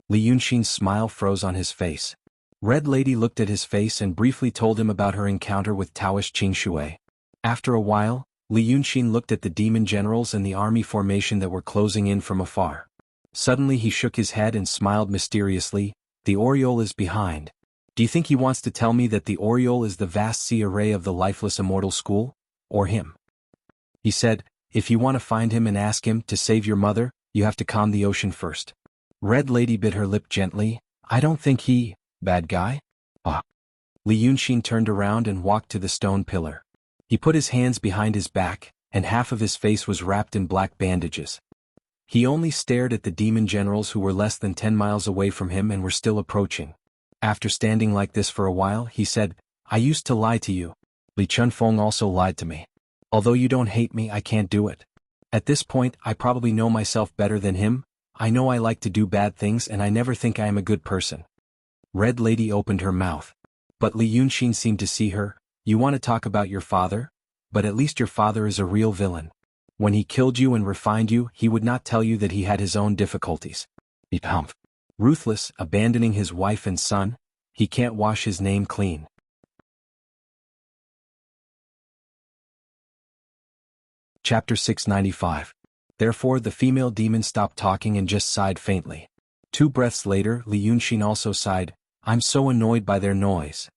Li Yunxin's smile froze on his face. Red Lady looked at his face and briefly told him about her encounter with Taoish Qingshui. After a while, Li Yunxin looked at the demon generals and the army formation that were closing in from afar. Suddenly he shook his head and smiled mysteriously. The oriole is behind. Do you think he wants to tell me that the oriole is the vast sea array of the lifeless immortal school? Or him? He said, if you want to find him and ask him to save your mother, you have to calm the ocean first. Red Lady bit her lip gently. I don't think he, bad guy? Ah. Li Yunxin turned around and walked to the stone pillar. He put his hands behind his back, and half of his face was wrapped in black bandages. He only stared at the demon generals who were less than 10 miles away from him and were still approaching. After standing like this for a while, he said, I used to lie to you. Li Chunfeng also lied to me. Although you don't hate me, I can't do it. At this point, I probably know myself better than him. I know I like to do bad things and I never think I am a good person. Red Lady opened her mouth. But Li Yunxin seemed to see her. You want to talk about your father? But at least your father is a real villain. When he killed you and refined you, he would not tell you that he had his own difficulties. Humph. Ruthless, abandoning his wife and son, he can't wash his name clean. Chapter 695. Therefore the female demon stopped talking and just sighed faintly. 2 breaths later, Li Yunxin also sighed, I'm so annoyed by their noise.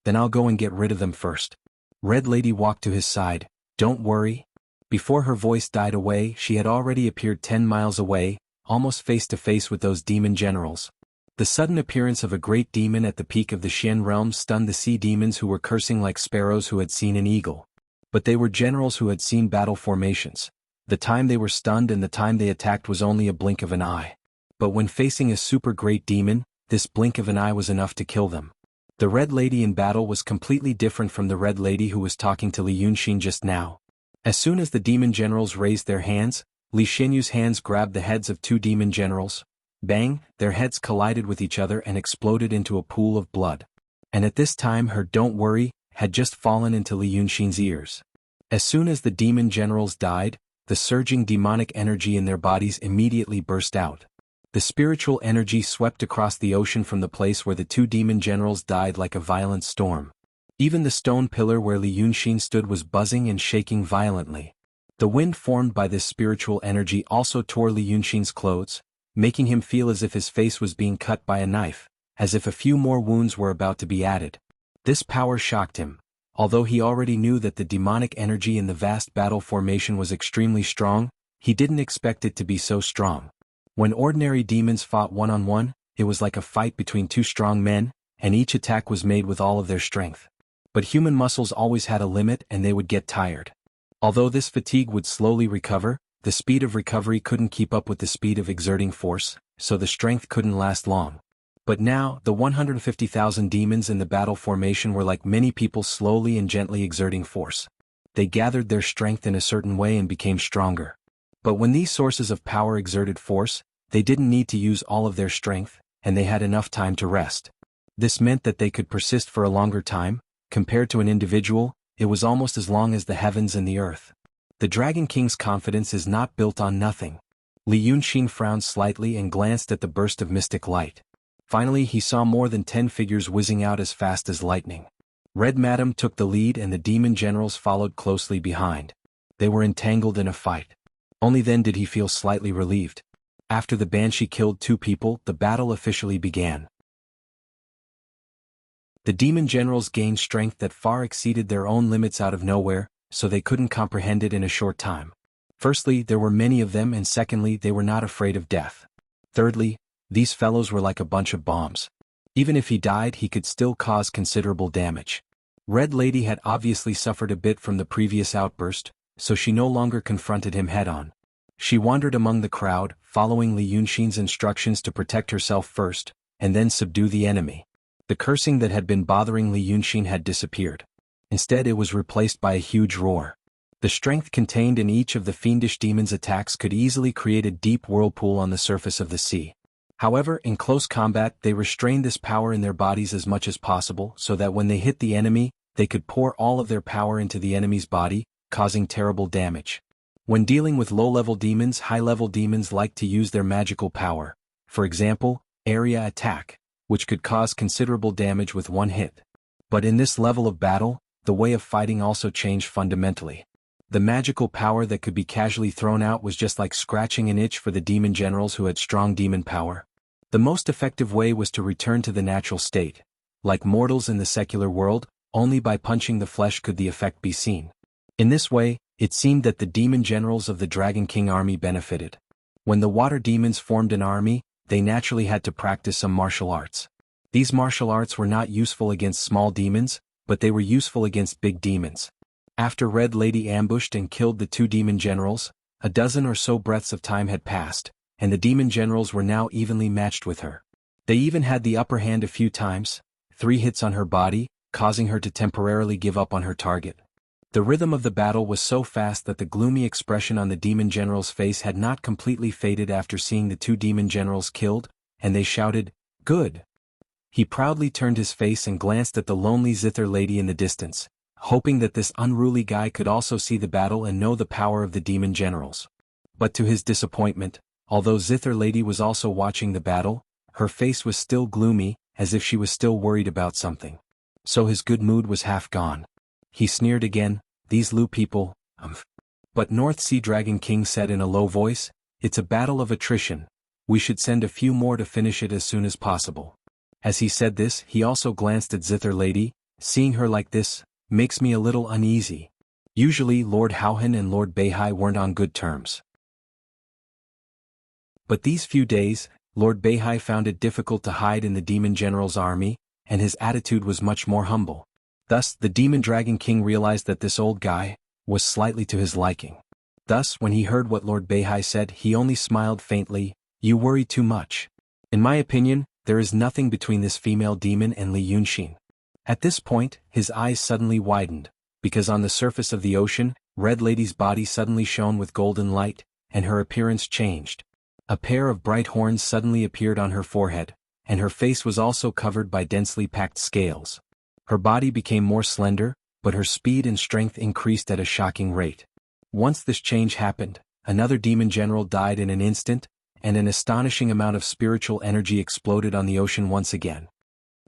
Then I'll go and get rid of them first. Red Lady walked to his side, don't worry. Before her voice died away, she had already appeared 10 miles away, almost face to face with those demon generals. The sudden appearance of a great demon at the peak of the Xian realm stunned the sea demons who were cursing like sparrows who had seen an eagle. But they were generals who had seen battle formations. The time they were stunned and the time they attacked was only a blink of an eye. But when facing a super great demon, this blink of an eye was enough to kill them. The Red Lady in battle was completely different from the Red Lady who was talking to Li Yunxin just now. As soon as the demon generals raised their hands, Li Xianyu's hands grabbed the heads of 2 demon generals. Bang, their heads collided with each other and exploded into a pool of blood. And at this time her "don't worry" had just fallen into Li Yunxin's ears. As soon as the demon generals died, the surging demonic energy in their bodies immediately burst out. The spiritual energy swept across the ocean from the place where the two demon generals died like a violent storm. Even the stone pillar where Li Yunxin stood was buzzing and shaking violently. The wind formed by this spiritual energy also tore Li Yunxin's clothes, making him feel as if his face was being cut by a knife, as if a few more wounds were about to be added. This power shocked him. Although he already knew that the demonic energy in the vast battle formation was extremely strong, he didn't expect it to be so strong. When ordinary demons fought one-on-one, it was like a fight between two strong men, and each attack was made with all of their strength. But human muscles always had a limit and they would get tired. Although this fatigue would slowly recover, the speed of recovery couldn't keep up with the speed of exerting force, so the strength couldn't last long. But now, the 150,000 demons in the battle formation were like many people slowly and gently exerting force. They gathered their strength in a certain way and became stronger. But when these sources of power exerted force, they didn't need to use all of their strength, and they had enough time to rest. This meant that they could persist for a longer time. Compared to an individual, it was almost as long as the heavens and the earth. The Dragon King's confidence is not built on nothing. Li Yunxin frowned slightly and glanced at the burst of mystic light. Finally he saw more than 10 figures whizzing out as fast as lightning. Red Madam took the lead and the demon generals followed closely behind. They were entangled in a fight. Only then did he feel slightly relieved. After the Banshee killed 2 people, the battle officially began. The demon generals gained strength that far exceeded their own limits out of nowhere, so they couldn't comprehend it in a short time. Firstly, there were many of them, and secondly, they were not afraid of death. Thirdly, these fellows were like a bunch of bombs. Even if he died, he could still cause considerable damage. Red Lady had obviously suffered a bit from the previous outburst, so she no longer confronted him head-on. She wandered among the crowd, following Li Yunxin's instructions to protect herself first, and then subdue the enemy. The cursing that had been bothering Li Yunxin had disappeared. Instead it was replaced by a huge roar. The strength contained in each of the fiendish demons' attacks could easily create a deep whirlpool on the surface of the sea. However, in close combat they restrained this power in their bodies as much as possible so that when they hit the enemy, they could pour all of their power into the enemy's body, causing terrible damage. When dealing with low-level demons, high-level demons like to use their magical power. For example, area attack, which could cause considerable damage with one hit. But in this level of battle, the way of fighting also changed fundamentally. The magical power that could be casually thrown out was just like scratching an itch for the demon generals who had strong demon power. The most effective way was to return to the natural state. Like mortals in the secular world, only by punching the flesh could the effect be seen. In this way, it seemed that the demon generals of the Dragon King army benefited. When the water demons formed an army, they naturally had to practice some martial arts. These martial arts were not useful against small demons, but they were useful against big demons. After Red Lady ambushed and killed the 2 demon generals, a dozen or so breaths of time had passed, and the demon generals were now evenly matched with her. They even had the upper hand a few times, 3 hits on her body, causing her to temporarily give up on her target. The rhythm of the battle was so fast that the gloomy expression on the demon general's face had not completely faded after seeing the 2 demon generals killed, and they shouted, "Good!" He proudly turned his face and glanced at the lonely Zither lady in the distance, hoping that this unruly guy could also see the battle and know the power of the demon generals. But to his disappointment, although Zither lady was also watching the battle, her face was still gloomy, as if she was still worried about something. So his good mood was half gone. He sneered again, "These Lu people, But North Sea Dragon King said in a low voice, "It's a battle of attrition. We should send a few more to finish it as soon as possible." As he said this, he also glanced at Zither lady. Seeing her like this makes me a little uneasy. Usually Lord Hauhan and Lord Beihai weren't on good terms. But these few days, Lord Beihai found it difficult to hide in the demon general's army, and his attitude was much more humble. Thus, the Demon Dragon King realized that this old guy was slightly to his liking. Thus, when he heard what Lord Beihai said, he only smiled faintly. "You worry too much. In my opinion, there is nothing between this female demon and Li Yunxin." At this point, his eyes suddenly widened, because on the surface of the ocean, Red Lady's body suddenly shone with golden light, and her appearance changed. A pair of bright horns suddenly appeared on her forehead, and her face was also covered by densely packed scales. Her body became more slender, but her speed and strength increased at a shocking rate. Once this change happened, another demon general died in an instant, and an astonishing amount of spiritual energy exploded on the ocean once again.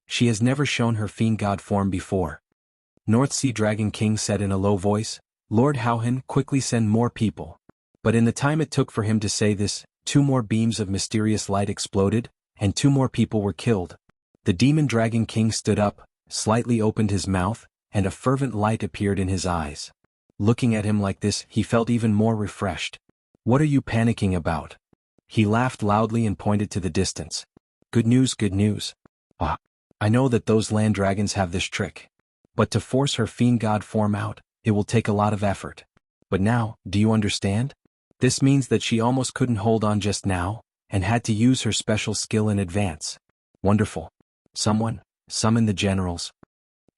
She has never shown her fiend god form before. North Sea Dragon King said in a low voice, "Lord Howhan, quickly send more people." But in the time it took for him to say this, 2 more beams of mysterious light exploded, and 2 more people were killed. The Demon Dragon King stood up, slightly opened his mouth, and a fervent light appeared in his eyes. Looking at him like this, he felt even more refreshed. "What are you panicking about?" He laughed loudly and pointed to the distance. Good news, good news. Ah, I know that those land dragons have this trick. But to force her fiend god form out, it will take a lot of effort. But now, do you understand? This means that she almost couldn't hold on just now, and had to use her special skill in advance. Wonderful. Someone, summon the generals.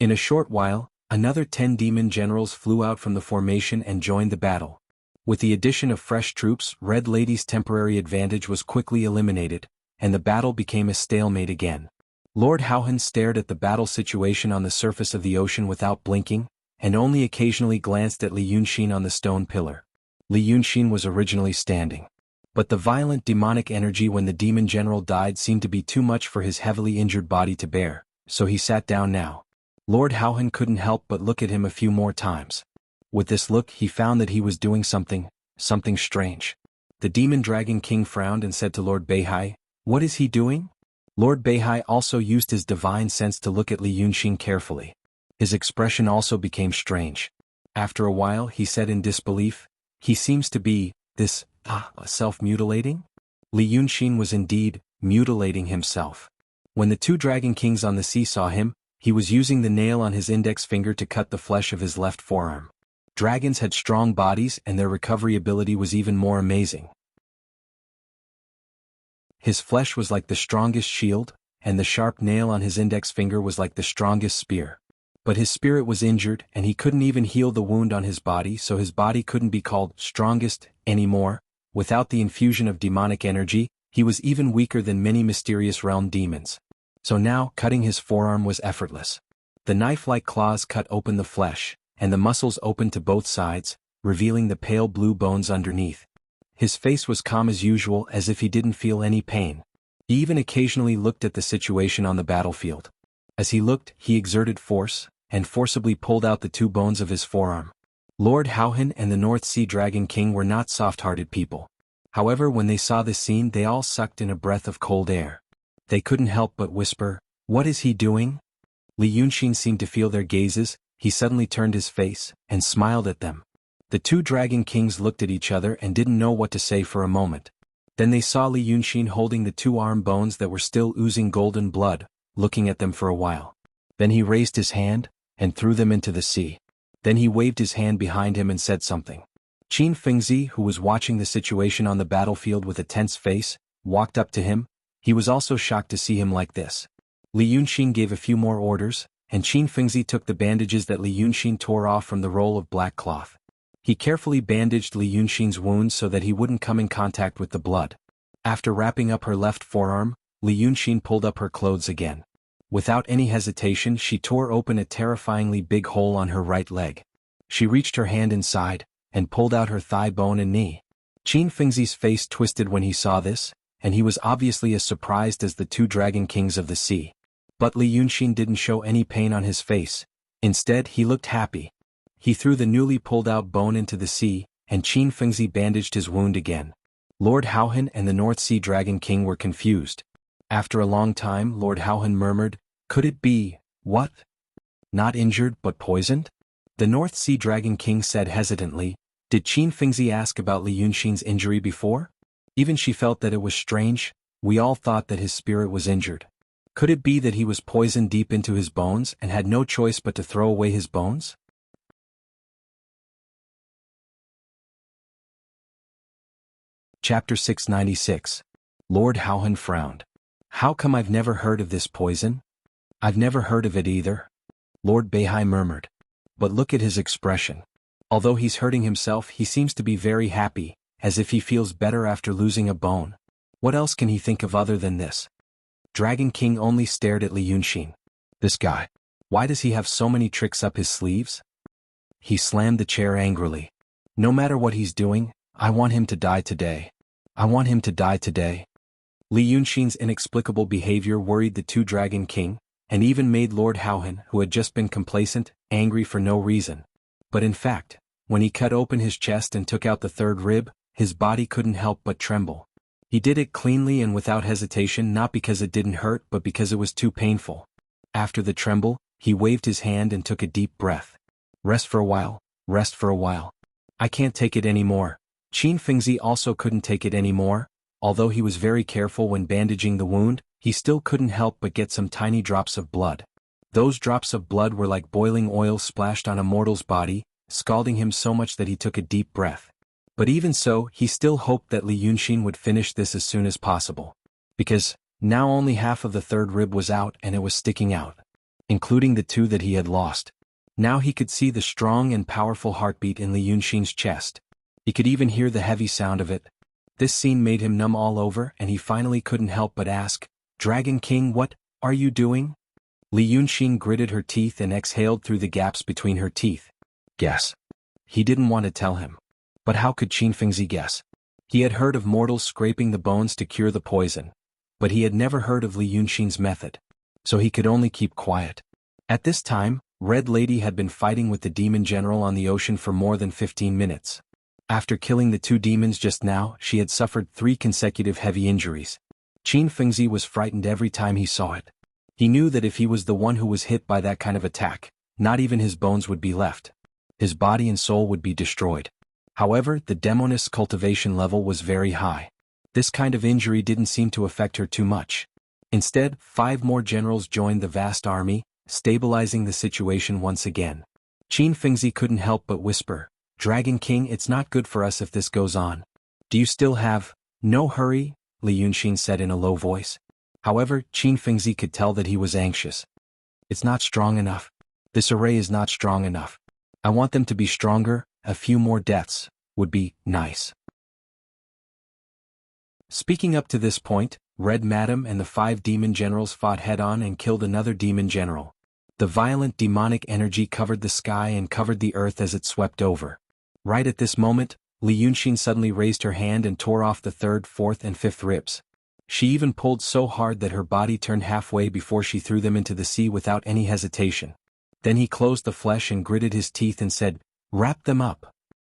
In a short while, another 10 demon generals flew out from the formation and joined the battle. With the addition of fresh troops, Red Lady's temporary advantage was quickly eliminated, and the battle became a stalemate again. Lord Howhan stared at the battle situation on the surface of the ocean without blinking, and only occasionally glanced at Li Yunxin on the stone pillar. Li Yunxin was originally standing. But the violent demonic energy when the demon general died seemed to be too much for his heavily injured body to bear, so he sat down now. Lord Howhan couldn't help but look at him a few more times. With this look he found that he was doing something strange. The Demon Dragon King frowned and said to Lord Beihai, "What is he doing?" Lord Beihai also used his divine sense to look at Li Yunxin carefully. His expression also became strange. After a while he said in disbelief, "He seems to be, self-mutilating?" Li Yunxin was indeed mutilating himself. When the 2 Dragon Kings on the sea saw him, he was using the nail on his index finger to cut the flesh of his left forearm. Dragons had strong bodies and their recovery ability was even more amazing. His flesh was like the strongest shield, and the sharp nail on his index finger was like the strongest spear. But his spirit was injured and he couldn't even heal the wound on his body, so his body couldn't be called strongest anymore. Without the infusion of demonic energy, he was even weaker than many mysterious realm demons. So now, cutting his forearm was effortless. The knife-like claws cut open the flesh, and the muscles opened to both sides, revealing the pale blue bones underneath. His face was calm as usual, as if he didn't feel any pain. He even occasionally looked at the situation on the battlefield. As he looked, he exerted force, and forcibly pulled out the 2 bones of his forearm. Lord Howhan and the North Sea Dragon King were not soft-hearted people. However, when they saw this scene they all sucked in a breath of cold air. They couldn't help but whisper, "What is he doing?" Li Yunxin seemed to feel their gazes. He suddenly turned his face, and smiled at them. The 2 Dragon Kings looked at each other and didn't know what to say for a moment. Then they saw Li Yunxin holding the 2 arm bones that were still oozing golden blood, looking at them for a while. Then he raised his hand, and threw them into the sea. Then he waved his hand behind him and said something. Qin Fengzi, who was watching the situation on the battlefield with a tense face, walked up to him. He was also shocked to see him like this. Li Yunxin gave a few more orders, and Qin Fengzi took the bandages that Li Yunxin tore off from the roll of black cloth. He carefully bandaged Li Yunxin's wounds so that he wouldn't come in contact with the blood. After wrapping up her left forearm, Li Yunxin pulled up her clothes again. Without any hesitation she tore open a terrifyingly big hole on her right leg. She reached her hand inside, and pulled out her thigh bone and knee. Qin Fengzi's face twisted when he saw this, and he was obviously as surprised as the 2 Dragon Kings of the sea. But Li Yunxin didn't show any pain on his face. Instead, he looked happy. He threw the newly pulled out bone into the sea, and Qin Fengzi bandaged his wound again. Lord Howhan and the North Sea Dragon King were confused. After a long time, Lord Howhan murmured, "Could it be, what? Not injured but poisoned?" The North Sea Dragon King said hesitantly, "Did Qin Fengzi ask about Li Yunxin's injury before?" Even she felt that it was strange. We all thought that his spirit was injured. Could it be that he was poisoned deep into his bones and had no choice but to throw away his bones? Chapter 696. Lord Howhan frowned. "How come I've never heard of this poison?" "I've never heard of it either," Lord Beihai murmured. "But look at his expression. Although he's hurting himself, he seems to be very happy, as if he feels better after losing a bone. What else can he think of other than this?" Dragon King only stared at Li Yunxin. This guy. Why does he have so many tricks up his sleeves? He slammed the chair angrily. No matter what he's doing, I want him to die today. I want him to die today. Li Yunxin's inexplicable behavior worried the two Dragon King, and even made Lord Haohan, who had just been complacent, angry for no reason. But in fact, when he cut open his chest and took out the third rib, his body couldn't help but tremble. He did it cleanly and without hesitation, not because it didn't hurt but because it was too painful. After the tremble, he waved his hand and took a deep breath. Rest for a while, rest for a while. I can't take it anymore. Qin Fengzi also couldn't take it anymore. Although he was very careful when bandaging the wound, he still couldn't help but get some tiny drops of blood. Those drops of blood were like boiling oil splashed on a mortal's body, scalding him so much that he took a deep breath. But even so, he still hoped that Li Yunxin would finish this as soon as possible. Because, now only half of the third rib was out and it was sticking out, including the two that he had lost. Now he could see the strong and powerful heartbeat in Li Yunxin's chest. He could even hear the heavy sound of it. This scene made him numb all over and he finally couldn't help but ask, Dragon King, what are you doing? Li Yunxin gritted her teeth and exhaled through the gaps between her teeth. Guess. He didn't want to tell him. But how could Qin Fengzi guess? He had heard of mortals scraping the bones to cure the poison, but he had never heard of Li Yunxin's method. So he could only keep quiet. At this time, Red Lady had been fighting with the demon general on the ocean for more than 15 minutes. After killing the two demons just now, she had suffered 3 consecutive heavy injuries. Qin Fengzi was frightened every time he saw it. He knew that if he was the one who was hit by that kind of attack, not even his bones would be left. His body and soul would be destroyed. However, the demoness cultivation level was very high. This kind of injury didn't seem to affect her too much. Instead, 5 more generals joined the vast army, stabilizing the situation once again. Qin Fengzi couldn't help but whisper, Dragon King, it's not good for us if this goes on. Do you still have? No hurry, Li Yunxin said in a low voice. However, Qin Fengzi could tell that he was anxious. It's not strong enough. This array is not strong enough. I want them to be stronger. A few more deaths would be nice. Speaking up to this point, Red Madam and the 5 demon generals fought head-on and killed another demon general. The violent demonic energy covered the sky and covered the earth as it swept over. Right at this moment, Li Yunxin suddenly raised her hand and tore off the 3rd, 4th and 5th ribs. She even pulled so hard that her body turned halfway before she threw them into the sea without any hesitation. Then he closed the flesh and gritted his teeth and said, Wrap them up.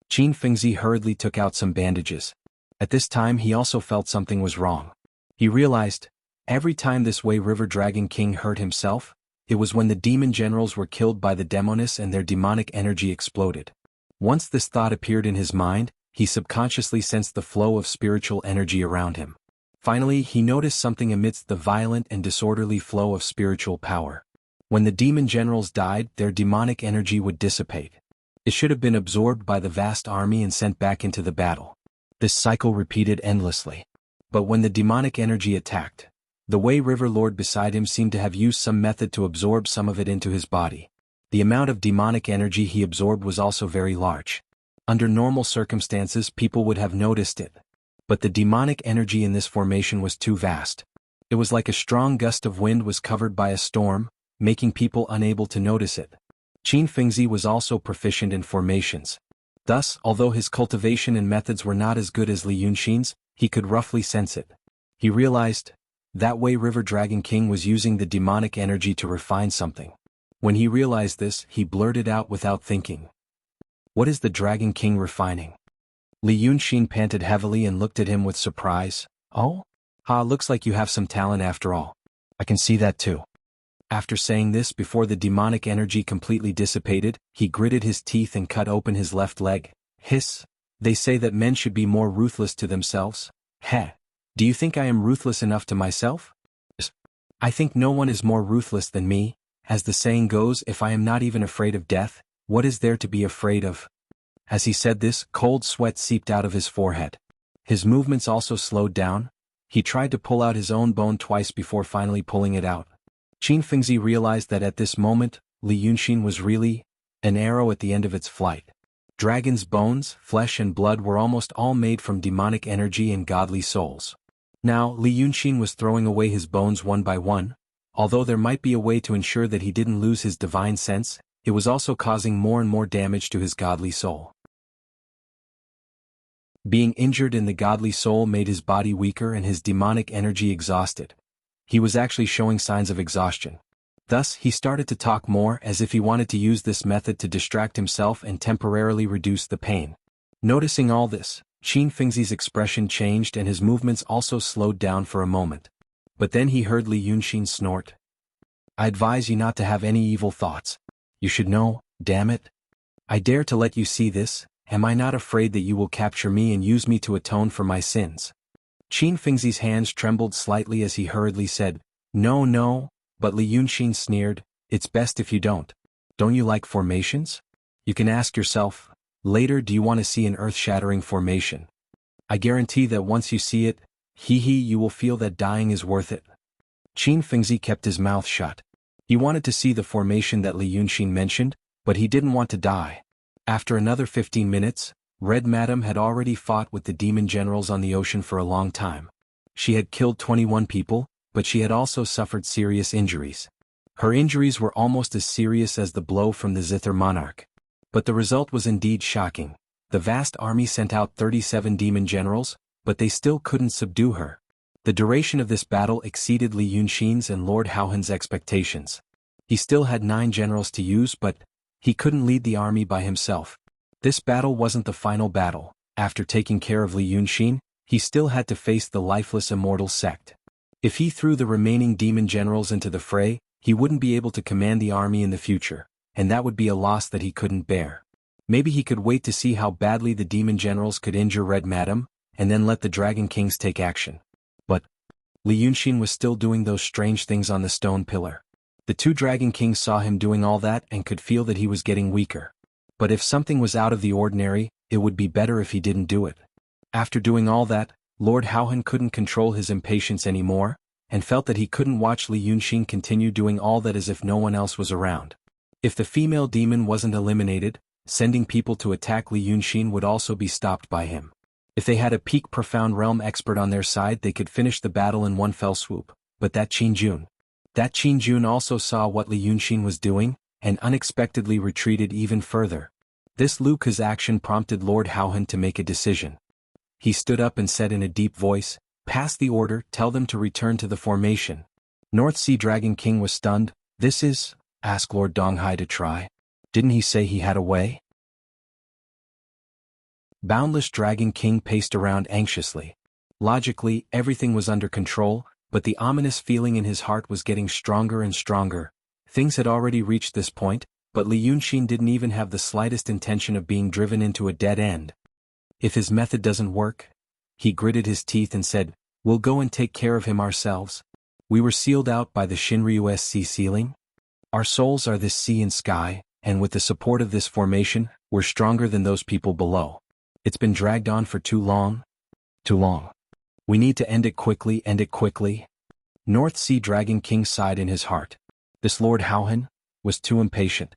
Qin Fengzi hurriedly took out some bandages. At this time he also felt something was wrong. He realized, every time this way River Dragon King hurt himself, it was when the demon generals were killed by the demoness and their demonic energy exploded. Once this thought appeared in his mind, he subconsciously sensed the flow of spiritual energy around him. Finally, he noticed something amidst the violent and disorderly flow of spiritual power. When the demon generals died, their demonic energy would dissipate. It should have been absorbed by the vast army and sent back into the battle. This cycle repeated endlessly. But when the demonic energy attacked, the Wei River Lord beside him seemed to have used some method to absorb some of it into his body. The amount of demonic energy he absorbed was also very large. Under normal circumstances people would have noticed it. But the demonic energy in this formation was too vast. It was like a strong gust of wind was covered by a storm, making people unable to notice it. Qin Fengzi was also proficient in formations. Thus, although his cultivation and methods were not as good as Li Yunxin's, he could roughly sense it. He realized, that way River Dragon King was using the demonic energy to refine something. When he realized this, he blurted out without thinking. What is the Dragon King refining? Li Yunxin panted heavily and looked at him with surprise. Oh? Looks like you have some talent after all. I can see that too. After saying this before the demonic energy completely dissipated, he gritted his teeth and cut open his left leg. Hiss. They say that men should be more ruthless to themselves. Heh. Do you think I am ruthless enough to myself? I think no one is more ruthless than me. As the saying goes, if I am not even afraid of death, what is there to be afraid of? As he said this, cold sweat seeped out of his forehead. His movements also slowed down. He tried to pull out his own bone twice before finally pulling it out. Qin Fengzi realized that at this moment, Li Yunxin was really an arrow at the end of its flight. Dragon's bones, flesh and blood were almost all made from demonic energy and godly souls. Now, Li Yunxin was throwing away his bones one by one. Although there might be a way to ensure that he didn't lose his divine sense, it was also causing more and more damage to his godly soul. Being injured in the godly soul made his body weaker and his demonic energy exhausted. He was actually showing signs of exhaustion. Thus, he started to talk more as if he wanted to use this method to distract himself and temporarily reduce the pain. Noticing all this, Qin Fengzi's expression changed and his movements also slowed down for a moment. But then he heard Li Yunxin snort. "I advise you not to have any evil thoughts. You should know, damn it. I dare to let you see this. Am I not afraid that you will capture me and use me to atone for my sins?" Qin Fengzi's hands trembled slightly as he hurriedly said, "No, no," but Li Yunxin sneered, "It's best if you don't. Don't you like formations? You can ask yourself, later, do you want to see an earth-shattering formation? I guarantee that once you see it, you will feel that dying is worth it." Qin Fengzi kept his mouth shut. He wanted to see the formation that Li Yunxin mentioned, but he didn't want to die. After another 15 minutes, Red Madam had already fought with the demon generals on the ocean for a long time. She had killed 21 people, but she had also suffered serious injuries. Her injuries were almost as serious as the blow from the Zither monarch. But the result was indeed shocking. The vast army sent out 37 demon generals, but they still couldn't subdue her. The duration of this battle exceeded Li Yunxin's and Lord Haohan's expectations. He still had 9 generals to use, but he couldn't lead the army by himself. This battle wasn't the final battle. After taking care of Li Yunxin, he still had to face the lifeless immortal sect. If he threw the remaining demon generals into the fray, he wouldn't be able to command the army in the future, and that would be a loss that he couldn't bear. Maybe he could wait to see how badly the demon generals could injure Red Madam, and then let the Dragon Kings take action. But Li Yunxin was still doing those strange things on the stone pillar. The 2 Dragon Kings saw him doing all that and could feel that he was getting weaker. But if something was out of the ordinary, it would be better if he didn't do it. After doing all that, Lord Haohan couldn't control his impatience anymore, and felt that he couldn't watch Li Yunxin continue doing all that as if no one else was around. If the female demon wasn't eliminated, sending people to attack Li Yunxin would also be stopped by him. If they had a peak profound realm expert on their side, they could finish the battle in one fell swoop. But that Qin Jun also saw what Li Yunxin was doing, and unexpectedly retreated even further. This Liu Ke's action prompted Lord Haohan to make a decision. He stood up and said in a deep voice, "Pass the order, tell them to return to the formation." North Sea Dragon King was stunned. "This is?" asked Lord Donghai to try. "Didn't he say he had a way?" Boundless Dragon King paced around anxiously. Logically, everything was under control, but the ominous feeling in his heart was getting stronger and stronger. Things had already reached this point, but Li Yunxin didn't even have the slightest intention of being driven into a dead end. If his method doesn't work, he gritted his teeth and said, "We'll go and take care of him ourselves. We were sealed out by the Shinryu's sea ceiling. Our souls are this sea and sky, and with the support of this formation, we're stronger than those people below. It's been dragged on for too long. Too long. We need to end it quickly, end it quickly." North Sea Dragon King sighed in his heart. This Lord Haohan was too impatient.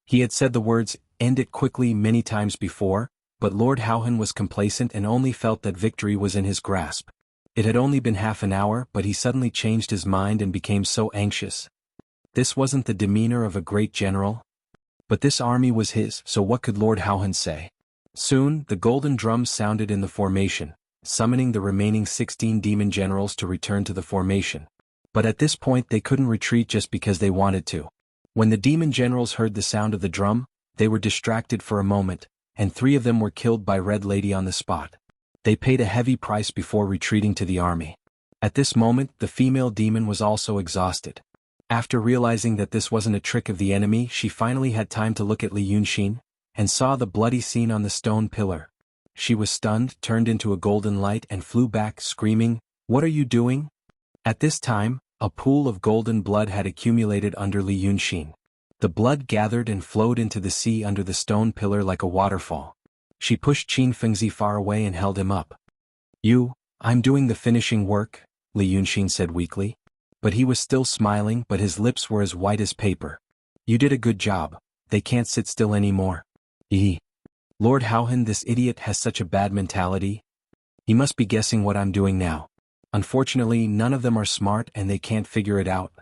He had said the words, "end it quickly," many times before, but Lord Haohan was complacent and only felt that victory was in his grasp. It had only been half an hour, but he suddenly changed his mind and became so anxious. This wasn't the demeanor of a great general. But this army was his, so what could Lord Haohan say? Soon, the golden drums sounded in the formation, summoning the remaining 16 demon generals to return to the formation. But at this point they couldn't retreat just because they wanted to. When the demon generals heard the sound of the drum, they were distracted for a moment, and 3 of them were killed by Red Lady on the spot. They paid a heavy price before retreating to the army. At this moment, the female demon was also exhausted. After realizing that this wasn't a trick of the enemy, she finally had time to look at Li Yunxin, and saw the bloody scene on the stone pillar. She was stunned, turned into a golden light and flew back, screaming, "What are you doing?" At this time, a pool of golden blood had accumulated under Li Yunxin. The blood gathered and flowed into the sea under the stone pillar like a waterfall. She pushed Qin Fengzi far away and held him up. I'm doing the finishing work," Li Yunxin said weakly. But he was still smiling, but his lips were as white as paper. "You did a good job. They can't sit still anymore." Lord Haohan, this idiot has such a bad mentality. He must be guessing what I'm doing now. Unfortunately, none of them are smart and they can't figure it out.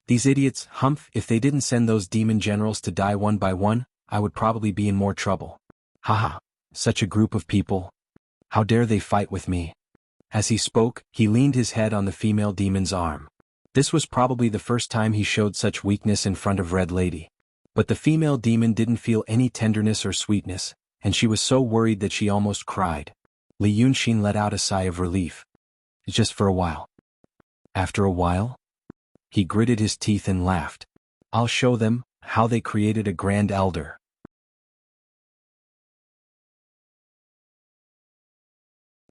These idiots, humph, if they didn't send those demon generals to die one by one, I would probably be in more trouble. Haha, such a group of people. How dare they fight with me? As he spoke, he leaned his head on the female demon's arm. This was probably the first time he showed such weakness in front of Red Lady. But the female demon didn't feel any tenderness or sweetness, and she was so worried that she almost cried. Li Yunxin let out a sigh of relief. Just for a while. After a while? He gritted his teeth and laughed. I'll show them how they created a grand elder.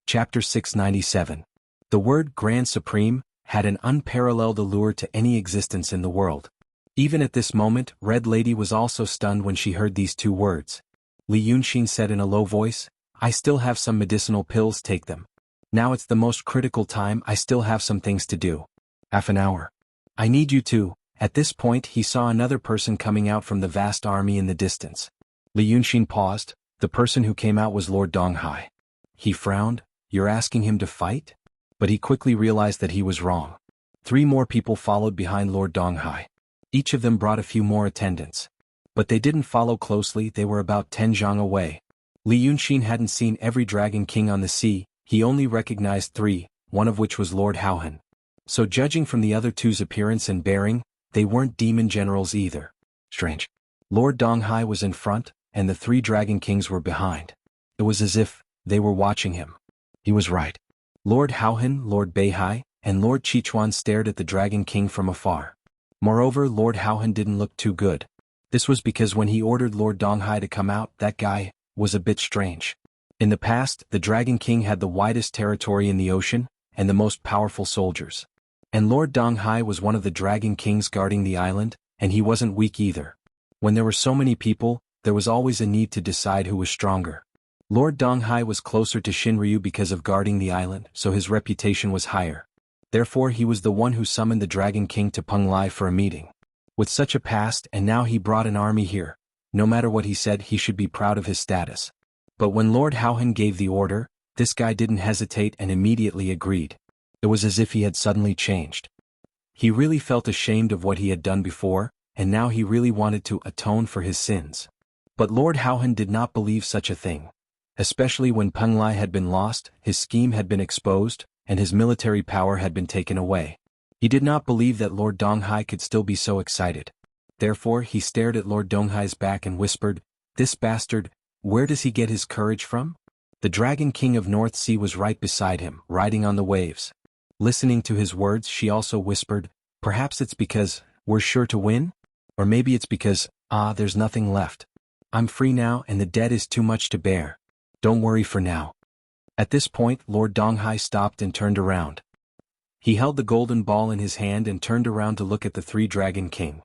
Chapter 697. The word Grand Supreme had an unparalleled allure to any existence in the world. Even at this moment, Red Lady was also stunned when she heard these two words. Li Yunxin said in a low voice, I still have some medicinal pills, take them. Now it's the most critical time, I still have some things to do. Half an hour. I need you to. At this point he saw another person coming out from the vast army in the distance. Li Yunxin paused. The person who came out was Lord Donghai. He frowned. You're asking him to fight? But he quickly realized that he was wrong. 3 more people followed behind Lord Donghai. Each of them brought a few more attendants. But they didn't follow closely, they were about 10 zhang away. Li Yunxin hadn't seen every Dragon King on the sea, he only recognized 3, one of which was Lord Haohan. So judging from the other two's appearance and bearing, they weren't demon generals either. Strange. Lord Donghai was in front, and the 3 Dragon Kings were behind. It was as if they were watching him. He was right. Lord Haohan, Lord Beihai, and Lord Qichuan stared at the Dragon King from afar. Moreover, Lord Haohan didn't look too good. This was because when he ordered Lord Donghai to come out, that guy was a bit strange. In the past, the Dragon King had the widest territory in the ocean, and the most powerful soldiers. And Lord Donghai was one of the Dragon Kings guarding the island, and he wasn't weak either. When there were so many people, there was always a need to decide who was stronger. Lord Donghai was closer to Shinryu because of guarding the island, so his reputation was higher. Therefore he was the one who summoned the Dragon King to Penglai for a meeting. With such a past, and now he brought an army here. No matter what he said, he should be proud of his status. But when Lord Haohan gave the order, this guy didn't hesitate and immediately agreed. It was as if he had suddenly changed. He really felt ashamed of what he had done before, and now he really wanted to atone for his sins. But Lord Haohan did not believe such a thing. Especially when Penglai had been lost, his scheme had been exposed, and his military power had been taken away. He did not believe that Lord Donghai could still be so excited. Therefore he stared at Lord Donghai's back and whispered, "This bastard, where does he get his courage from?" The Dragon King of North Sea was right beside him, riding on the waves. Listening to his words, she also whispered, "Perhaps it's because we're sure to win? Or maybe it's because, there's nothing left. I'm free now and the debt is too much to bear. Don't worry for now." At this point, Lord Donghai stopped and turned around. He held the golden ball in his hand and turned around to look at the 3 Dragon King.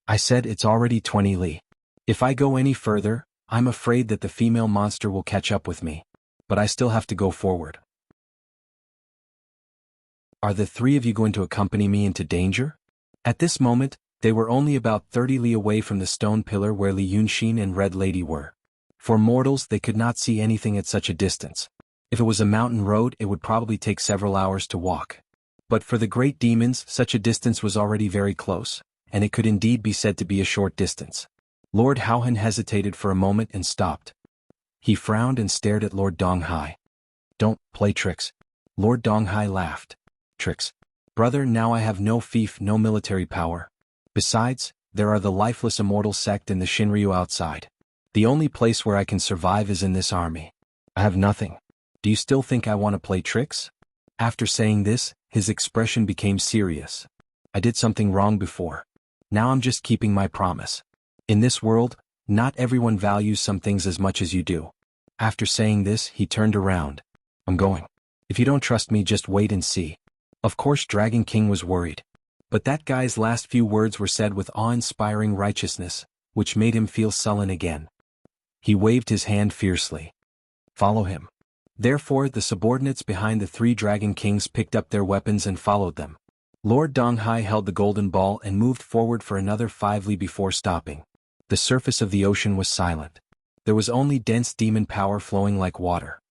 "I said it's already 20 li. If I go any further, I'm afraid that the female monster will catch up with me. But I still have to go forward. Are the 3 of you going to accompany me into danger?" At this moment, they were only about 30 li away from the stone pillar where Li Yunxin and Red Lady were. For mortals, they could not see anything at such a distance. If it was a mountain road, it would probably take several hours to walk. But for the great demons, such a distance was already very close, and it could indeed be said to be a short distance. Lord Haohan hesitated for a moment and stopped. He frowned and stared at Lord Donghai. "Don't play tricks." Lord Donghai laughed. "Tricks? Brother, now I have no fief, no military power. Besides, there are the lifeless immortal sect and the Shinryu outside. The only place where I can survive is in this army. I have nothing. Do you still think I want to play tricks?" After saying this, his expression became serious. "I did something wrong before. Now I'm just keeping my promise. In this world, not everyone values some things as much as you do." After saying this, he turned around. "I'm going. If you don't trust me, just wait and see." Of course, Dragon King was worried. But that guy's last few words were said with awe-inspiring righteousness, which made him feel sullen again. He waved his hand fiercely. "Follow him." Therefore, the subordinates behind the 3 Dragon Kings picked up their weapons and followed them. Lord Donghai held the golden ball and moved forward for another 5 li before stopping. The surface of the ocean was silent. There was only dense demon power flowing like water.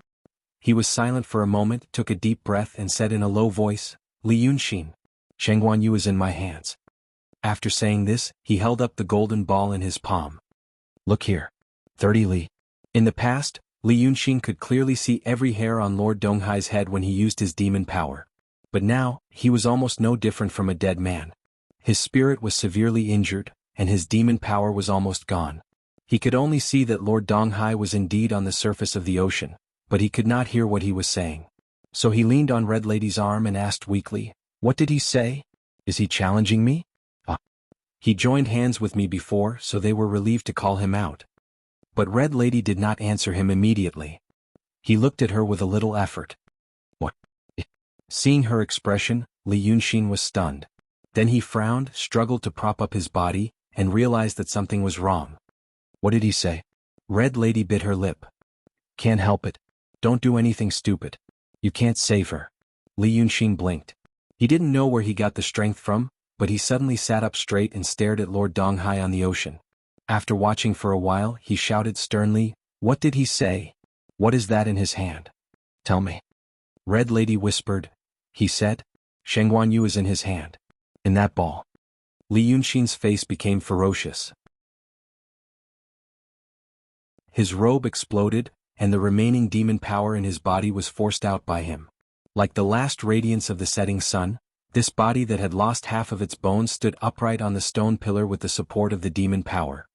He was silent for a moment, took a deep breath and said in a low voice, "Li Yunxin, Sheng Guanyu is in my hands." After saying this, he held up the golden ball in his palm. "Look here. 30 Li." In the past, Li Yunxin could clearly see every hair on Lord Donghai's head when he used his demon power. But now, he was almost no different from a dead man. His spirit was severely injured, and his demon power was almost gone. He could only see that Lord Donghai was indeed on the surface of the ocean, but he could not hear what he was saying. So he leaned on Red Lady's arm and asked weakly, "What did he say? Is he challenging me?" He joined hands with me before, so they were relieved to call him out. But Red Lady did not answer him immediately. He looked at her with a little effort. "What?" Seeing her expression, Li Yunxin was stunned. Then he frowned, struggled to prop up his body, and realized that something was wrong. "What did he say?" Red Lady bit her lip. "Can't help it. Don't do anything stupid. You can't save her." Li Yunxin blinked. He didn't know where he got the strength from, but he suddenly sat up straight and stared at Lord Donghai on the ocean. After watching for a while, he shouted sternly, "What did he say? What is that in his hand? Tell me." Red Lady whispered, "He said, Sheng Guanyu is in his hand. In that ball." Li Yunxin's face became ferocious. His robe exploded, and the remaining demon power in his body was forced out by him. Like the last radiance of the setting sun, this body that had lost half of its bones stood upright on the stone pillar with the support of the demon power.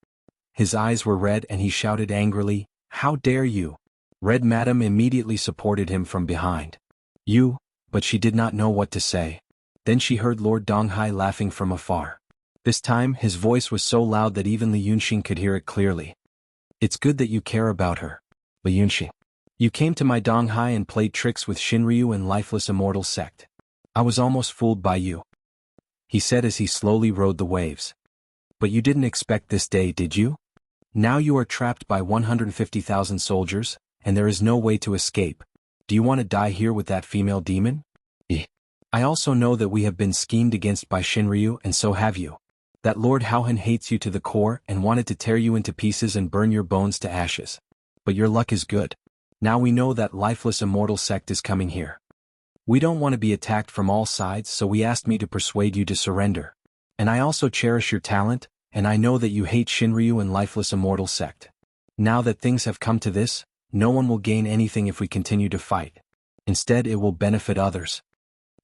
His eyes were red and he shouted angrily, "How dare you!" Red Madam immediately supported him from behind. "You," but she did not know what to say. Then she heard Lord Donghai laughing from afar. This time his voice was so loud that even Li Yunxin could hear it clearly. "It's good that you care about her, Li Yunxin. You came to my Donghai and played tricks with Shinryu and Lifeless Immortal Sect. I was almost fooled by you," he said as he slowly rode the waves. "But you didn't expect this day, did you? Now you are trapped by 150,000 soldiers, and there is no way to escape. Do you want to die here with that female demon? I also know that we have been schemed against by Shinryu, and so have you. That Lord Haohan hates you to the core and wanted to tear you into pieces and burn your bones to ashes. But your luck is good. Now we know that Lifeless Immortal Sect is coming here. We don't want to be attacked from all sides, so we asked me to persuade you to surrender. And I also cherish your talent, and I know that you hate Shinryu and Lifeless Immortal Sect. Now that things have come to this, no one will gain anything if we continue to fight. Instead, it will benefit others."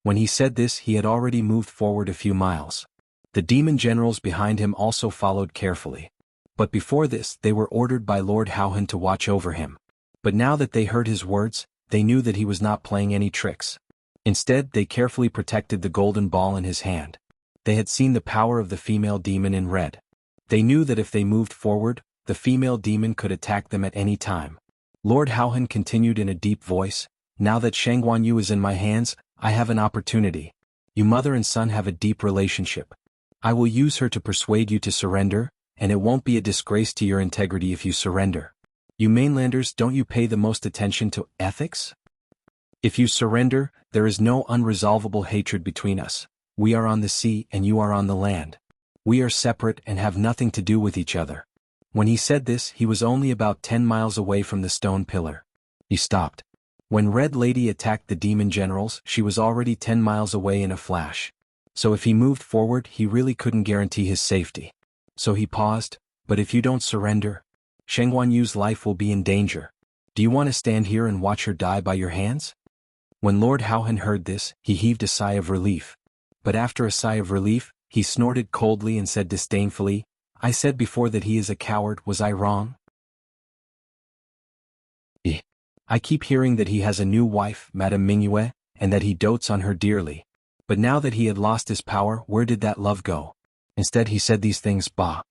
When he said this, he had already moved forward a few miles. The demon generals behind him also followed carefully. But before this, they were ordered by Lord Haohan to watch over him. But now that they heard his words, they knew that he was not playing any tricks. Instead, they carefully protected the golden ball in his hand. They had seen the power of the female demon in red. They knew that if they moved forward, the female demon could attack them at any time. Lord Haohan continued in a deep voice, "Now that Sheng Guanyu is in my hands, I have an opportunity. You mother and son have a deep relationship. I will use her to persuade you to surrender, and it won't be a disgrace to your integrity if you surrender. You mainlanders, don't you pay the most attention to ethics? If you surrender, there is no unresolvable hatred between us. We are on the sea and you are on the land. We are separate and have nothing to do with each other." When he said this, he was only about 10 miles away from the stone pillar. He stopped. When Red Lady attacked the demon generals, she was already 10 miles away in a flash. So if he moved forward, he really couldn't guarantee his safety. So he paused, "But if you don't surrender, Sheng Guanyu's life will be in danger. Do you want to stand here and watch her die by your hands?" When Lord Haohan heard this, he heaved a sigh of relief. But after a sigh of relief, he snorted coldly and said disdainfully, "I said before that he is a coward, was I wrong? I keep hearing that he has a new wife, Madame Mingyue, and that he dotes on her dearly. But now that he had lost his power, where did that love go? Instead he said these things, bah."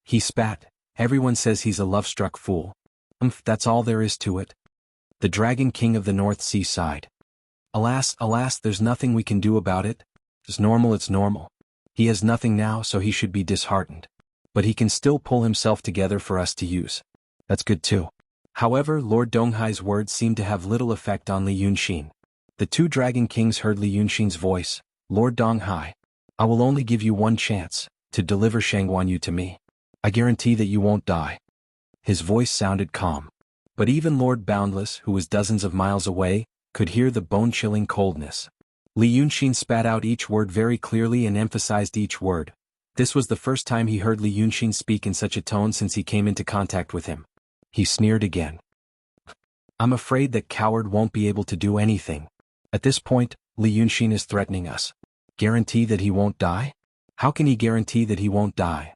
He spat. "Everyone says he's a love-struck fool. That's all there is to it." The Dragon King of the North Sea sighed. Alas, alas, there's nothing we can do about it. It's normal, it's normal. He has nothing now, so he should be disheartened. But he can still pull himself together for us to use. That's good too." However, Lord Donghai's words seemed to have little effect on Li Yunxin. The two Dragon Kings heard Li Yunxin's voice. "Lord Donghai, I will only give you one chance, to deliver Sheng Guanyu to me. I guarantee that you won't die." His voice sounded calm. But even Lord Boundless, who was dozens of miles away, could hear the bone-chilling coldness. Li Yunxin spat out each word very clearly and emphasized each word. This was the first time he heard Li Yunxin speak in such a tone since he came into contact with him. He sneered again. I'm afraid that coward won't be able to do anything. At this point, Li Yunxin is threatening us. Guarantee that he won't die? How can he guarantee that he won't die?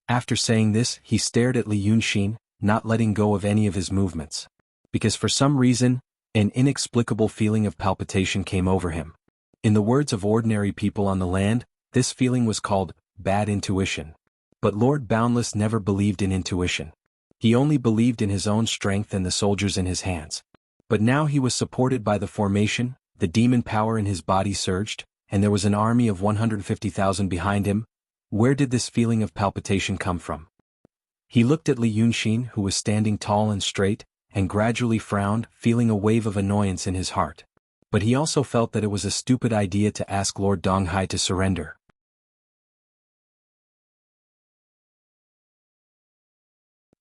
After saying this, he stared at Li Yunxin, not letting go of any of his movements. Because for some reason, an inexplicable feeling of palpitation came over him. In the words of ordinary people on the land, this feeling was called bad intuition. But Lord Boundless never believed in intuition. He only believed in his own strength and the soldiers in his hands. But now he was supported by the formation, the demon power in his body surged, and there was an army of 150,000 behind him. Where did this feeling of palpitation come from? He looked at Li Yunxin, who was standing tall and straight, and gradually frowned, feeling a wave of annoyance in his heart. But he also felt that it was a stupid idea to ask Lord Donghai to surrender.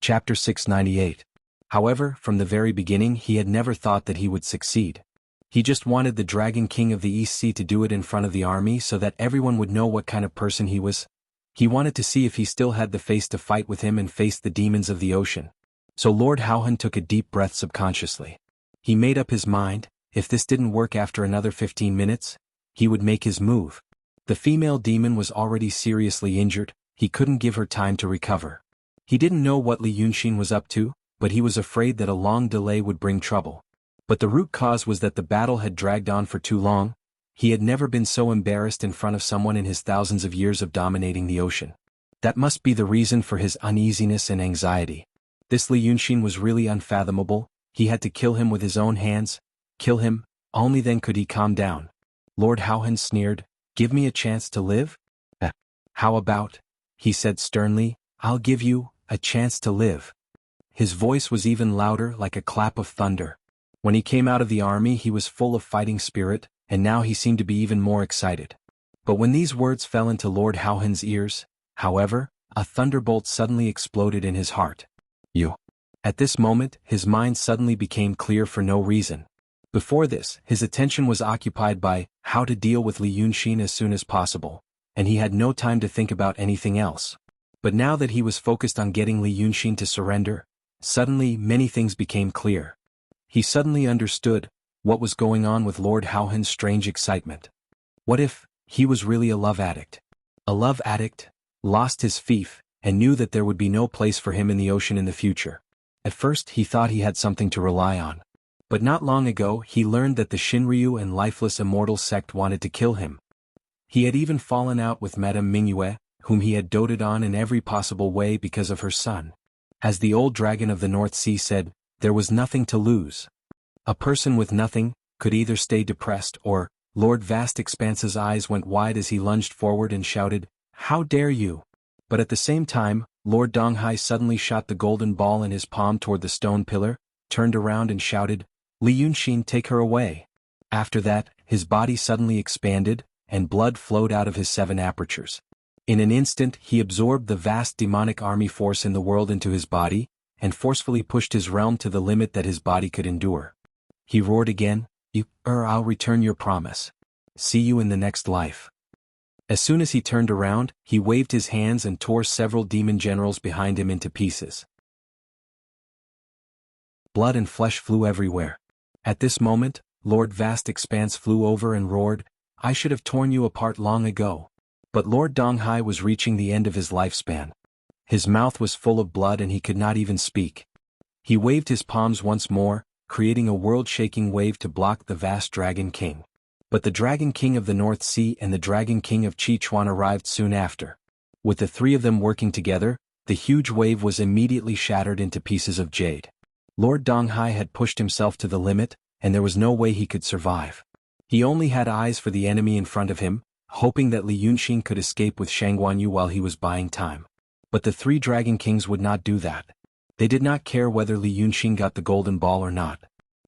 Chapter 698. However, from the very beginning he had never thought that he would succeed. He just wanted the Dragon King of the East Sea to do it in front of the army so that everyone would know what kind of person he was. He wanted to see if he still had the face to fight with him and face the demons of the ocean. So Lord Haohan took a deep breath subconsciously. He made up his mind, if this didn't work after another 15 minutes, he would make his move. The female demon was already seriously injured, he couldn't give her time to recover. He didn't know what Li Yunxin was up to, but he was afraid that a long delay would bring trouble. But the root cause was that the battle had dragged on for too long. He had never been so embarrassed in front of someone in his thousands of years of dominating the ocean. That must be the reason for his uneasiness and anxiety. This Li Yunxin was really unfathomable. He had to kill him with his own hands. Kill him, only then could he calm down. Lord Haohan sneered, "Give me a chance to live?" How about, he said sternly, "I'll give you a chance to live." His voice was even louder, like a clap of thunder. When he came out of the army he was full of fighting spirit, and now he seemed to be even more excited. But when these words fell into Lord Haohan's ears, however, a thunderbolt suddenly exploded in his heart. You. At this moment, his mind suddenly became clear for no reason. Before this, his attention was occupied by how to deal with Li Yunxin as soon as possible, and he had no time to think about anything else. But now that he was focused on getting Li Yunxin to surrender, suddenly many things became clear. He suddenly understood what was going on with Lord Haohan's strange excitement. What if he was really a love addict? A love addict, lost his fief, and knew that there would be no place for him in the ocean in the future. At first he thought he had something to rely on. But not long ago he learned that the Shinryu and lifeless immortal sect wanted to kill him. He had even fallen out with Madame Mingyue, whom he had doted on in every possible way because of her son. As the old dragon of the North Sea said, there was nothing to lose. A person with nothing could either stay depressed or, Lord Vast Expanse's eyes went wide as he lunged forward and shouted, "How dare you!" But at the same time, Lord Donghai suddenly shot the golden ball in his palm toward the stone pillar, turned around and shouted, "Li Yunxin, take her away." After that, his body suddenly expanded, and blood flowed out of his 7 apertures. In an instant he absorbed the vast demonic army force in the world into his body, and forcefully pushed his realm to the limit that his body could endure. He roared again, I'll return your promise. See you in the next life." As soon as he turned around, he waved his hands and tore several demon generals behind him into pieces. Blood and flesh flew everywhere. At this moment, Lord Vast Expanse flew over and roared, "I should have torn you apart long ago." But Lord Donghai was reaching the end of his lifespan. His mouth was full of blood and he could not even speak. He waved his palms once more, creating a world-shaking wave to block the vast Dragon King. But the Dragon King of the North Sea and the Dragon King of Sichuan arrived soon after. With the 3 of them working together, the huge wave was immediately shattered into pieces of jade. Lord Donghai had pushed himself to the limit, and there was no way he could survive. He only had eyes for the enemy in front of him, hoping that Li Yunxin could escape with Shangguanyu while he was buying time. But the 3 Dragon Kings would not do that. They did not care whether Li Yunxin got the golden ball or not.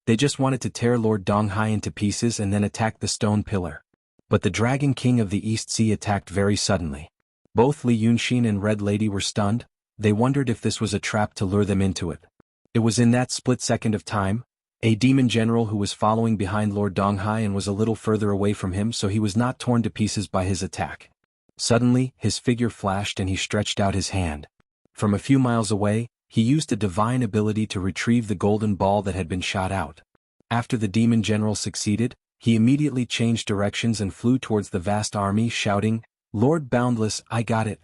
They just wanted to tear Lord Donghai into pieces and then attack the stone pillar. But the Dragon King of the East Sea attacked very suddenly. Both Li Yunxin and Red Lady were stunned. They wondered if this was a trap to lure them into it. It was in that split second of time, a demon general who was following behind Lord Donghai and was a little further away from him so he was not torn to pieces by his attack. Suddenly, his figure flashed and he stretched out his hand. From a few miles away, he used a divine ability to retrieve the golden ball that had been shot out. After the demon general succeeded, he immediately changed directions and flew towards the vast army shouting, "Lord Boundless, I got it."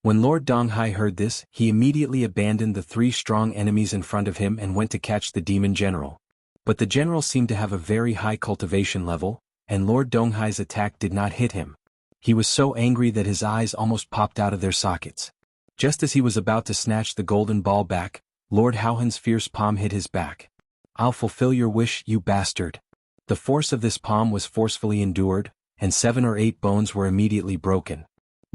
When Lord Donghai heard this, he immediately abandoned the 3 strong enemies in front of him and went to catch the demon general. But the general seemed to have a very high cultivation level, and Lord Donghai's attack did not hit him. He was so angry that his eyes almost popped out of their sockets. Just as he was about to snatch the golden ball back, Lord Howhan's fierce palm hit his back. "I'll fulfill your wish, you bastard." The force of this palm was forcefully endured, and 7 or 8 bones were immediately broken.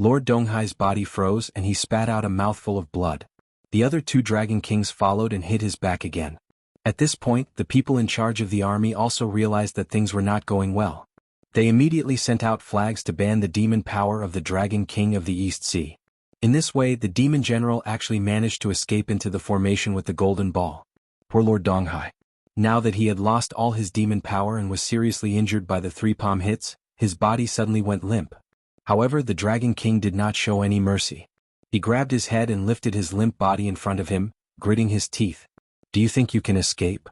Lord Donghai's body froze and he spat out a mouthful of blood. The other 2 dragon kings followed and hit his back again. At this point, the people in charge of the army also realized that things were not going well. They immediately sent out flags to ban the demon power of the Dragon King of the East Sea. In this way, the demon general actually managed to escape into the formation with the golden ball. Poor Lord Donghai. Now that he had lost all his demon power and was seriously injured by the 3 palm hits, his body suddenly went limp. However, the Dragon King did not show any mercy. He grabbed his head and lifted his limp body in front of him, gritting his teeth. "Do you think you can escape?"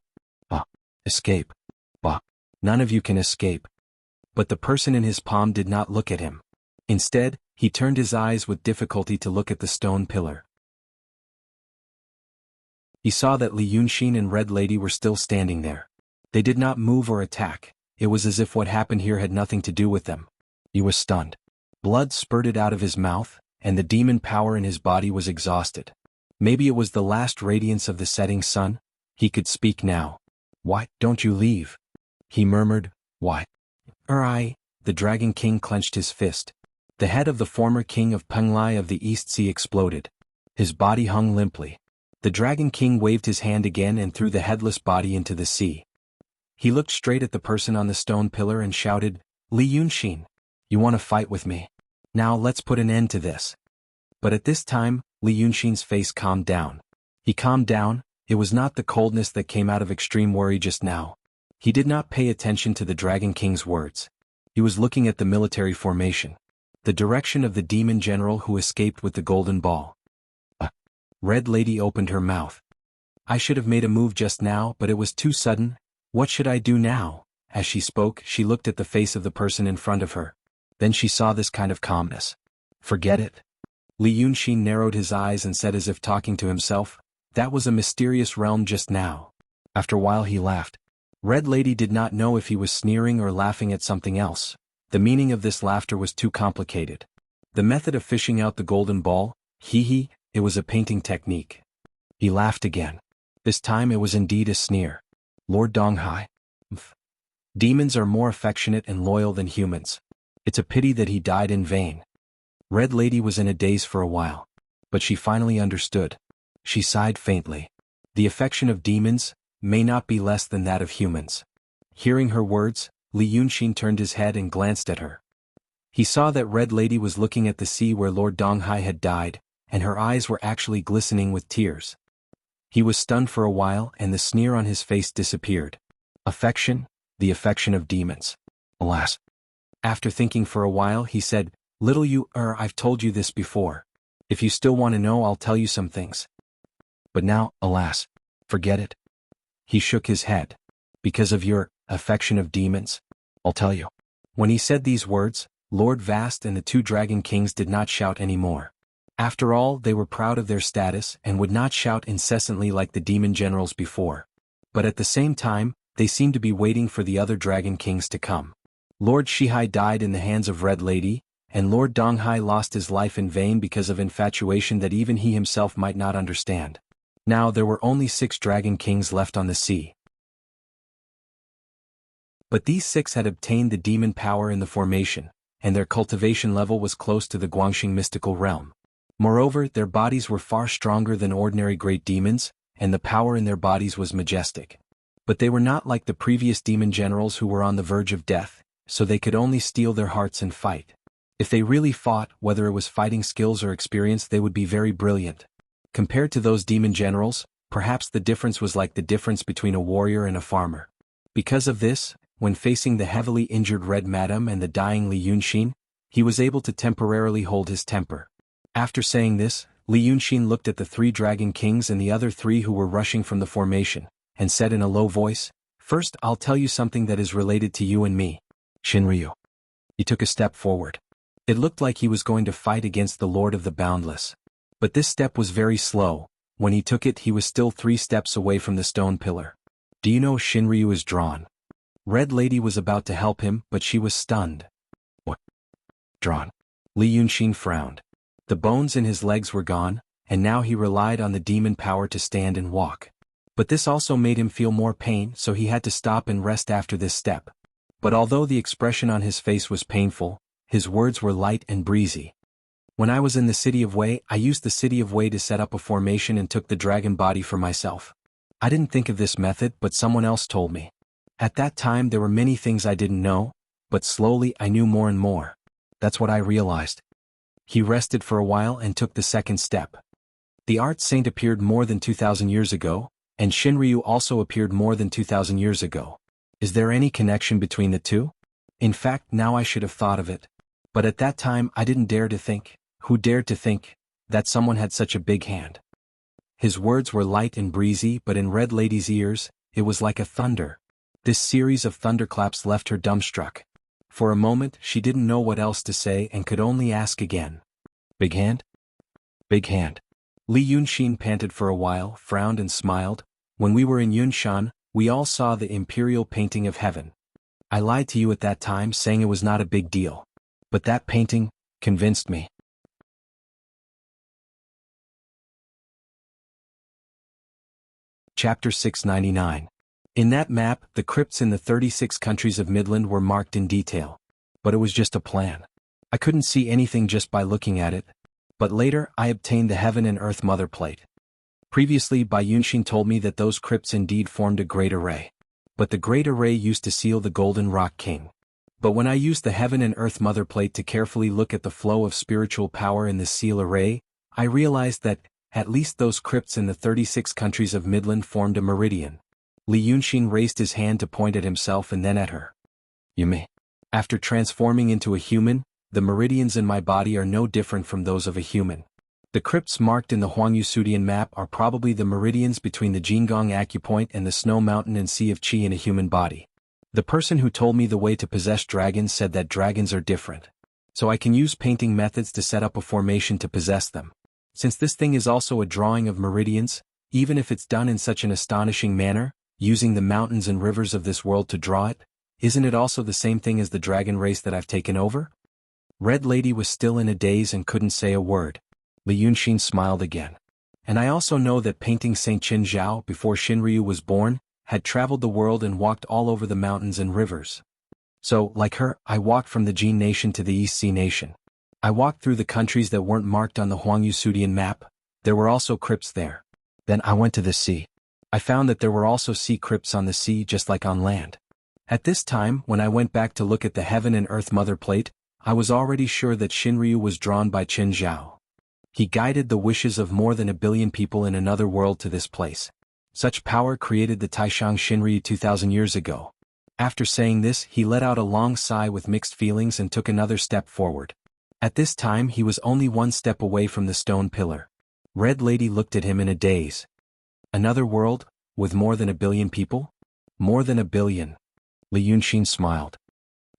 "Bah. Escape. Bah. None of you can escape." But the person in his palm did not look at him. Instead, he turned his eyes with difficulty to look at the stone pillar. He saw that Li Yunxin and Red Lady were still standing there. They did not move or attack. It was as if what happened here had nothing to do with them. He was stunned. Blood spurted out of his mouth, and the demon power in his body was exhausted. Maybe it was the last radiance of the setting sun. He could speak now. "Why don't you leave?" he murmured. "Why?" The Dragon King clenched his fist. The head of the former king of Penglai of the East Sea exploded. His body hung limply. The Dragon King waved his hand again and threw the headless body into the sea. He looked straight at the person on the stone pillar and shouted, "Li Yunxin, you want to fight with me? Now let's put an end to this." But at this time, Li Yunxin's face calmed down. He calmed down. It was not the coldness that came out of extreme worry just now. He did not pay attention to the Dragon King's words. He was looking at the military formation. The direction of the demon general who escaped with the golden ball. Red Lady opened her mouth. "I should have made a move just now, but it was too sudden. What should I do now?" As she spoke, she looked at the face of the person in front of her. Then she saw this kind of calmness. "Forget it." Li Yunxin narrowed his eyes and said as if talking to himself, "That was a mysterious realm just now." After a while he laughed. Red Lady did not know if he was sneering or laughing at something else. The meaning of this laughter was too complicated. The method of fishing out the golden ball, it was a painting technique. He laughed again. This time it was indeed a sneer. "Lord Donghai. Demons are more affectionate and loyal than humans. It's a pity that he died in vain." Red Lady was in a daze for a while. But she finally understood. She sighed faintly. The affection of demons may not be less than that of humans. Hearing her words, Li Yunxin turned his head and glanced at her. He saw that Red Lady was looking at the sea where Lord Donghai had died, and her eyes were actually glistening with tears. He was stunned for a while and the sneer on his face disappeared. Affection? The affection of demons. Alas. After thinking for a while he said, I've told you this before. If you still want to know, I'll tell you some things. But now, alas, forget it." He shook his head. "Because of your affection of demons, I'll tell you." When he said these words, Lord Vast and the 2 Dragon Kings did not shout anymore. After all, they were proud of their status and would not shout incessantly like the demon generals before. But at the same time, they seemed to be waiting for the other Dragon Kings to come. Lord Shihai died in the hands of Red Lady, and Lord Donghai lost his life in vain because of infatuation that even he himself might not understand. Now there were only 6 Dragon Kings left on the sea. But these 6 had obtained the demon power in the formation, and their cultivation level was close to the Guangxing mystical realm. Moreover, their bodies were far stronger than ordinary great demons, and the power in their bodies was majestic. But they were not like the previous demon generals who were on the verge of death, so they could only steel their hearts and fight. If they really fought, whether it was fighting skills or experience, they would be very brilliant. Compared to those demon generals, Perhaps the difference was like the difference between a warrior and a farmer. Because of this, when facing the heavily injured Red Madam and the dying Li Yunxin, he was able to temporarily hold his temper. After saying this, Li Yunxin looked at the 3 dragon kings and the other 3 who were rushing from the formation, and said in a low voice, "First, I'll tell you something that is related to you and me. Shinryu." He took a step forward. It looked like he was going to fight against the Lord of the Boundless. But this step was very slow. When he took it, he was still 3 steps away from the stone pillar. "Do you know Shinryu is drawn?" Red Lady was about to help him, but she was stunned. "What? Drawn?" Li Yunxin frowned. The bones in his legs were gone, and now he relied on the demon power to stand and walk. But this also made him feel more pain, so he had to stop and rest after this step. But although the expression on his face was painful, his words were light and breezy. "When I was in the city of Wei, I used the city of Wei to set up a formation and took the dragon body for myself. I didn't think of this method, but someone else told me. At that time there were many things I didn't know, but slowly I knew more and more. That's what I realized." He rested for a while and took the second step. The art saint appeared more than 2,000 years ago, and Shinryu also appeared more than 2,000 years ago. Is there any connection between the two? In fact, now I should have thought of it. But at that time I didn't dare to think. Who dared to think that someone had such a big hand? His words were light and breezy, but in Red Lady's ears, it was like a thunder. This series of thunderclaps left her dumbstruck. For a moment she didn't know what else to say and could only ask again. "Big hand? Big hand." Li Yunxin panted for a while, frowned and smiled. "When we were in Yunshan, we all saw the imperial painting of heaven. I lied to you at that time saying it was not a big deal. But that painting convinced me." Chapter 699. In that map, the crypts in the 36 countries of Midland were marked in detail. But it was just a plan. I couldn't see anything just by looking at it. But later, I obtained the Heaven and Earth Mother Plate. Previously, Bai Yunshin told me that those crypts indeed formed a great array. But the great array used to seal the Golden Rock King. But when I used the Heaven and Earth Mother Plate to carefully look at the flow of spiritual power in the seal array, I realized that, at least those crypts in the 36 countries of Midland formed a meridian. Li Yunxin raised his hand to point at himself and then at her. "You may. After transforming into a human, the meridians in my body are no different from those of a human. The crypts marked in the Huangyusudian map are probably the meridians between the Jingong acupoint and the Snow Mountain and Sea of Qi in a human body. The person who told me the way to possess dragons said that dragons are different. So I can use painting methods to set up a formation to possess them. Since this thing is also a drawing of meridians, even if it's done in such an astonishing manner, using the mountains and rivers of this world to draw it, isn't it also the same thing as the dragon race that I've taken over?" Red Lady was still in a daze and couldn't say a word. Li Yunxin smiled again. "And I also know that painting Saint Qin Zhao before Shinryu was born, had traveled the world and walked all over the mountains and rivers. So, like her, I walked from the Jin Nation to the East Sea Nation. I walked through the countries that weren't marked on the Huangyusudian map. There were also crypts there. Then I went to the sea. I found that there were also sea crypts on the sea just like on land. At this time, when I went back to look at the Heaven and Earth Mother Plate, I was already sure that Shinryu was drawn by Qin Zhao. He guided the wishes of more than 1 billion people in another world to this place. Such power created the Taishang Shinryu 2,000 years ago." After saying this, he let out a long sigh with mixed feelings and took another step forward. At this time he was only 1 step away from the stone pillar. Red Lady looked at him in a daze. "Another world, with more than 1 billion people?" "More than 1 billion. Li Yunxin smiled.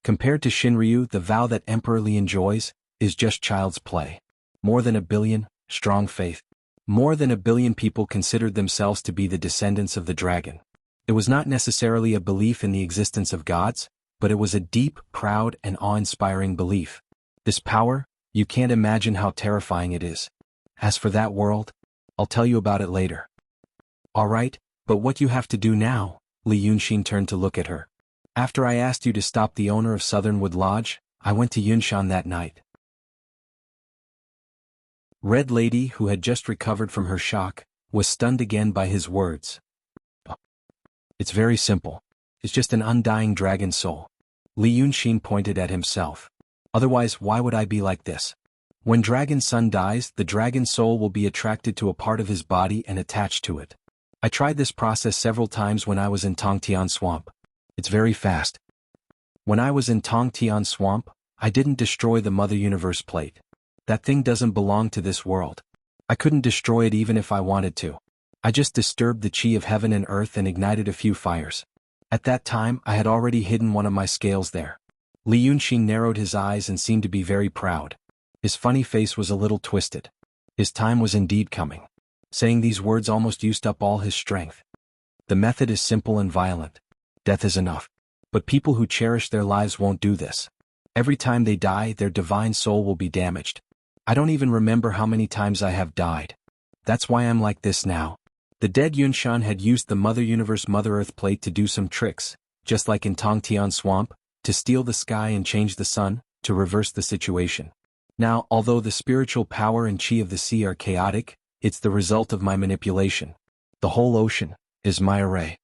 "Compared to Shinryu, the vow that Emperor Li enjoys, is just child's play. More than 1 billion, strong faith. More than 1 billion people considered themselves to be the descendants of the dragon. It was not necessarily a belief in the existence of gods, but it was a deep, proud, and awe-inspiring belief. This power, you can't imagine how terrifying it is. As for that world, I'll tell you about it later." "All right, but what you have to do now?" Li Yunxin turned to look at her. "After I asked you to stop the owner of Southernwood Lodge, I went to Yunshan that night." Red Lady, who had just recovered from her shock, was stunned again by his words. "It's very simple. It's just an undying dragon soul." Li Yunxin pointed at himself. "Otherwise, why would I be like this? When Dragon Sun dies, the dragon soul will be attracted to a part of his body and attached to it. I tried this process several times when I was in Tongtian Swamp. It's very fast. When I was in Tongtian Swamp, I didn't destroy the Mother Universe plate. That thing doesn't belong to this world. I couldn't destroy it even if I wanted to. I just disturbed the chi of heaven and earth and ignited a few fires. At that time I had already hidden one of my scales there. Li Yunxin narrowed his eyes and seemed to be very proud. His funny face was a little twisted. His time was indeed coming. Saying these words almost used up all his strength. The method is simple and violent. Death is enough. But people who cherish their lives won't do this. Every time they die, their divine soul will be damaged. I don't even remember how many times I have died. That's why I'm like this now. The dead Yunshan had used the Mother Universe Mother Earth plate to do some tricks, just like in Tongtian Swamp, to steal the sky and change the sun, to reverse the situation. Now, although the spiritual power and chi of the sea are chaotic, it's the result of my manipulation. The whole ocean is my array.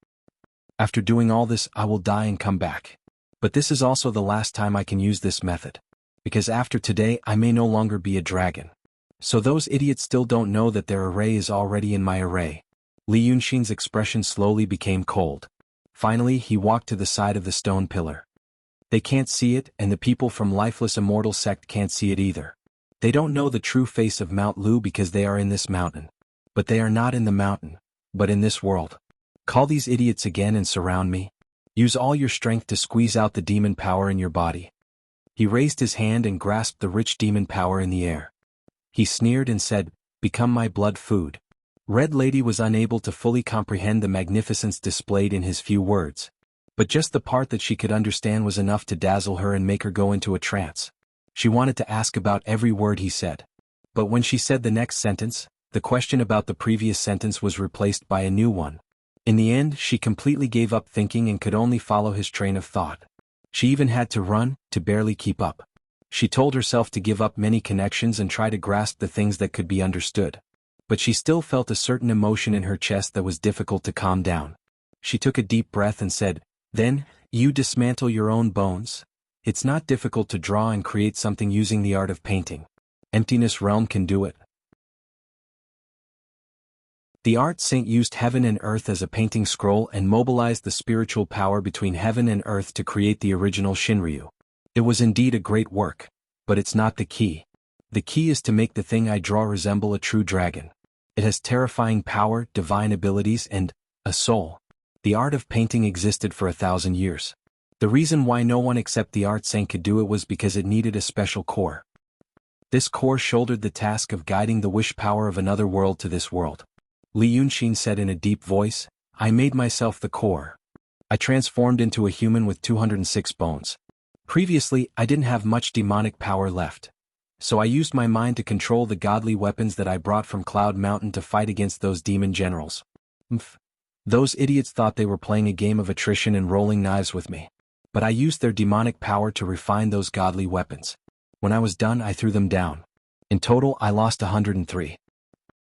After doing all this, I will die and come back. But this is also the last time I can use this method. Because after today I may no longer be a dragon. So those idiots still don't know that their array is already in my array. Li Yunxin's expression slowly became cold. Finally he walked to the side of the stone pillar. They can't see it, and the people from Lifeless Immortal sect can't see it either. They don't know the true face of Mount Lu because they are in this mountain. But they are not in the mountain, but in this world. Call these idiots again and surround me. Use all your strength to squeeze out the demon power in your body. He raised his hand and grasped the rich demon power in the air. He sneered and said, "Become my blood food." Red Lady was unable to fully comprehend the magnificence displayed in his few words. But just the part that she could understand was enough to dazzle her and make her go into a trance. She wanted to ask about every word he said. But when she said the next sentence, the question about the previous sentence was replaced by a new one. In the end, she completely gave up thinking and could only follow his train of thought. She even had to run, to barely keep up. She told herself to give up many connections and try to grasp the things that could be understood. But she still felt a certain emotion in her chest that was difficult to calm down. She took a deep breath and said, "Then, you dismantle your own bones? It's not difficult to draw and create something using the art of painting. Emptiness Realm can do it." The art saint used heaven and earth as a painting scroll and mobilized the spiritual power between heaven and earth to create the original Shinryu. It was indeed a great work, but it's not the key. The key is to make the thing I draw resemble a true dragon. It has terrifying power, divine abilities, and a soul. The art of painting existed for 1,000 years. The reason why no one except the art saint could do it was because it needed a special core. This core shouldered the task of guiding the wish power of another world to this world. Li Yunxin said in a deep voice, "I made myself the core. I transformed into a human with 206 bones. Previously, I didn't have much demonic power left. So I used my mind to control the godly weapons that I brought from Cloud Mountain to fight against those demon generals. Those idiots thought they were playing a game of attrition and rolling knives with me. But I used their demonic power to refine those godly weapons. When I was done, I threw them down. In total, I lost 103.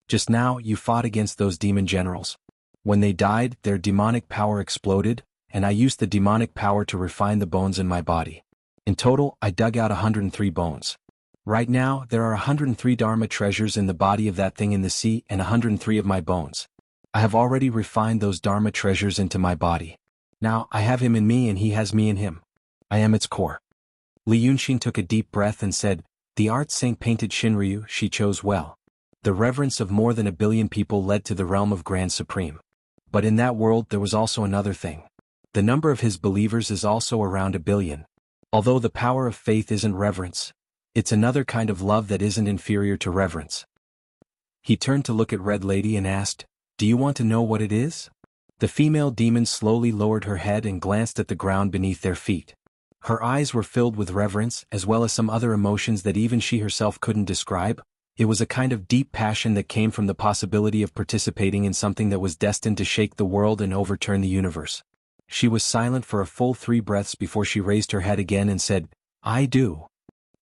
Just now, you fought against those demon generals. When they died, their demonic power exploded, and I used the demonic power to refine the bones in my body. In total, I dug out 103 bones. Right now, there are 103 Dharma treasures in the body of that thing in the sea and 103 of my bones. I have already refined those Dharma treasures into my body. Now, I have him in me and he has me in him. I am its core." Li Yunxin took a deep breath and said, "The art saint painted Shinryu, she chose well. The reverence of more than 1 billion people led to the realm of Grand Supreme. But in that world there was also another thing. The number of his believers is also around 1 billion. Although the power of faith isn't reverence, it's another kind of love that isn't inferior to reverence." He turned to look at Red Lady and asked, "Do you want to know what it is?" The female demon slowly lowered her head and glanced at the ground beneath their feet. Her eyes were filled with reverence as well as some other emotions that even she herself couldn't describe. It was a kind of deep passion that came from the possibility of participating in something that was destined to shake the world and overturn the universe. She was silent for a full 3 breaths before she raised her head again and said, "I do."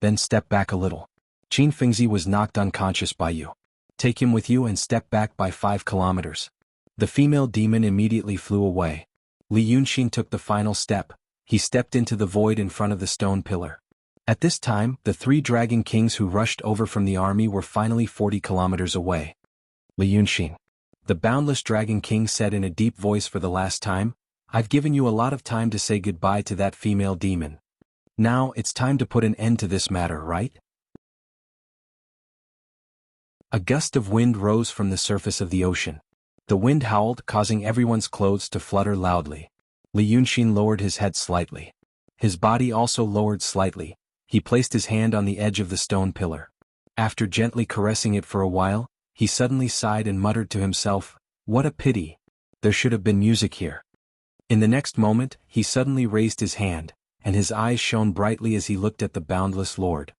Then step back a little. Qin Fengzi was knocked unconscious by you. Take him with you and step back by 5 kilometers. The female demon immediately flew away. Li Yunxin took the final step. He stepped into the void in front of the stone pillar. At this time, the 3 dragon kings who rushed over from the army were finally 40 kilometers away. Li Yunxin. The boundless Dragon King said in a deep voice for the last time, "I've given you a lot of time to say goodbye to that female demon. Now it's time to put an end to this matter, right?" A gust of wind rose from the surface of the ocean. The wind howled, causing everyone's clothes to flutter loudly. Li Yunxin lowered his head slightly. His body also lowered slightly. He placed his hand on the edge of the stone pillar. After gently caressing it for a while, he suddenly sighed and muttered to himself, "What a pity. There should have been music here." In the next moment, he suddenly raised his hand, and his eyes shone brightly as he looked at the boundless Lord.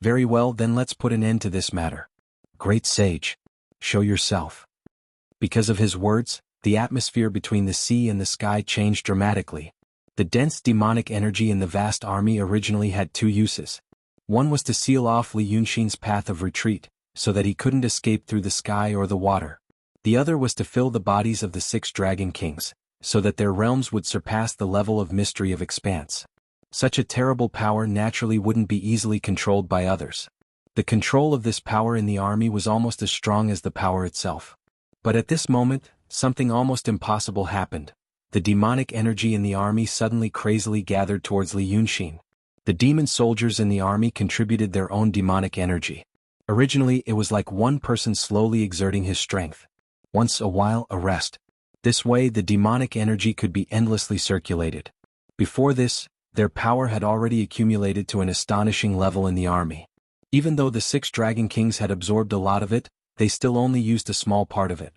"Very well, then let's put an end to this matter. Great sage, show yourself." Because of his words, the atmosphere between the sea and the sky changed dramatically. The dense demonic energy in the vast army originally had two uses. One was to seal off Li Yunxin's path of retreat, so that he couldn't escape through the sky or the water. The other was to fill the bodies of the 6 dragon kings, so that their realms would surpass the level of mystery of expanse. Such a terrible power naturally wouldn't be easily controlled by others. The control of this power in the army was almost as strong as the power itself. But at this moment, something almost impossible happened. The demonic energy in the army suddenly crazily gathered towards Li Yunxin. The demon soldiers in the army contributed their own demonic energy. Originally it was like one person slowly exerting his strength. Once a while a rest. This way the demonic energy could be endlessly circulated. Before this, their power had already accumulated to an astonishing level in the army. Even though the 6 dragon kings had absorbed a lot of it, they still only used a small part of it.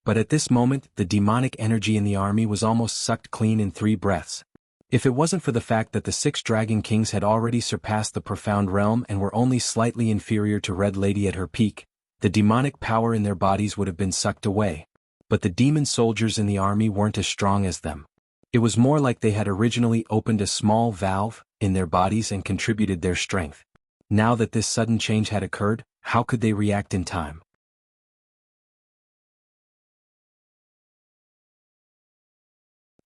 But at this moment, the demonic energy in the army was almost sucked clean in 3 breaths. If it wasn't for the fact that the 6 dragon kings had already surpassed the profound realm and were only slightly inferior to Red Lady at her peak, the demonic power in their bodies would have been sucked away. But the demon soldiers in the army weren't as strong as them. It was more like they had originally opened a small valve in their bodies and contributed their strength. Now that this sudden change had occurred, how could they react in time?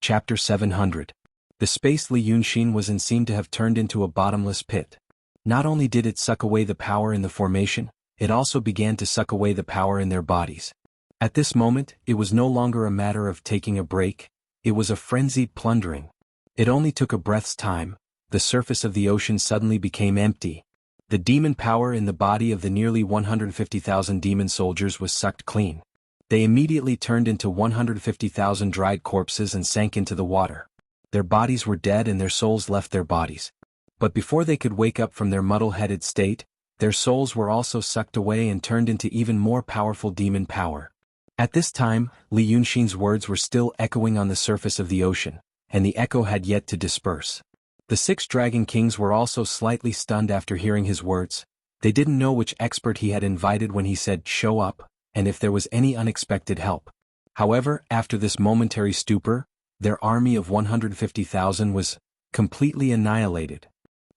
Chapter 700. The space Li Yunxin was in seemed to have turned into a bottomless pit. Not only did it suck away the power in the formation, it also began to suck away the power in their bodies. At this moment, it was no longer a matter of taking a break, it was a frenzied plundering. It only took a breath's time. The surface of the ocean suddenly became empty. The demon power in the body of the nearly 150,000 demon soldiers was sucked clean. They immediately turned into 150,000 dried corpses and sank into the water. Their bodies were dead and their souls left their bodies. But before they could wake up from their muddle-headed state, their souls were also sucked away and turned into even more powerful demon power. At this time, Li Yunxin's words were still echoing on the surface of the ocean, and the echo had yet to disperse. The 6 dragon kings were also slightly stunned after hearing his words. They didn't know which expert he had invited when he said, "Show up," and if there was any unexpected help. However, after this momentary stupor, their army of 150,000 was completely annihilated.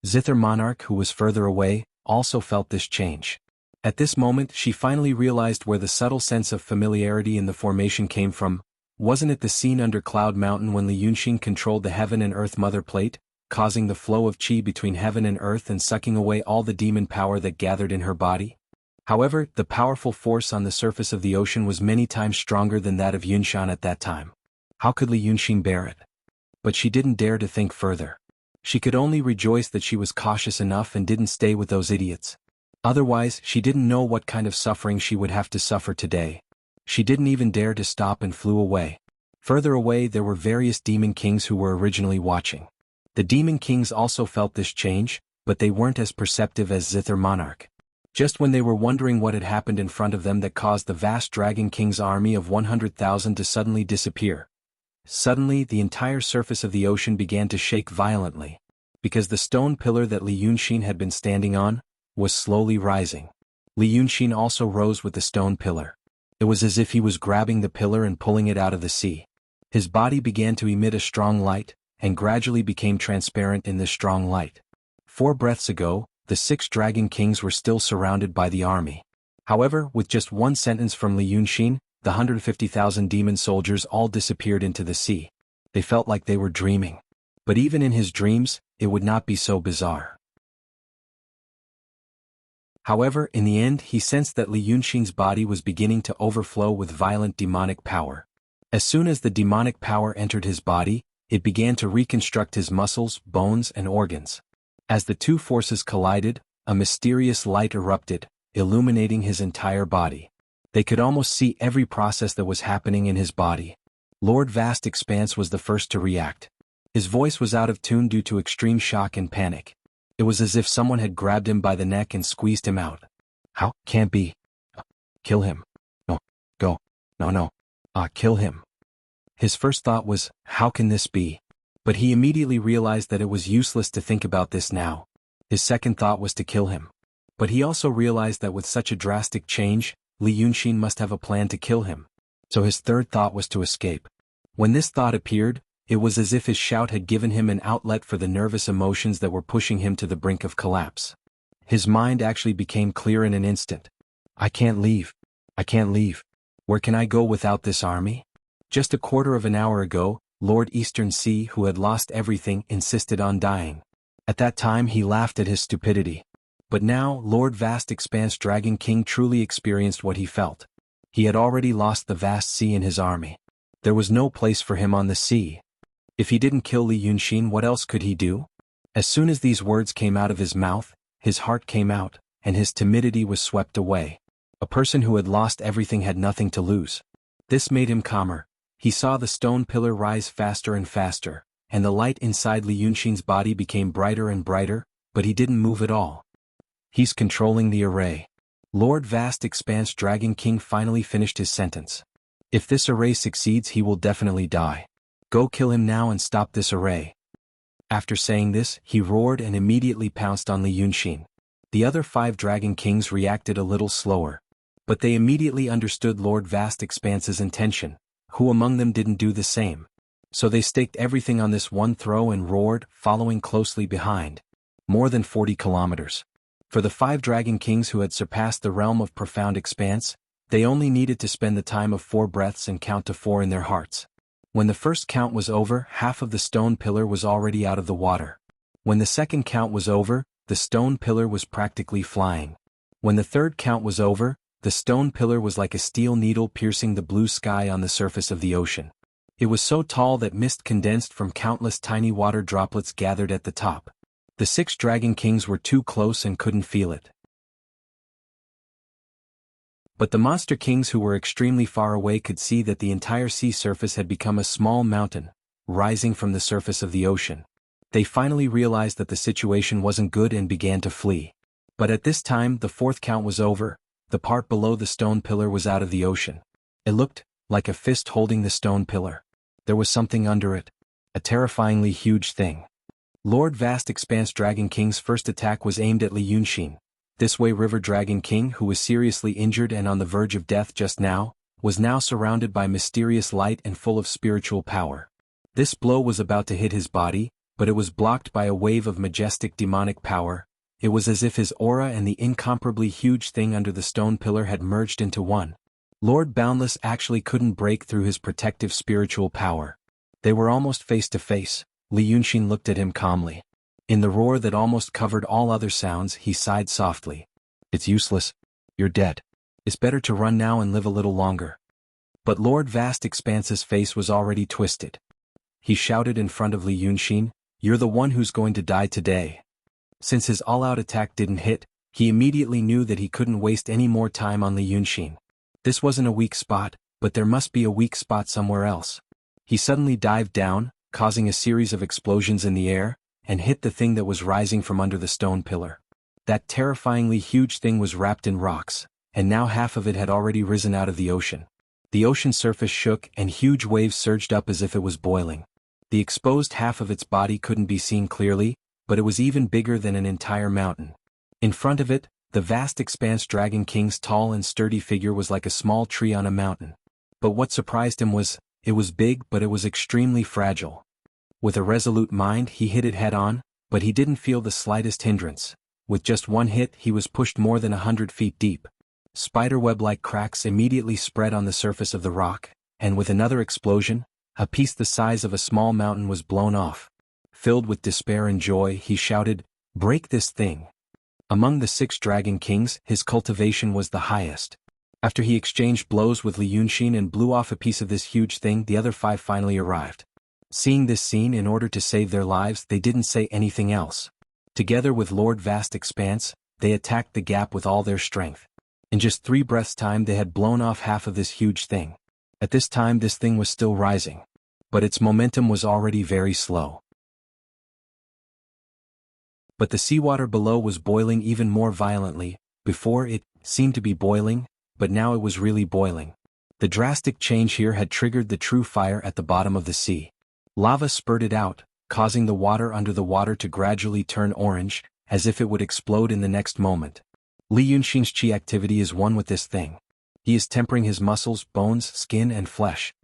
Zither Monarch, who was further away, also felt this change. At this moment she finally realized where the subtle sense of familiarity in the formation came from. Wasn't it the scene under Cloud Mountain when Li Yunxin controlled the Heaven and Earth Mother Plate, causing the flow of qi between heaven and earth and sucking away all the demon power that gathered in her body? However, the powerful force on the surface of the ocean was many times stronger than that of Yunshan at that time. How could Li Yunxin bear it? But she didn't dare to think further. She could only rejoice that she was cautious enough and didn't stay with those idiots. Otherwise, she didn't know what kind of suffering she would have to suffer today. She didn't even dare to stop and flew away. Further away there were various demon kings who were originally watching. The demon kings also felt this change, but they weren't as perceptive as Zither Monarch. Just when they were wondering what had happened in front of them that caused the vast Dragon King's army of 100,000 to suddenly disappear. Suddenly the entire surface of the ocean began to shake violently. Because the stone pillar that Li Yunxin had been standing on was slowly rising. Li Yunxin also rose with the stone pillar. It was as if he was grabbing the pillar and pulling it out of the sea. His body began to emit a strong light, and gradually became transparent in this strong light. 4 breaths ago, the 6 Dragon Kings were still surrounded by the army. However, with just one sentence from Li Yunxin, the 150,000 demon soldiers all disappeared into the sea. They felt like they were dreaming. But even in his dreams, it would not be so bizarre. However, in the end he sensed that Li Yunxin's body was beginning to overflow with violent demonic power. As soon as the demonic power entered his body, it began to reconstruct his muscles, bones, and organs. As the two forces collided, a mysterious light erupted, illuminating his entire body. They could almost see every process that was happening in his body. Lord Vast Expanse was the first to react. His voice was out of tune due to extreme shock and panic. It was as if someone had grabbed him by the neck and squeezed him out. How? Can't be. Kill him. No. Go. No. Kill him. His first thought was, how can this be? But he immediately realized that it was useless to think about this now. His second thought was to kill him. But he also realized that with such a drastic change, Li Yunxin must have a plan to kill him. So his third thought was to escape. When this thought appeared, it was as if his shout had given him an outlet for the nervous emotions that were pushing him to the brink of collapse. His mind actually became clear in an instant. I can't leave. Where can I go without this army? Just a quarter of an hour ago, Lord Eastern Sea, who had lost everything, insisted on dying. At that time he laughed at his stupidity. But now, Lord Vast Expanse Dragon King truly experienced what he felt. He had already lost the vast sea in his army. There was no place for him on the sea. If he didn't kill Li Yunxin, what else could he do? As soon as these words came out of his mouth, his heart came out, and his timidity was swept away. A person who had lost everything had nothing to lose. This made him calmer. He saw the stone pillar rise faster and faster, and the light inside Li Yunxin's body became brighter and brighter, but he didn't move at all. He's controlling the array. Lord Vast Expanse Dragon King finally finished his sentence. If this array succeeds, he will definitely die. Go kill him now and stop this array. After saying this, he roared and immediately pounced on Li Yunxin. The other 5 Dragon Kings reacted a little slower. But they immediately understood Lord Vast Expanse's intention. Who among them didn't do the same? So they staked everything on this one throw and roared, following closely behind. More than 40 kilometers. For the 5 Dragon Kings who had surpassed the realm of profound expanse, they only needed to spend the time of 4 breaths and count to 4 in their hearts. When the first count was over, half of the stone pillar was already out of the water. When the second count was over, the stone pillar was practically flying. When the third count was over, the stone pillar was like a steel needle piercing the blue sky on the surface of the ocean. It was so tall that mist condensed from countless tiny water droplets gathered at the top. The 6 Dragon Kings were too close and couldn't feel it. But the Monster Kings who were extremely far away could see that the entire sea surface had become a small mountain, rising from the surface of the ocean. They finally realized that the situation wasn't good and began to flee. But at this time the 4th count was over, the part below the stone pillar was out of the ocean. It looked like a fist holding the stone pillar. There was something under it. A terrifyingly huge thing. Lord Vast Expanse Dragon King's first attack was aimed at Li Yunxin. This way River Dragon King, who was seriously injured and on the verge of death just now, was now surrounded by mysterious light and full of spiritual power. This blow was about to hit his body, but it was blocked by a wave of majestic demonic power. It was as if his aura and the incomparably huge thing under the stone pillar had merged into one. Lord Boundless actually couldn't break through his protective spiritual power. They were almost face to face. Li Yunxin looked at him calmly. In the roar that almost covered all other sounds, he sighed softly. It's useless. You're dead. It's better to run now and live a little longer. But Lord Vast Expanse's face was already twisted. He shouted in front of Li Yunxin, "You're the one who's going to die today." Since his all-out attack didn't hit, he immediately knew that he couldn't waste any more time on Li Yunxin. This wasn't a weak spot, but there must be a weak spot somewhere else. He suddenly dived down, causing a series of explosions in the air, and hit the thing that was rising from under the stone pillar. That terrifyingly huge thing was wrapped in rocks, and now half of it had already risen out of the ocean. The ocean surface shook and huge waves surged up as if it was boiling. The exposed half of its body couldn't be seen clearly, but it was even bigger than an entire mountain. In front of it, the Vast Expanse Dragon King's tall and sturdy figure was like a small tree on a mountain. But what surprised him was, it was big but it was extremely fragile. With a resolute mind he hit it head-on, but he didn't feel the slightest hindrance. With just one hit he was pushed more than 100 feet deep. Spiderweb-like cracks immediately spread on the surface of the rock, and with another explosion, a piece the size of a small mountain was blown off. Filled with despair and joy, he shouted, "Break this thing!" Among the 6 dragon kings, his cultivation was the highest. After he exchanged blows with Li Yunxin and blew off a piece of this huge thing, the other 5 finally arrived. Seeing this scene, in order to save their lives, they didn't say anything else. Together with Lord Vast Expanse, they attacked the gap with all their strength. In just 3 breaths' time they had blown off half of this huge thing. At this time this thing was still rising. But its momentum was already very slow. But the seawater below was boiling even more violently. Before it seemed to be boiling, but now it was really boiling. The drastic change here had triggered the true fire at the bottom of the sea. Lava spurted out, causing the water under the water to gradually turn orange, as if it would explode in the next moment. Li Yunxin's chi activity is one with this thing. He is tempering his muscles, bones, skin and flesh.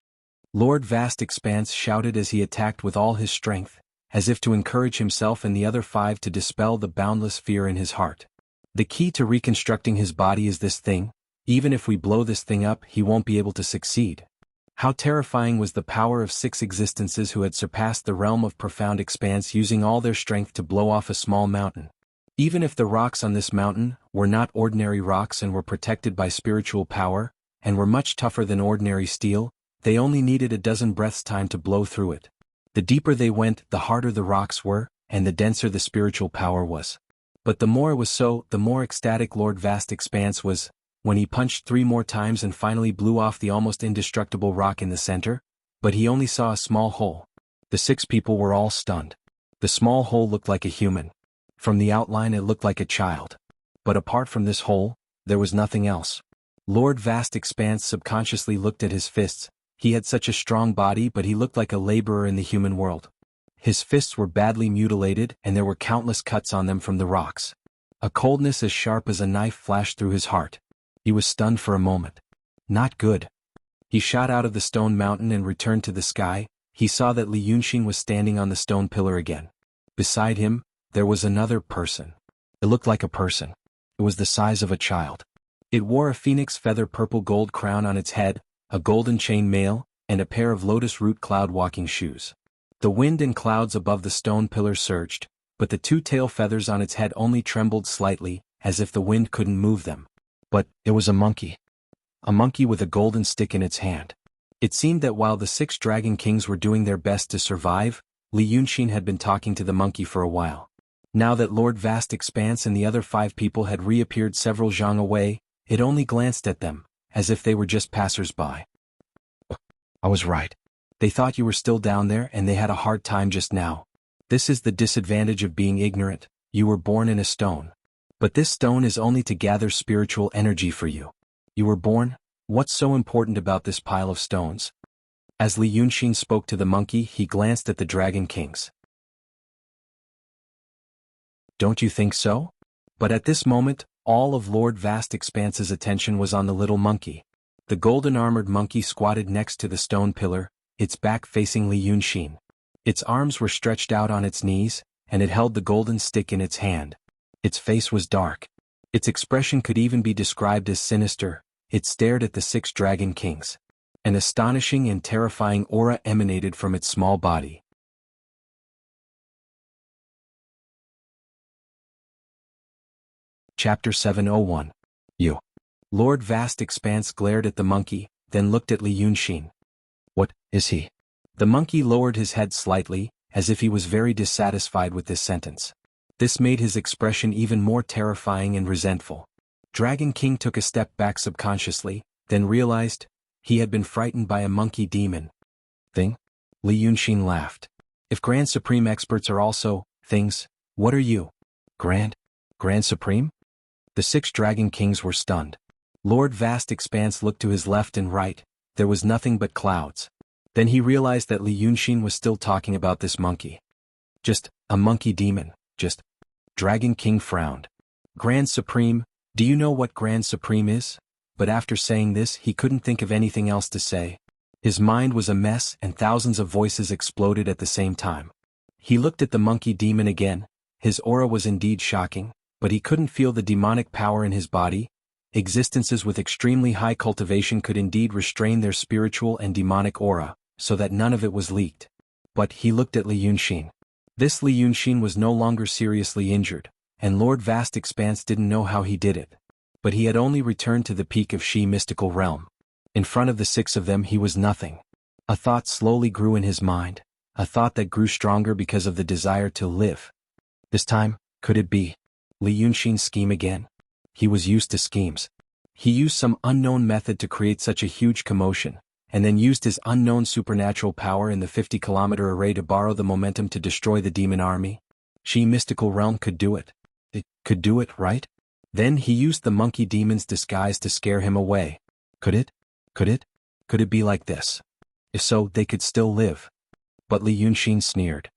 Lord Vast Expanse shouted as he attacked with all his strength, as if to encourage himself and the other 5 to dispel the boundless fear in his heart. The key to reconstructing his body is this thing. Even if we blow this thing up, he won't be able to succeed. How terrifying was the power of 6 existences who had surpassed the realm of profound expanse, using all their strength to blow off a small mountain. Even if the rocks on this mountain were not ordinary rocks and were protected by spiritual power, and were much tougher than ordinary steel, they only needed a dozen breaths' time to blow through it. The deeper they went, the harder the rocks were, and the denser the spiritual power was. But the more it was so, the more ecstatic Lord Vast Expanse was, when he punched 3 more times and finally blew off the almost indestructible rock in the center, but he only saw a small hole. The 6 people were all stunned. The small hole looked like a human. From the outline it looked like a child. But apart from this hole, there was nothing else. Lord Vast Expanse subconsciously looked at his fists. He had such a strong body, but he looked like a laborer in the human world. His fists were badly mutilated and there were countless cuts on them from the rocks. A coldness as sharp as a knife flashed through his heart. He was stunned for a moment. Not good. He shot out of the stone mountain and returned to the sky. He saw that Li Yunxin was standing on the stone pillar again. Beside him, there was another person. It looked like a person. It was the size of a child. It wore a phoenix feather purple gold crown on its head, a golden chain mail, and a pair of lotus root cloud walking shoes. The wind and clouds above the stone pillar surged, but the 2 tail feathers on its head only trembled slightly, as if the wind couldn't move them. But it was a monkey. A monkey with a golden stick in its hand. It seemed that while the 6 dragon kings were doing their best to survive, Li Yunxin had been talking to the monkey for a while. Now that Lord Vast Expanse and the other 5 people had reappeared several zhang away, it only glanced at them, as if they were just passers-by. I was right. They thought you were still down there and they had a hard time just now. This is the disadvantage of being ignorant. You were born in a stone. But this stone is only to gather spiritual energy for you. You were born? What's so important about this pile of stones? As Li Yunxin spoke to the monkey, he glanced at the dragon kings. Don't you think so? But at this moment, all of Lord Vast Expanse's attention was on the little monkey. The golden-armored monkey squatted next to the stone pillar, its back facing Li Yunxin. Its arms were stretched out on its knees, and it held the golden stick in its hand. Its face was dark. Its expression could even be described as sinister. It stared at the 6 dragon kings. An astonishing and terrifying aura emanated from its small body. Chapter 701. You. Lord Vast Expanse glared at the monkey, then looked at Li Yunxin. What is he? The monkey lowered his head slightly, as if he was very dissatisfied with this sentence. This made his expression even more terrifying and resentful. Dragon King took a step back subconsciously, then realized he had been frightened by a monkey demon. Thing? Li Yunxin laughed. If Grand Supreme experts are also things, what are you? Grand Supreme? The 6 dragon kings were stunned. Lord Vast Expanse looked to his left and right. There was nothing but clouds. Then he realized that Li Yunxin was still talking about this monkey. Just a monkey demon, just. Dragon King frowned. Grand Supreme, do you know what Grand Supreme is? But after saying this, he couldn't think of anything else to say. His mind was a mess and thousands of voices exploded at the same time. He looked at the monkey demon again. His aura was indeed shocking, but he couldn't feel the demonic power in his body. Existences with extremely high cultivation could indeed restrain their spiritual and demonic aura, so that none of it was leaked. But he looked at Li Yunxin. This Li Yunxin was no longer seriously injured. and Lord Vast Expanse didn't know how he did it. But he had only returned to the peak of Shi mystical realm. In front of the 6 of them he was nothing. A thought slowly grew in his mind, a thought that grew stronger because of the desire to live. This time, could it be Li Yunxin's scheme again? He was used to schemes. He used some unknown method to create such a huge commotion, and then used his unknown supernatural power in the 50-kilometer array to borrow the momentum to destroy the demon army. Shi mystical realm could do it. It could do it, right? Then he used the monkey demon's disguise to scare him away. Could it? Could it? Could it be like this? If so, they could still live. But Li Yunxin sneered.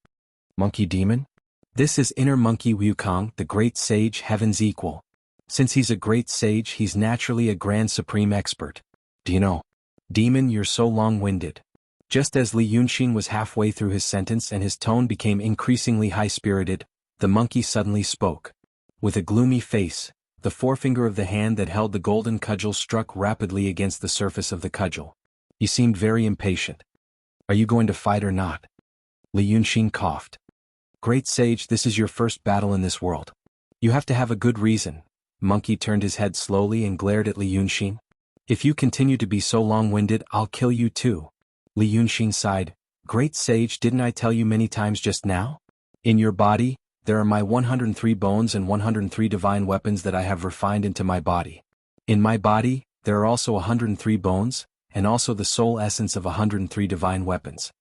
Monkey demon? This is inner monkey Wukong, the great sage, heaven's equal. Since he's a great sage, he's naturally a grand supreme expert. Do you know? Demon, you're so long-winded. Just as Li Yunxin was halfway through his sentence and his tone became increasingly high-spirited, the monkey suddenly spoke. With a gloomy face, the forefinger of the hand that held the golden cudgel struck rapidly against the surface of the cudgel. He seemed very impatient. Are you going to fight or not? Li Yunxin coughed. Great sage, this is your first battle in this world. You have to have a good reason. Monkey turned his head slowly and glared at Li Yunxin. If you continue to be so long-winded, I'll kill you too. Li Yunxin sighed. Great sage, didn't I tell you many times just now? In your body, there are my 103 bones and 103 divine weapons that I have refined into my body. In my body, there are also 103 bones, and also the soul essence of 103 divine weapons.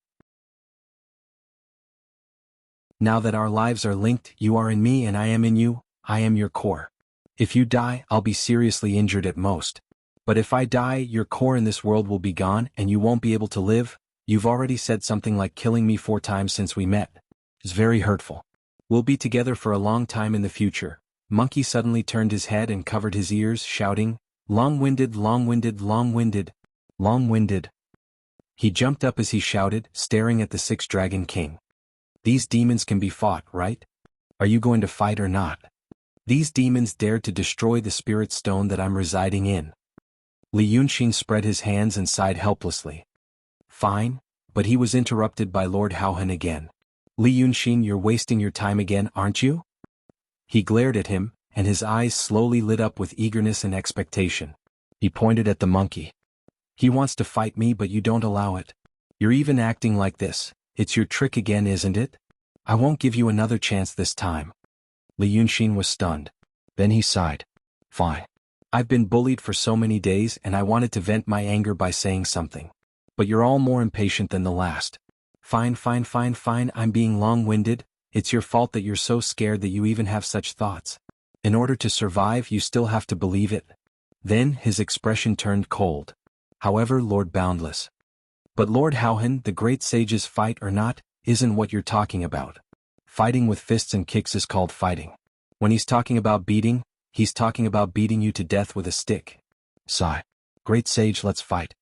Now that our lives are linked, you are in me and I am in you, I am your core. If you die, I'll be seriously injured at most. But if I die, your core in this world will be gone and you won't be able to live. You've already said something like killing me 4 times since we met. It's very hurtful. We'll be together for a long time in the future. Monkey suddenly turned his head and covered his ears, shouting, long-winded, long-winded, long-winded, long-winded. He jumped up as he shouted, staring at the 6 Dragon King. These demons can be fought, right? Are you going to fight or not? These demons dared to destroy the spirit stone that I'm residing in. Li Yunxin spread his hands and sighed helplessly. Fine, but he was interrupted by Lord Haohan again. Li Yunxin, you're wasting your time again, aren't you? He glared at him, and his eyes slowly lit up with eagerness and expectation. He pointed at the monkey. He wants to fight me, but you don't allow it. You're even acting like this. It's your trick again, isn't it? I won't give you another chance this time. Li Yunxin was stunned. Then he sighed. Fine. I've been bullied for so many days and I wanted to vent my anger by saying something. But you're all more impatient than the last. Fine, fine, fine, fine, I'm being long-winded. It's your fault that you're so scared that you even have such thoughts. In order to survive, you still have to believe it. Then his expression turned cold. However, Lord Boundless. But Lord Haohan, the great sage's fight or not, isn't what you're talking about. Fighting with fists and kicks is called fighting. When he's talking about beating, he's talking about beating you to death with a stick. Sigh. Great sage, let's fight.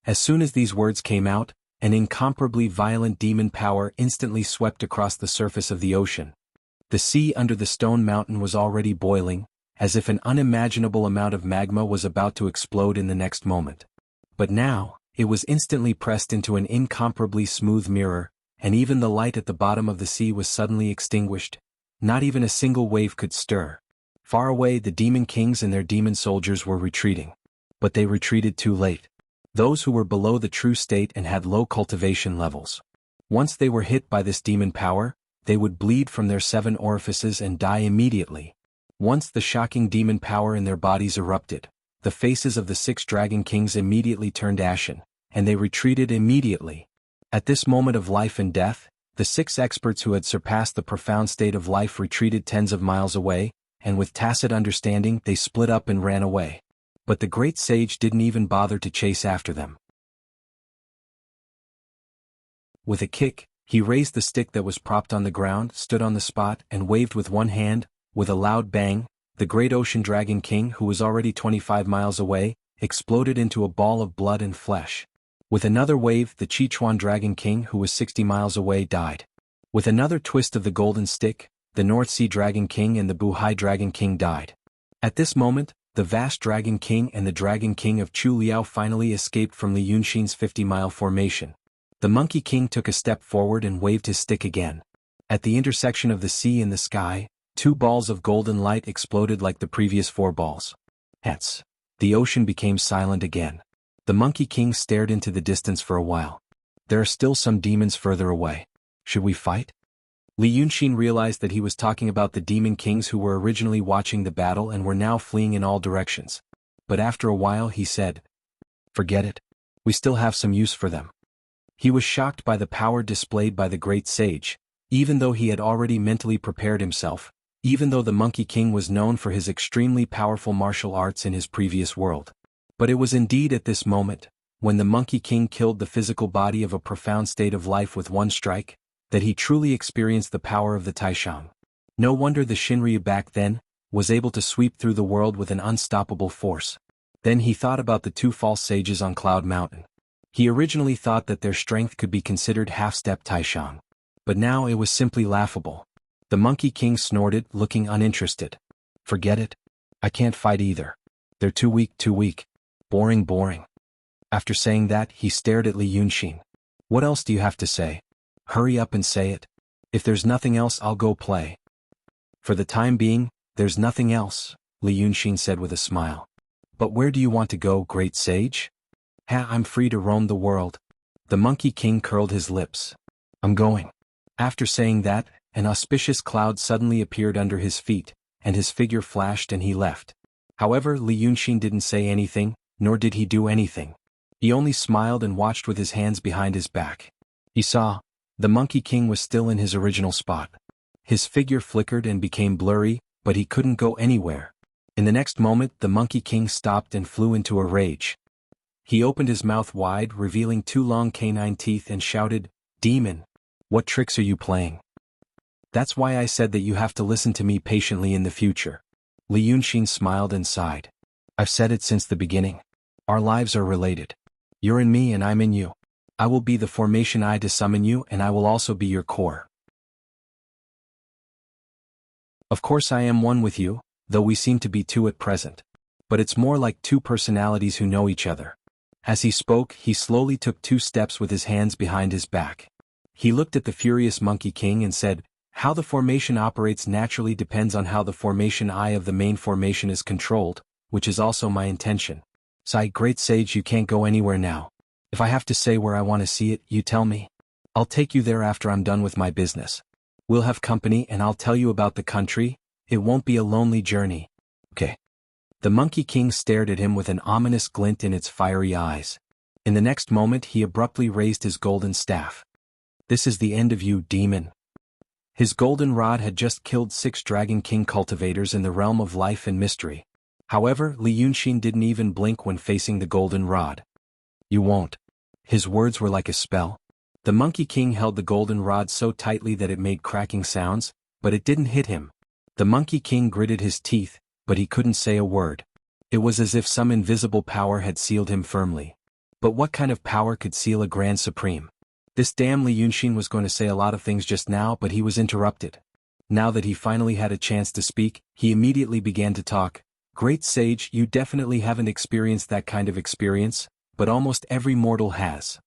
As soon as these words came out, an incomparably violent demon power instantly swept across the surface of the ocean. The sea under the stone mountain was already boiling, as if an unimaginable amount of magma was about to explode in the next moment. But now, it was instantly pressed into an incomparably smooth mirror, and even the light at the bottom of the sea was suddenly extinguished. Not even a single wave could stir. Far away, the demon kings and their demon soldiers were retreating. But they retreated too late. Those who were below the true state and had low cultivation levels. Once they were hit by this demon power, they would bleed from their 7 orifices and die immediately. Once the shocking demon power in their bodies erupted, the faces of the 6 dragon kings immediately turned ashen, and they retreated immediately. At this moment of life and death, the 6 experts who had surpassed the profound state of life retreated tens of miles away, and with tacit understanding they split up and ran away. But the great sage didn't even bother to chase after them. With a kick, he raised the stick that was propped on the ground, stood on the spot, and waved with one hand. With a loud bang, the great ocean dragon king, who was already 25 miles away, exploded into a ball of blood and flesh. With another wave, the Sichuan dragon king, who was 60 miles away, died. With another twist of the golden stick, the North Sea dragon king and the Buhai dragon king died. At this moment, the vast dragon king and the dragon king of Chu Liao finally escaped from Li Yunxin's 50-mile formation. The monkey king took a step forward and waved his stick again. At the intersection of the sea and the sky, 2 balls of golden light exploded like the previous 4 balls. Hence, the ocean became silent again. The Monkey King stared into the distance for a while. There are still some demons further away. Should we fight? Li Yunxin realized that he was talking about the demon kings who were originally watching the battle and were now fleeing in all directions. But after a while he said, "Forget it. We still have some use for them." He was shocked by the power displayed by the great sage, even though he had already mentally prepared himself, even though the Monkey King was known for his extremely powerful martial arts in his previous world. But it was indeed at this moment, when the Monkey King killed the physical body of a profound state of life with one strike, that he truly experienced the power of the Taishang. No wonder the Shinryu back then was able to sweep through the world with an unstoppable force. Then he thought about the 2 false sages on Cloud Mountain. He originally thought that their strength could be considered half-step Taishang. But now it was simply laughable. The Monkey King snorted, looking uninterested. "Forget it. I can't fight either. They're too weak. Boring. After saying that, he stared at Li Yunxin. "What else do you have to say? Hurry up and say it. If there's nothing else, I'll go play." "For the time being, there's nothing else," Li Yunxin said with a smile. "But where do you want to go, great sage?" I'm free to roam the world." The Monkey King curled his lips. "I'm going." After saying that, an auspicious cloud suddenly appeared under his feet, and his figure flashed and he left. However, Li Yunxin didn't say anything, nor did he do anything. He only smiled and watched with his hands behind his back. He saw, the Monkey King was still in his original spot. His figure flickered and became blurry, but he couldn't go anywhere. In the next moment, the Monkey King stopped and flew into a rage. He opened his mouth wide, revealing 2 long canine teeth, and shouted, "Demon! What tricks are you playing? That's why I said that you have to listen to me patiently in the future." Li Yunxin smiled and sighed. "I've said it since the beginning. Our lives are related. You're in me and I'm in you. I will be the formation eye to summon you, and I will also be your core. Of course I am one with you, though we seem to be 2 at present. But it's more like 2 personalities who know each other." As he spoke, he slowly took 2 steps with his hands behind his back. He looked at the furious Monkey King and said, "How the formation operates naturally depends on how the formation eye of the main formation is controlled, which is also my intention. Sai, great sage, you can't go anywhere now. If I have to say where I want to see it, you tell me. I'll take you there after I'm done with my business. We'll have company and I'll tell you about the country. It won't be a lonely journey. Okay." The Monkey King stared at him with an ominous glint in its fiery eyes. In the next moment he abruptly raised his golden staff. "This is the end of you, demon." His golden rod had just killed 6 Dragon King cultivators in the realm of life and mystery. However, Li Yunxin didn't even blink when facing the golden rod. "You won't." His words were like a spell. The Monkey King held the golden rod so tightly that it made cracking sounds, but it didn't hit him. The Monkey King gritted his teeth, but he couldn't say a word. It was as if some invisible power had sealed him firmly. But what kind of power could seal a Grand Supreme? This damn Li Yunxin was going to say a lot of things just now, but he was interrupted. Now that he finally had a chance to speak, he immediately began to talk. "Great sage, you definitely haven't experienced that kind of experience, but almost every mortal has.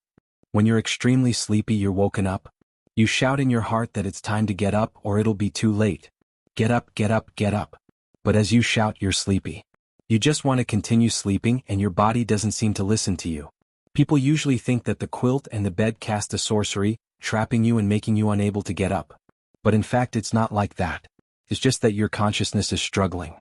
When you're extremely sleepy, you're woken up. You shout in your heart that it's time to get up or it'll be too late. Get up, get up, get up. But as you shout, you're sleepy. You just want to continue sleeping and your body doesn't seem to listen to you. People usually think that the quilt and the bed cast a sorcery, trapping you and making you unable to get up. But in fact it's not like that. It's just that your consciousness is struggling.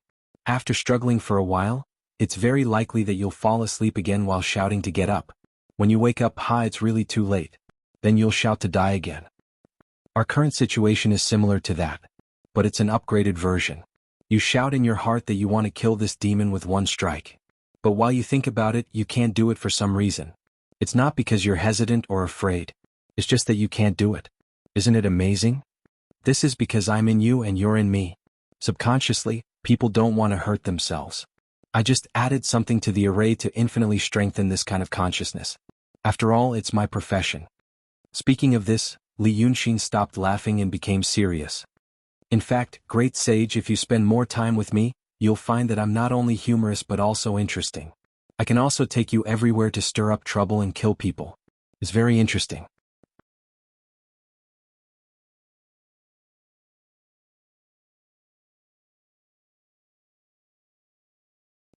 After struggling for a while, it's very likely that you'll fall asleep again while shouting to get up. When you wake up, it's really too late. Then you'll shout to die again. Our current situation is similar to that. But it's an upgraded version. You shout in your heart that you want to kill this demon with one strike. But while you think about it, you can't do it for some reason. It's not because you're hesitant or afraid. It's just that you can't do it. Isn't it amazing? This is because I'm in you and you're in me. Subconsciously, people don't want to hurt themselves. I just added something to the array to infinitely strengthen this kind of consciousness. After all, it's my profession." Speaking of this, Li Yunxin stopped laughing and became serious. "In fact, great sage, if you spend more time with me, you'll find that I'm not only humorous but also interesting. I can also take you everywhere to stir up trouble and kill people. It's very interesting."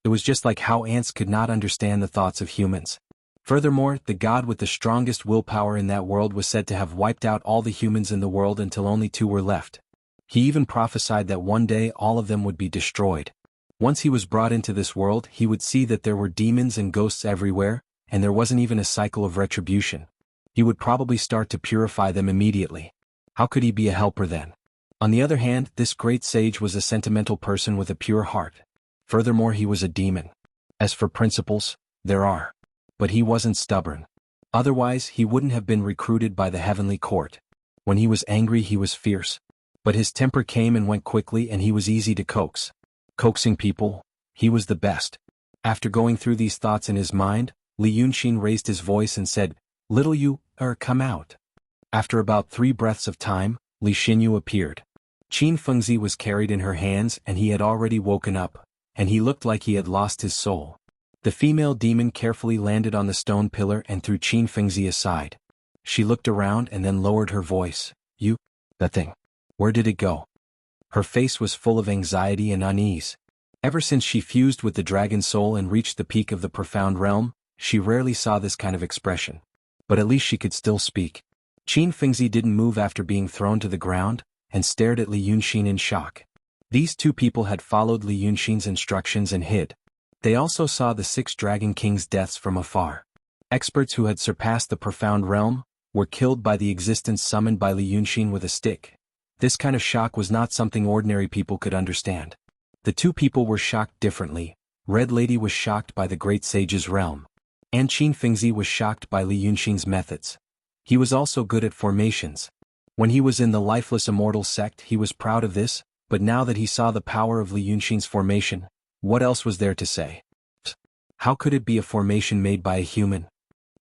It was just like how ants could not understand the thoughts of humans. Furthermore, the god with the strongest willpower in that world was said to have wiped out all the humans in the world until only 2 were left. He even prophesied that one day all of them would be destroyed. Once he was brought into this world, he would see that there were demons and ghosts everywhere, and there wasn't even a cycle of retribution. He would probably start to purify them immediately. How could he be a helper then? On the other hand, this great sage was a sentimental person with a pure heart. Furthermore, he was a demon. As for principles, there are. But he wasn't stubborn. Otherwise, he wouldn't have been recruited by the heavenly court. When he was angry, he was fierce. But his temper came and went quickly, and he was easy to coax. Coaxing people, he was the best. After going through these thoughts in his mind, Li Yunxin raised his voice and said, "Little you, come out." After about 3 breaths of time, Li Xinyu appeared. Qin Fengzi was carried in her hands, and he had already woken up, and he looked like he had lost his soul. The female demon carefully landed on the stone pillar and threw Qin Fengzi aside. She looked around and then lowered her voice. That thing. Where did it go?" Her face was full of anxiety and unease. Ever since she fused with the dragon soul and reached the peak of the profound realm, she rarely saw this kind of expression. But at least she could still speak. Qin Fengzi didn't move after being thrown to the ground, and stared at Li Yunxin in shock. These 2 people had followed Li Yunxin's instructions and hid. They also saw the 6 Dragon Kings' deaths from afar. Experts who had surpassed the profound realm were killed by the existence summoned by Li Yunxin with a stick. This kind of shock was not something ordinary people could understand. The 2 people were shocked differently. Red Lady was shocked by the great sage's realm. And Qin Fengzi was shocked by Li Yunxin's methods. He was also good at formations. When he was in the lifeless immortal sect, he was proud of this, but now that he saw the power of Li Yunxin's formation, what else was there to say? How could it be a formation made by a human?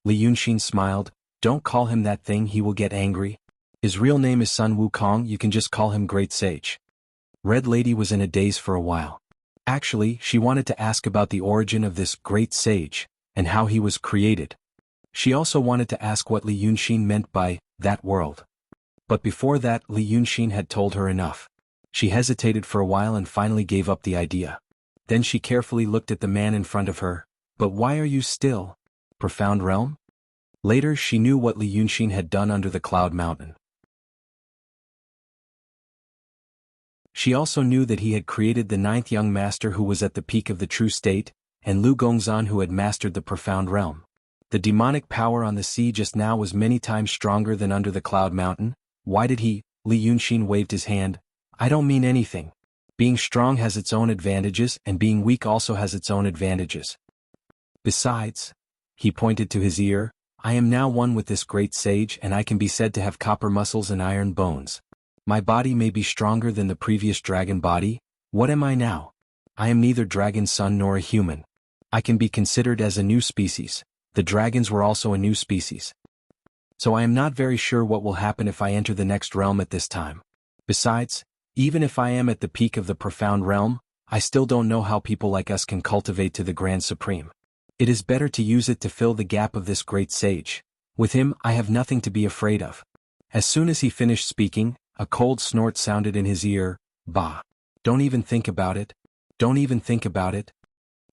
Li Yunxin smiled. "Don't call him that thing, he will get angry. His real name is Sun Wukong, you can just call him Great Sage." Red Lady was in a daze for a while. Actually, she wanted to ask about the origin of this Great Sage, and how he was created. She also wanted to ask what Li Yunxin meant by that world. But before that, Li Yunxin had told her enough. She hesitated for a while and finally gave up the idea. Then she carefully looked at the man in front of her. "But why are you still? Profound realm?" Later she knew what Li Yunxin had done under the Cloud Mountain. She also knew that he had created the 9th young master who was at the peak of the true state, and Lu Gongzan who had mastered the profound realm. The demonic power on the sea just now was many times stronger than under the Cloud Mountain. Why did he? Li Yunxin waved his hand. "I don't mean anything. Being strong has its own advantages, and being weak also has its own advantages. Besides," he pointed to his ear, "I am now one with this great sage, and I can be said to have copper muscles and iron bones. My body may be stronger than the previous dragon body. What am I now? I am neither dragon son nor a human. I can be considered as a new species. The dragons were also a new species. So I am not very sure what will happen if I enter the next realm at this time. Besides, even if I am at the peak of the profound realm, I still don't know how people like us can cultivate to the Grand Supreme. It is better to use it to fill the gap of this great sage. With him, I have nothing to be afraid of." As soon as he finished speaking, a cold snort sounded in his ear. "Bah! Don't even think about it. Don't even think about it."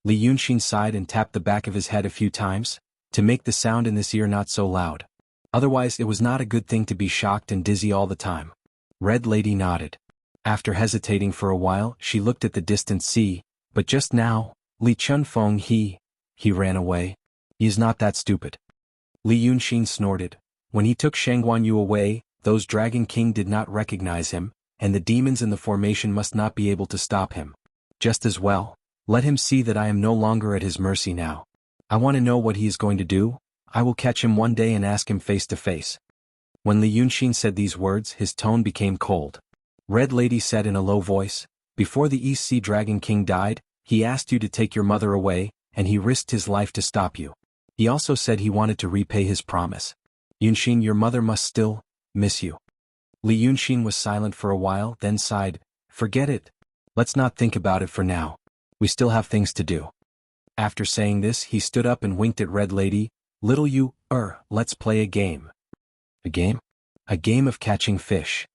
Li Yunxin sighed and tapped the back of his head a few times, to make the sound in this ear not so loud. Otherwise it was not a good thing to be shocked and dizzy all the time. Red Lady nodded. After hesitating for a while, she looked at the distant sea. "But just now, Li Chunfeng he ran away. He is not that stupid." Li Yunxin snorted. "When he took Shangguan Yu away, those Dragon King did not recognize him, and the demons in the formation must not be able to stop him. Just as well. Let him see that I am no longer at his mercy now. I want to know what he is going to do. I will catch him one day and ask him face to face." When Li Yunxin said these words, his tone became cold. Red Lady said in a low voice, "Before the East Sea Dragon King died, he asked you to take your mother away, and he risked his life to stop you. He also said he wanted to repay his promise. Yunxin, your mother must still miss you." Li Yunxin was silent for a while, then sighed. "Forget it. Let's not think about it for now. We still have things to do." After saying this, he stood up and winked at Red Lady. "Little you, let's play a game." "A game?" "A game of catching fish."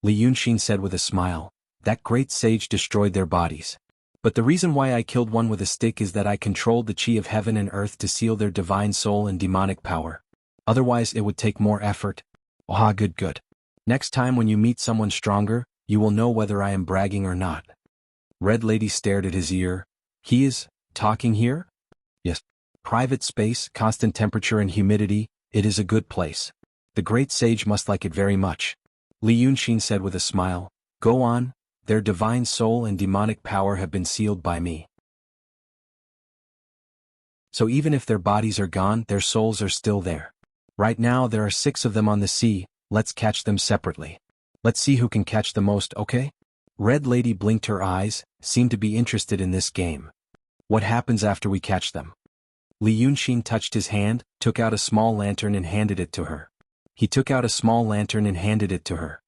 Li Yunxin said with a smile. "That great sage destroyed their bodies. But the reason why I killed one with a stick is that I controlled the chi of heaven and earth to seal their divine soul and demonic power. Otherwise it would take more effort. Ah, good. Next time when you meet someone stronger, you will know whether I am bragging or not. Red Lady stared at his ear. He is talking here? Yes. Private space, constant temperature and humidity, it is a good place. The great sage must like it very much. Li Yunxin said with a smile. Go on, their divine soul and demonic power have been sealed by me. So even if their bodies are gone, their souls are still there. Right now there are 6 of them on the sea, let's catch them separately. Let's see who can catch the most, okay? Red Lady blinked her eyes, seemed to be interested in this game. What happens after we catch them? Li Yunxin touched his hand, took out a small lantern and handed it to her. He took out a small lantern and handed it to her.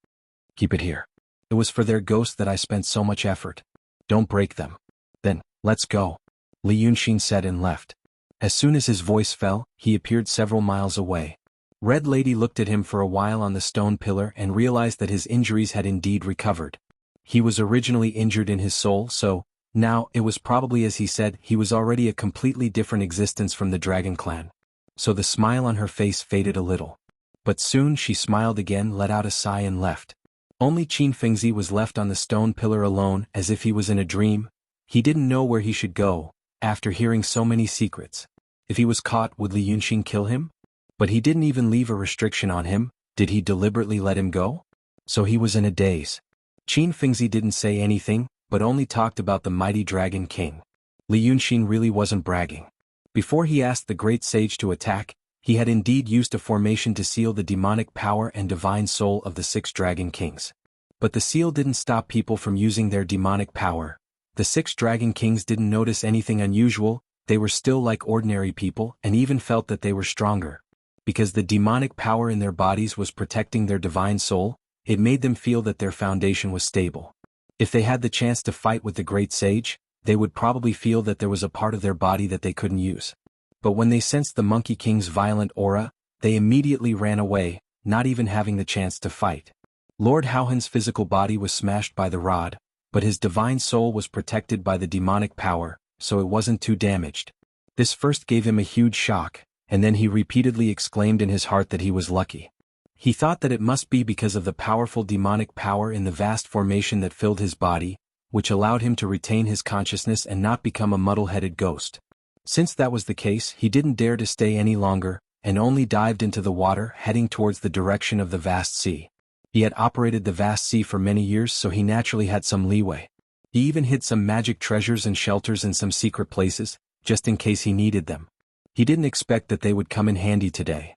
Keep it here. It was for their ghost that I spent so much effort. Don't break them. Then, let's go. Li Yunxin said and left. As soon as his voice fell, he appeared several miles away. Red Lady looked at him for a while on the stone pillar and realized that his injuries had indeed recovered. He was originally injured in his soul, so, now, it was probably as he said, he was already a completely different existence from the Dragon Clan. So the smile on her face faded a little. But soon she smiled again, let out a sigh and left. Only Qin Fengzi was left on the stone pillar alone, as if he was in a dream. He didn't know where he should go, after hearing so many secrets. If he was caught, would Li Yunxin kill him? But he didn't even leave a restriction on him. Did he deliberately let him go? So he was in a daze. Qin Fengzi didn't say anything, but only talked about the mighty Dragon King. Li Yunxin really wasn't bragging. Before he asked the great sage to attack, he had indeed used a formation to seal the demonic power and divine soul of the 6 Dragon Kings. But the seal didn't stop people from using their demonic power. The 6 Dragon Kings didn't notice anything unusual, they were still like ordinary people and even felt that they were stronger. Because the demonic power in their bodies was protecting their divine soul, it made them feel that their foundation was stable. If they had the chance to fight with the great sage, they would probably feel that there was a part of their body that they couldn't use. But when they sensed the Monkey King's violent aura, they immediately ran away, not even having the chance to fight. Lord Haohan's physical body was smashed by the rod, but his divine soul was protected by the demonic power, so it wasn't too damaged. This first gave him a huge shock, and then he repeatedly exclaimed in his heart that he was lucky. He thought that it must be because of the powerful demonic power in the vast formation that filled his body, which allowed him to retain his consciousness and not become a muddle-headed ghost. Since that was the case, he didn't dare to stay any longer, and only dived into the water, heading towards the direction of the vast sea. He had operated the vast sea for many years, so he naturally had some leeway. He even hid some magic treasures and shelters in some secret places, just in case he needed them. He didn't expect that they would come in handy today.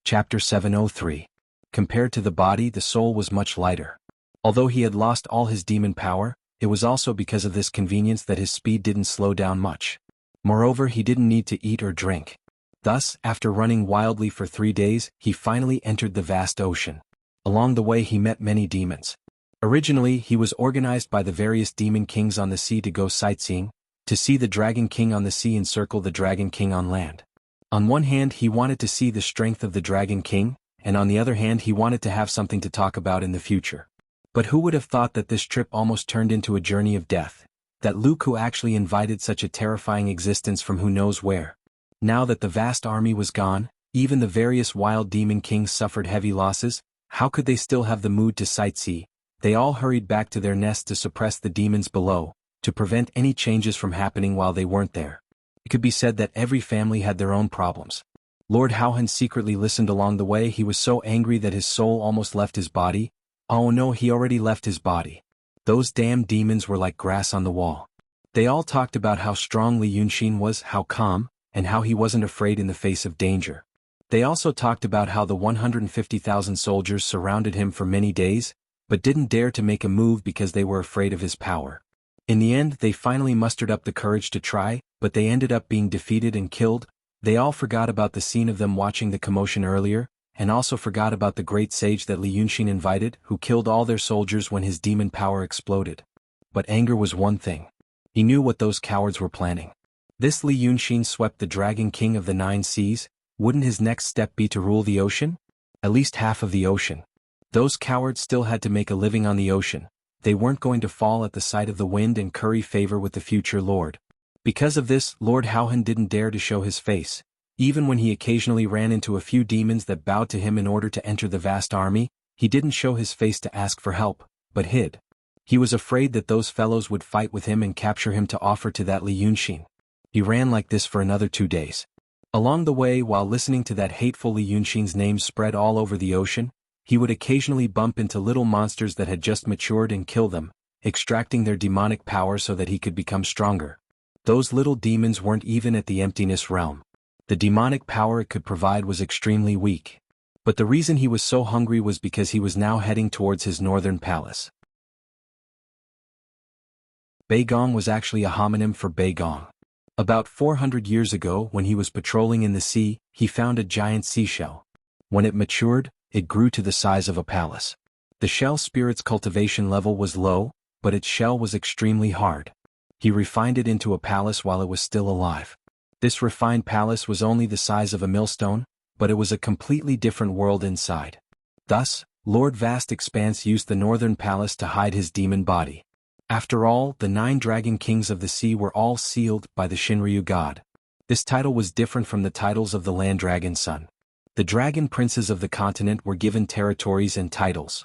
Chapter 703. Compared to the body, the soul was much lighter. Although he had lost all his demon power, it was also because of this convenience that his speed didn't slow down much. Moreover, he didn't need to eat or drink. Thus, after running wildly for 3 days, he finally entered the vast ocean. Along the way he met many demons. Originally, he was organized by the various demon kings on the sea to go sightseeing, to see the Dragon King on the sea encircle the Dragon King on land. On one hand, he wanted to see the strength of the Dragon King, and on the other hand he wanted to have something to talk about in the future. But who would have thought that this trip almost turned into a journey of death? That Luke who actually invited such a terrifying existence from who knows where. Now that the vast army was gone, even the various wild demon kings suffered heavy losses. How could they still have the mood to sightsee? They all hurried back to their nests to suppress the demons below, to prevent any changes from happening while they weren't there. It could be said that every family had their own problems. Lord Haohan secretly listened along the way. He was so angry that his soul almost left his body. Oh no, he already left his body. Those damn demons were like grass on the wall. They all talked about how strong Li Yunxin was, how calm, and how he wasn't afraid in the face of danger. They also talked about how the 150,000 soldiers surrounded him for many days, but didn't dare to make a move because they were afraid of his power. In the end, they finally mustered up the courage to try, but they ended up being defeated and killed. They all forgot about the scene of them watching the commotion earlier, and also forgot about the great sage that Li Yunxin invited, who killed all their soldiers when his demon power exploded. But anger was one thing. He knew what those cowards were planning. This Li Yunxin swept the Dragon King of the 9 seas. Wouldn't his next step be to rule the ocean? At least half of the ocean. Those cowards still had to make a living on the ocean. They weren't going to fall at the sight of the wind and curry favor with the future lord. Because of this, Lord Howhan didn't dare to show his face. Even when he occasionally ran into a few demons that bowed to him in order to enter the vast army, he didn't show his face to ask for help, but hid. He was afraid that those fellows would fight with him and capture him to offer to that Li Yunxin. He ran like this for another 2 days. Along the way, while listening to that hateful Li Yunxin's name spread all over the ocean, he would occasionally bump into little monsters that had just matured and kill them, extracting their demonic power so that he could become stronger. Those little demons weren't even at the emptiness realm. The demonic power it could provide was extremely weak. But the reason he was so hungry was because he was now heading towards his northern palace. Beigong was actually a homonym for Beigong. About 400 years ago, when he was patrolling in the sea, he found a giant seashell. When it matured, it grew to the size of a palace. The shell spirit's cultivation level was low, but its shell was extremely hard. He refined it into a palace while it was still alive. This refined palace was only the size of a millstone, but it was a completely different world inside. Thus, Lord Vast Expanse used the northern palace to hide his demon body. After all, the 9 dragon kings of the sea were all sealed by the Shinryu god. This title was different from the titles of the land dragon son. The dragon princes of the continent were given territories and titles.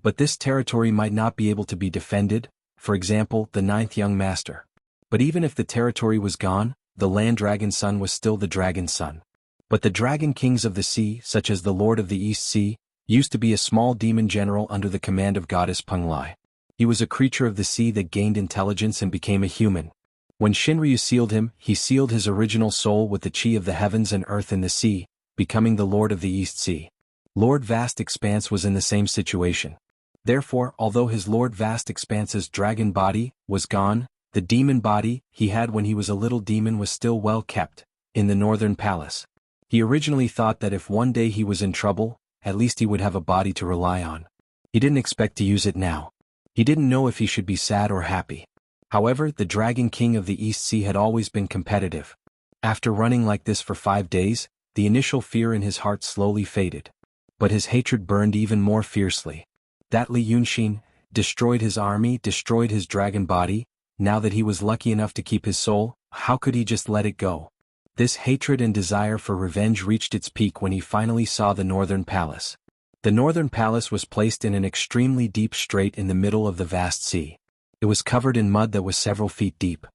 But this territory might not be able to be defended, for example, the 9th young master. But even if the territory was gone, the land dragon son was still the dragon son. But the dragon kings of the sea, such as the Lord of the East Sea, used to be a small demon general under the command of goddess Penglai. He was a creature of the sea that gained intelligence and became a human. When Shinryu sealed him, he sealed his original soul with the chi of the heavens and earth in the sea, becoming the Lord of the East Sea. Lord Vast Expanse was in the same situation. Therefore, although his Lord Vast Expanse's dragon body was gone, the demon body he had when he was a little demon was still well kept, in the northern palace. He originally thought that if one day he was in trouble, at least he would have a body to rely on. He didn't expect to use it now. He didn't know if he should be sad or happy. However, the Dragon King of the East Sea had always been competitive. After running like this for 5 days, the initial fear in his heart slowly faded. But his hatred burned even more fiercely. That Li Yunxin destroyed his army, destroyed his dragon body. Now that he was lucky enough to keep his soul, how could he just let it go? This hatred and desire for revenge reached its peak when he finally saw the Northern Palace. The Northern Palace was placed in an extremely deep strait in the middle of the vast sea. It was covered in mud that was several feet deep.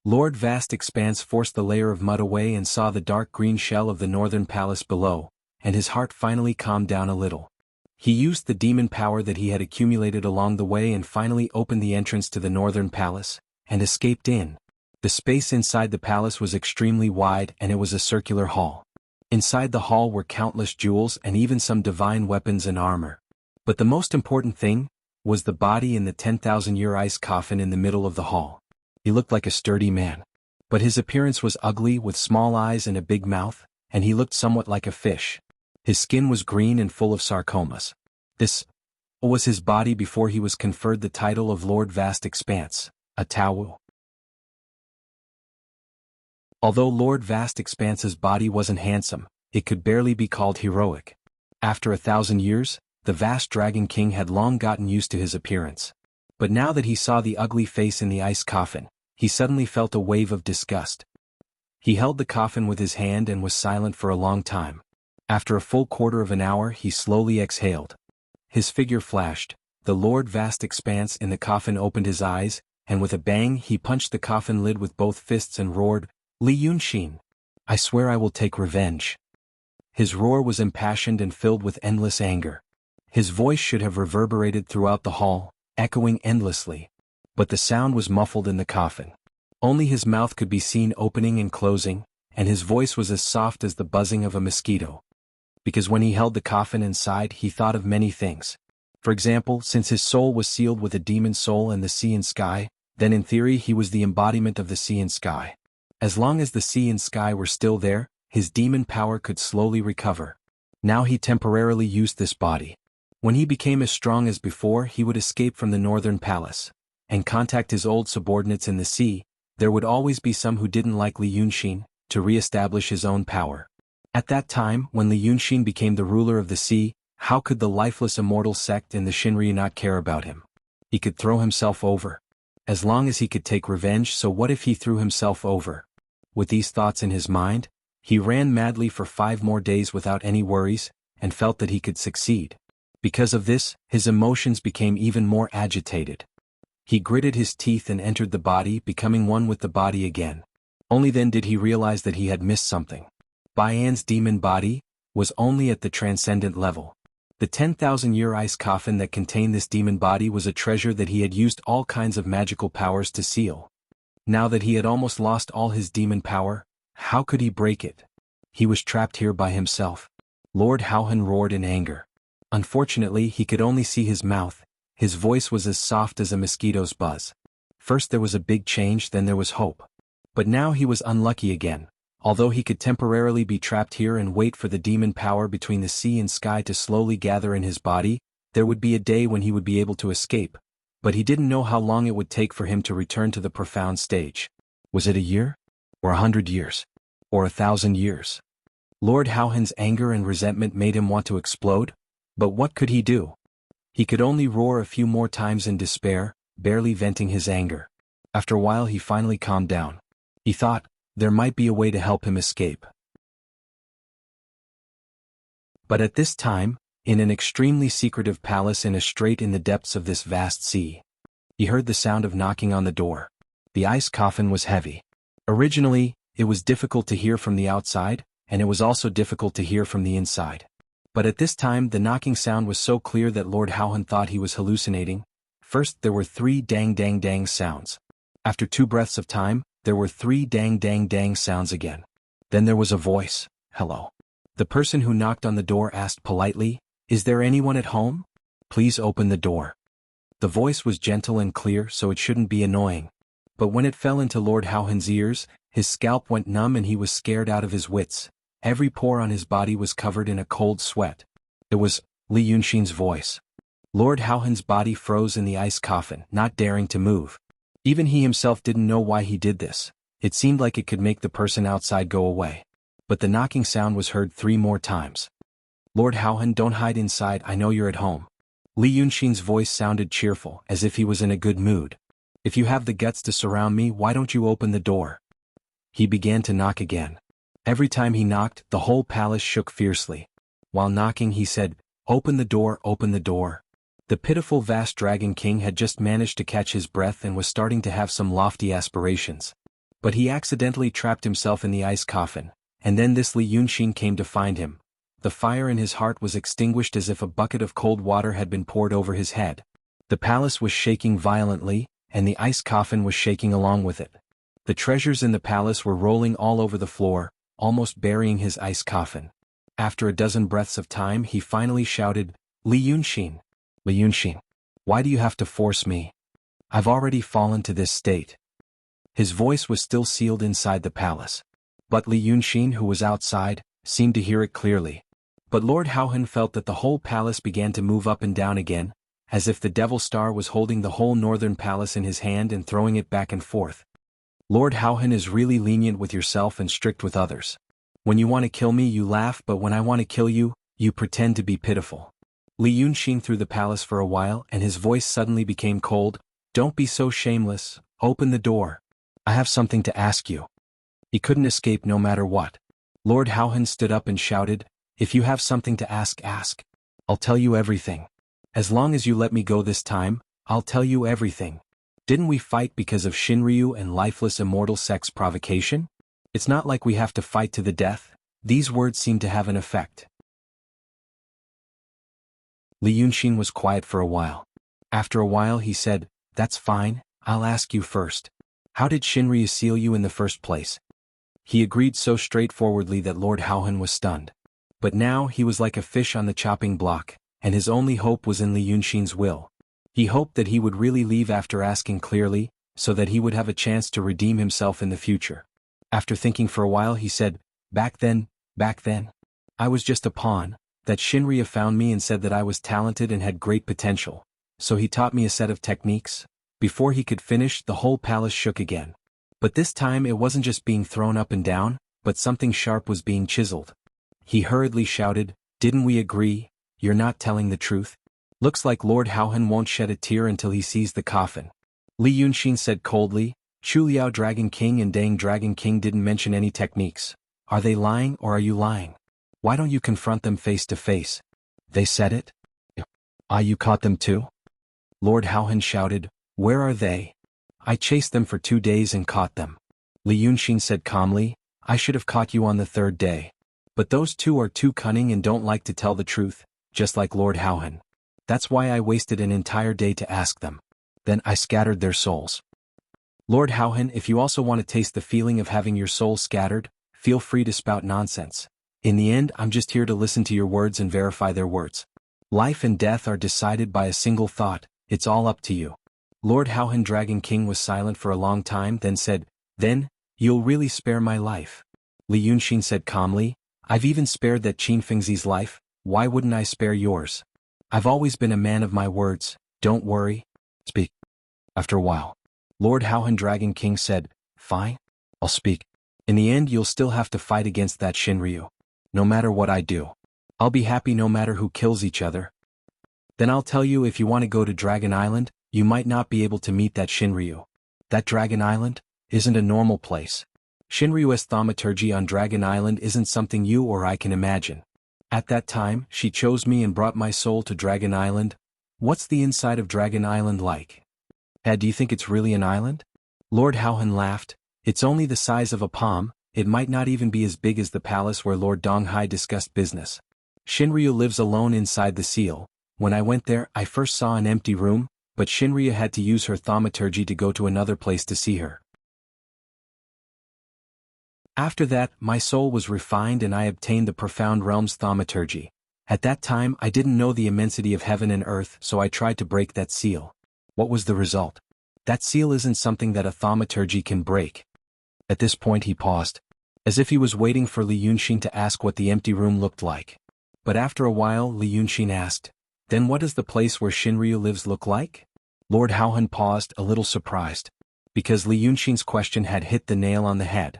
Lord Vast Expanse forced the layer of mud away and saw the dark green shell of the Northern Palace below, and his heart finally calmed down a little. He used the demon power that he had accumulated along the way and finally opened the entrance to the Northern Palace, and escaped in. The space inside the palace was extremely wide and it was a circular hall. Inside the hall were countless jewels and even some divine weapons and armor. But the most important thing was the body in the 10,000-year ice coffin in the middle of the hall. He looked like a sturdy man. But his appearance was ugly with small eyes and a big mouth, and he looked somewhat like a fish. His skin was green and full of sarcomas. This was his body before he was conferred the title of Lord Vast Expanse, a Taowu. Although Lord Vast Expanse's body wasn't handsome, it could barely be called heroic. After 1,000 years, the vast Dragon King had long gotten used to his appearance. But now that he saw the ugly face in the ice coffin, he suddenly felt a wave of disgust. He held the coffin with his hand and was silent for a long time. After a full quarter of an hour, he slowly exhaled. His figure flashed. The Lord Vast Expanse in the coffin opened his eyes, and with a bang he punched the coffin lid with both fists and roared, "Li Yunxin! I swear I will take revenge." His roar was impassioned and filled with endless anger. His voice should have reverberated throughout the hall, echoing endlessly. But the sound was muffled in the coffin. Only his mouth could be seen opening and closing, and his voice was as soft as the buzzing of a mosquito. Because when he held the coffin inside, he thought of many things. For example, since his soul was sealed with a demon soul and the sea and sky, then in theory he was the embodiment of the sea and sky. As long as the sea and sky were still there, his demon power could slowly recover. Now he temporarily used this body. When he became as strong as before, he would escape from the Northern Palace and contact his old subordinates in the sea. There would always be some who didn't like Li Yunxin, to re-establish his own power. At that time, when Li Yunxin became the ruler of the sea, How could the lifeless immortal sect in the Shinryu not care about him? He could throw himself over. As long as he could take revenge, so what if he threw himself over? With these thoughts in his mind, he ran madly for 5 more days without any worries, and felt that he could succeed. Because of this, his emotions became even more agitated. He gritted his teeth and entered the body, becoming one with the body again. Only then did he realize that he had missed something. Baian's demon body was only at the transcendent level. The 10,000-year ice coffin that contained this demon body was a treasure that he had used all kinds of magical powers to seal. Now that he had almost lost all his demon power, how could he break it? He was trapped here by himself. Lord Howhan roared in anger. Unfortunately, he could only see his mouth. His voice was as soft as a mosquito's buzz. First there was a big change, then there was hope. But now he was unlucky again. Although he could temporarily be trapped here and wait for the demon power between the sea and sky to slowly gather in his body, there would be a day when he would be able to escape. But he didn't know how long it would take for him to return to the profound stage. Was it a year? Or 100 years? Or 1,000 years? Lord Howhan's anger and resentment made him want to explode. But what could he do? He could only roar a few more times in despair, barely venting his anger. After a while he finally calmed down. He thought, there might be a way to help him escape. But at this time, in an extremely secretive palace in a strait in the depths of this vast sea, he heard the sound of knocking on the door. The ice coffin was heavy. Originally, it was difficult to hear from the outside, and it was also difficult to hear from the inside. But at this time the knocking sound was so clear that Lord Howhan thought he was hallucinating. First there were 3 dang dang dang sounds. After 2 breaths of time, there were 3 dang dang dang sounds again. Then there was a voice, "Hello." The person who knocked on the door asked politely, "Is there anyone at home? Please open the door." The voice was gentle and clear, so it shouldn't be annoying. But when it fell into Lord Howhan's ears, his scalp went numb and he was scared out of his wits. Every pore on his body was covered in a cold sweat. It was Li Yunxin's voice. Lord Howhan's body froze in the ice coffin, not daring to move. Even he himself didn't know why he did this. It seemed like it could make the person outside go away. But the knocking sound was heard 3 more times. "Lord Howhan, don't hide inside, I know you're at home." Li Yunxin's voice sounded cheerful, as if he was in a good mood. "If you have the guts to surround me, why don't you open the door?" He began to knock again. Every time he knocked, the whole palace shook fiercely. While knocking he said, "Open the door, open the door." The pitiful vast dragon king had just managed to catch his breath and was starting to have some lofty aspirations. But he accidentally trapped himself in the ice coffin, and then this Li Yunxin came to find him. The fire in his heart was extinguished as if a bucket of cold water had been poured over his head. The palace was shaking violently, and the ice coffin was shaking along with it. The treasures in the palace were rolling all over the floor, almost burying his ice coffin. After a dozen breaths of time he finally shouted, "Li Yunxin! Li Yunxin! Why do you have to force me? I've already fallen to this state." His voice was still sealed inside the palace. But Li Yunxin, who was outside, seemed to hear it clearly. But Lord Howhan felt that the whole palace began to move up and down again, as if the Devil Star was holding the whole northern palace in his hand and throwing it back and forth. Lord Howhan is really lenient with yourself and strict with others. When you want to kill me you laugh, but when I want to kill you, you pretend to be pitiful. Li Yunxin through the palace for a while and his voice suddenly became cold. "Don't be so shameless, open the door. I have something to ask you." He couldn't escape no matter what. Lord Howhan stood up and shouted, "If you have something to ask, ask. I'll tell you everything. As long as you let me go this time, I'll tell you everything. Didn't we fight because of Shinryu and lifeless immortal sect's provocation? It's not like we have to fight to the death." These words seemed to have an effect. Li Yunxin was quiet for a while. After a while he said, "That's fine, I'll ask you first. How did Shinryu seal you in the first place?" He agreed so straightforwardly that Lord Howhan was stunned. But now he was like a fish on the chopping block, and his only hope was in Li Yunxin's will. He hoped that he would really leave after asking clearly, so that he would have a chance to redeem himself in the future. After thinking for a while he said, back then, I was just a pawn. That Shinryu found me and said that I was talented and had great potential. So he taught me a set of techniques." Before he could finish, the whole palace shook again. But this time it wasn't just being thrown up and down, but something sharp was being chiseled. He hurriedly shouted, "Didn't we agree? You're not telling the truth? Looks like Lord Haohan won't shed a tear until he sees the coffin. Li Yunxin said coldly. Chuliao Dragon King and Dang Dragon King didn't mention any techniques. Are they lying or are you lying? Why don't you confront them face to face? They said it? Ah, you caught them too? Lord Haohan shouted. Where are they? I chased them for 2 days and caught them. Li Yunxin said calmly. I should have caught you on the 3rd day. But those two are too cunning and don't like to tell the truth, just like Lord Haohan. That's why I wasted an entire day to ask them. Then I scattered their souls. Lord Haohan, if you also want to taste the feeling of having your soul scattered, feel free to spout nonsense. In the end, I'm just here to listen to your words and verify their words. Life and death are decided by a single thought. It's all up to you. Lord Haohan Dragon King was silent for a long time, then said, Then, you'll really spare my life? Li Yunxin said calmly. I've even spared that Qin Fengzi's life, why wouldn't I spare yours? I've always been a man of my words, don't worry. Speak. After a while, Lord Haohan Dragon King said, Fine, I'll speak. In the end you'll still have to fight against that Shinryu. No matter what I do. I'll be happy no matter who kills each other. Then I'll tell you, if you want to go to Dragon Island, you might not be able to meet that Shinryu. That Dragon Island isn't a normal place. Shinryu's thaumaturgy on Dragon Island isn't something you or I can imagine. At that time, she chose me and brought my soul to Dragon Island. What's the inside of Dragon Island like? Do you think it's really an island? Lord Haohan laughed. It's only the size of a palm, it might not even be as big as the palace where Lord Donghai discussed business. Shinryu lives alone inside the seal. When I went there, I first saw an empty room, but Shinryu had to use her thaumaturgy to go to another place to see her. After that, my soul was refined and I obtained the profound realm's thaumaturgy. At that time I didn't know the immensity of heaven and earth, so I tried to break that seal. What was the result? That seal isn't something that a thaumaturgy can break. At this point he paused, as if he was waiting for Li Yunxin to ask what the empty room looked like. But after a while Li Yunxin asked, Then what does the place where Shinryu lives look like? Lord Haohan paused, a little surprised, because Li Yunxin's question had hit the nail on the head.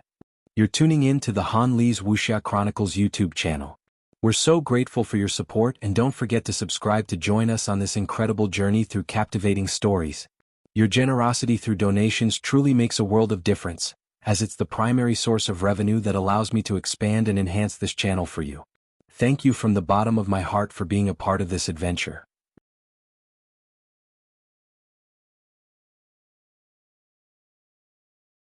You're tuning in to the Han Li's Wuxia Chronicles YouTube channel. We're so grateful for your support, and don't forget to subscribe to join us on this incredible journey through captivating stories. Your generosity through donations truly makes a world of difference, as it's the primary source of revenue that allows me to expand and enhance this channel for you. Thank you from the bottom of my heart for being a part of this adventure.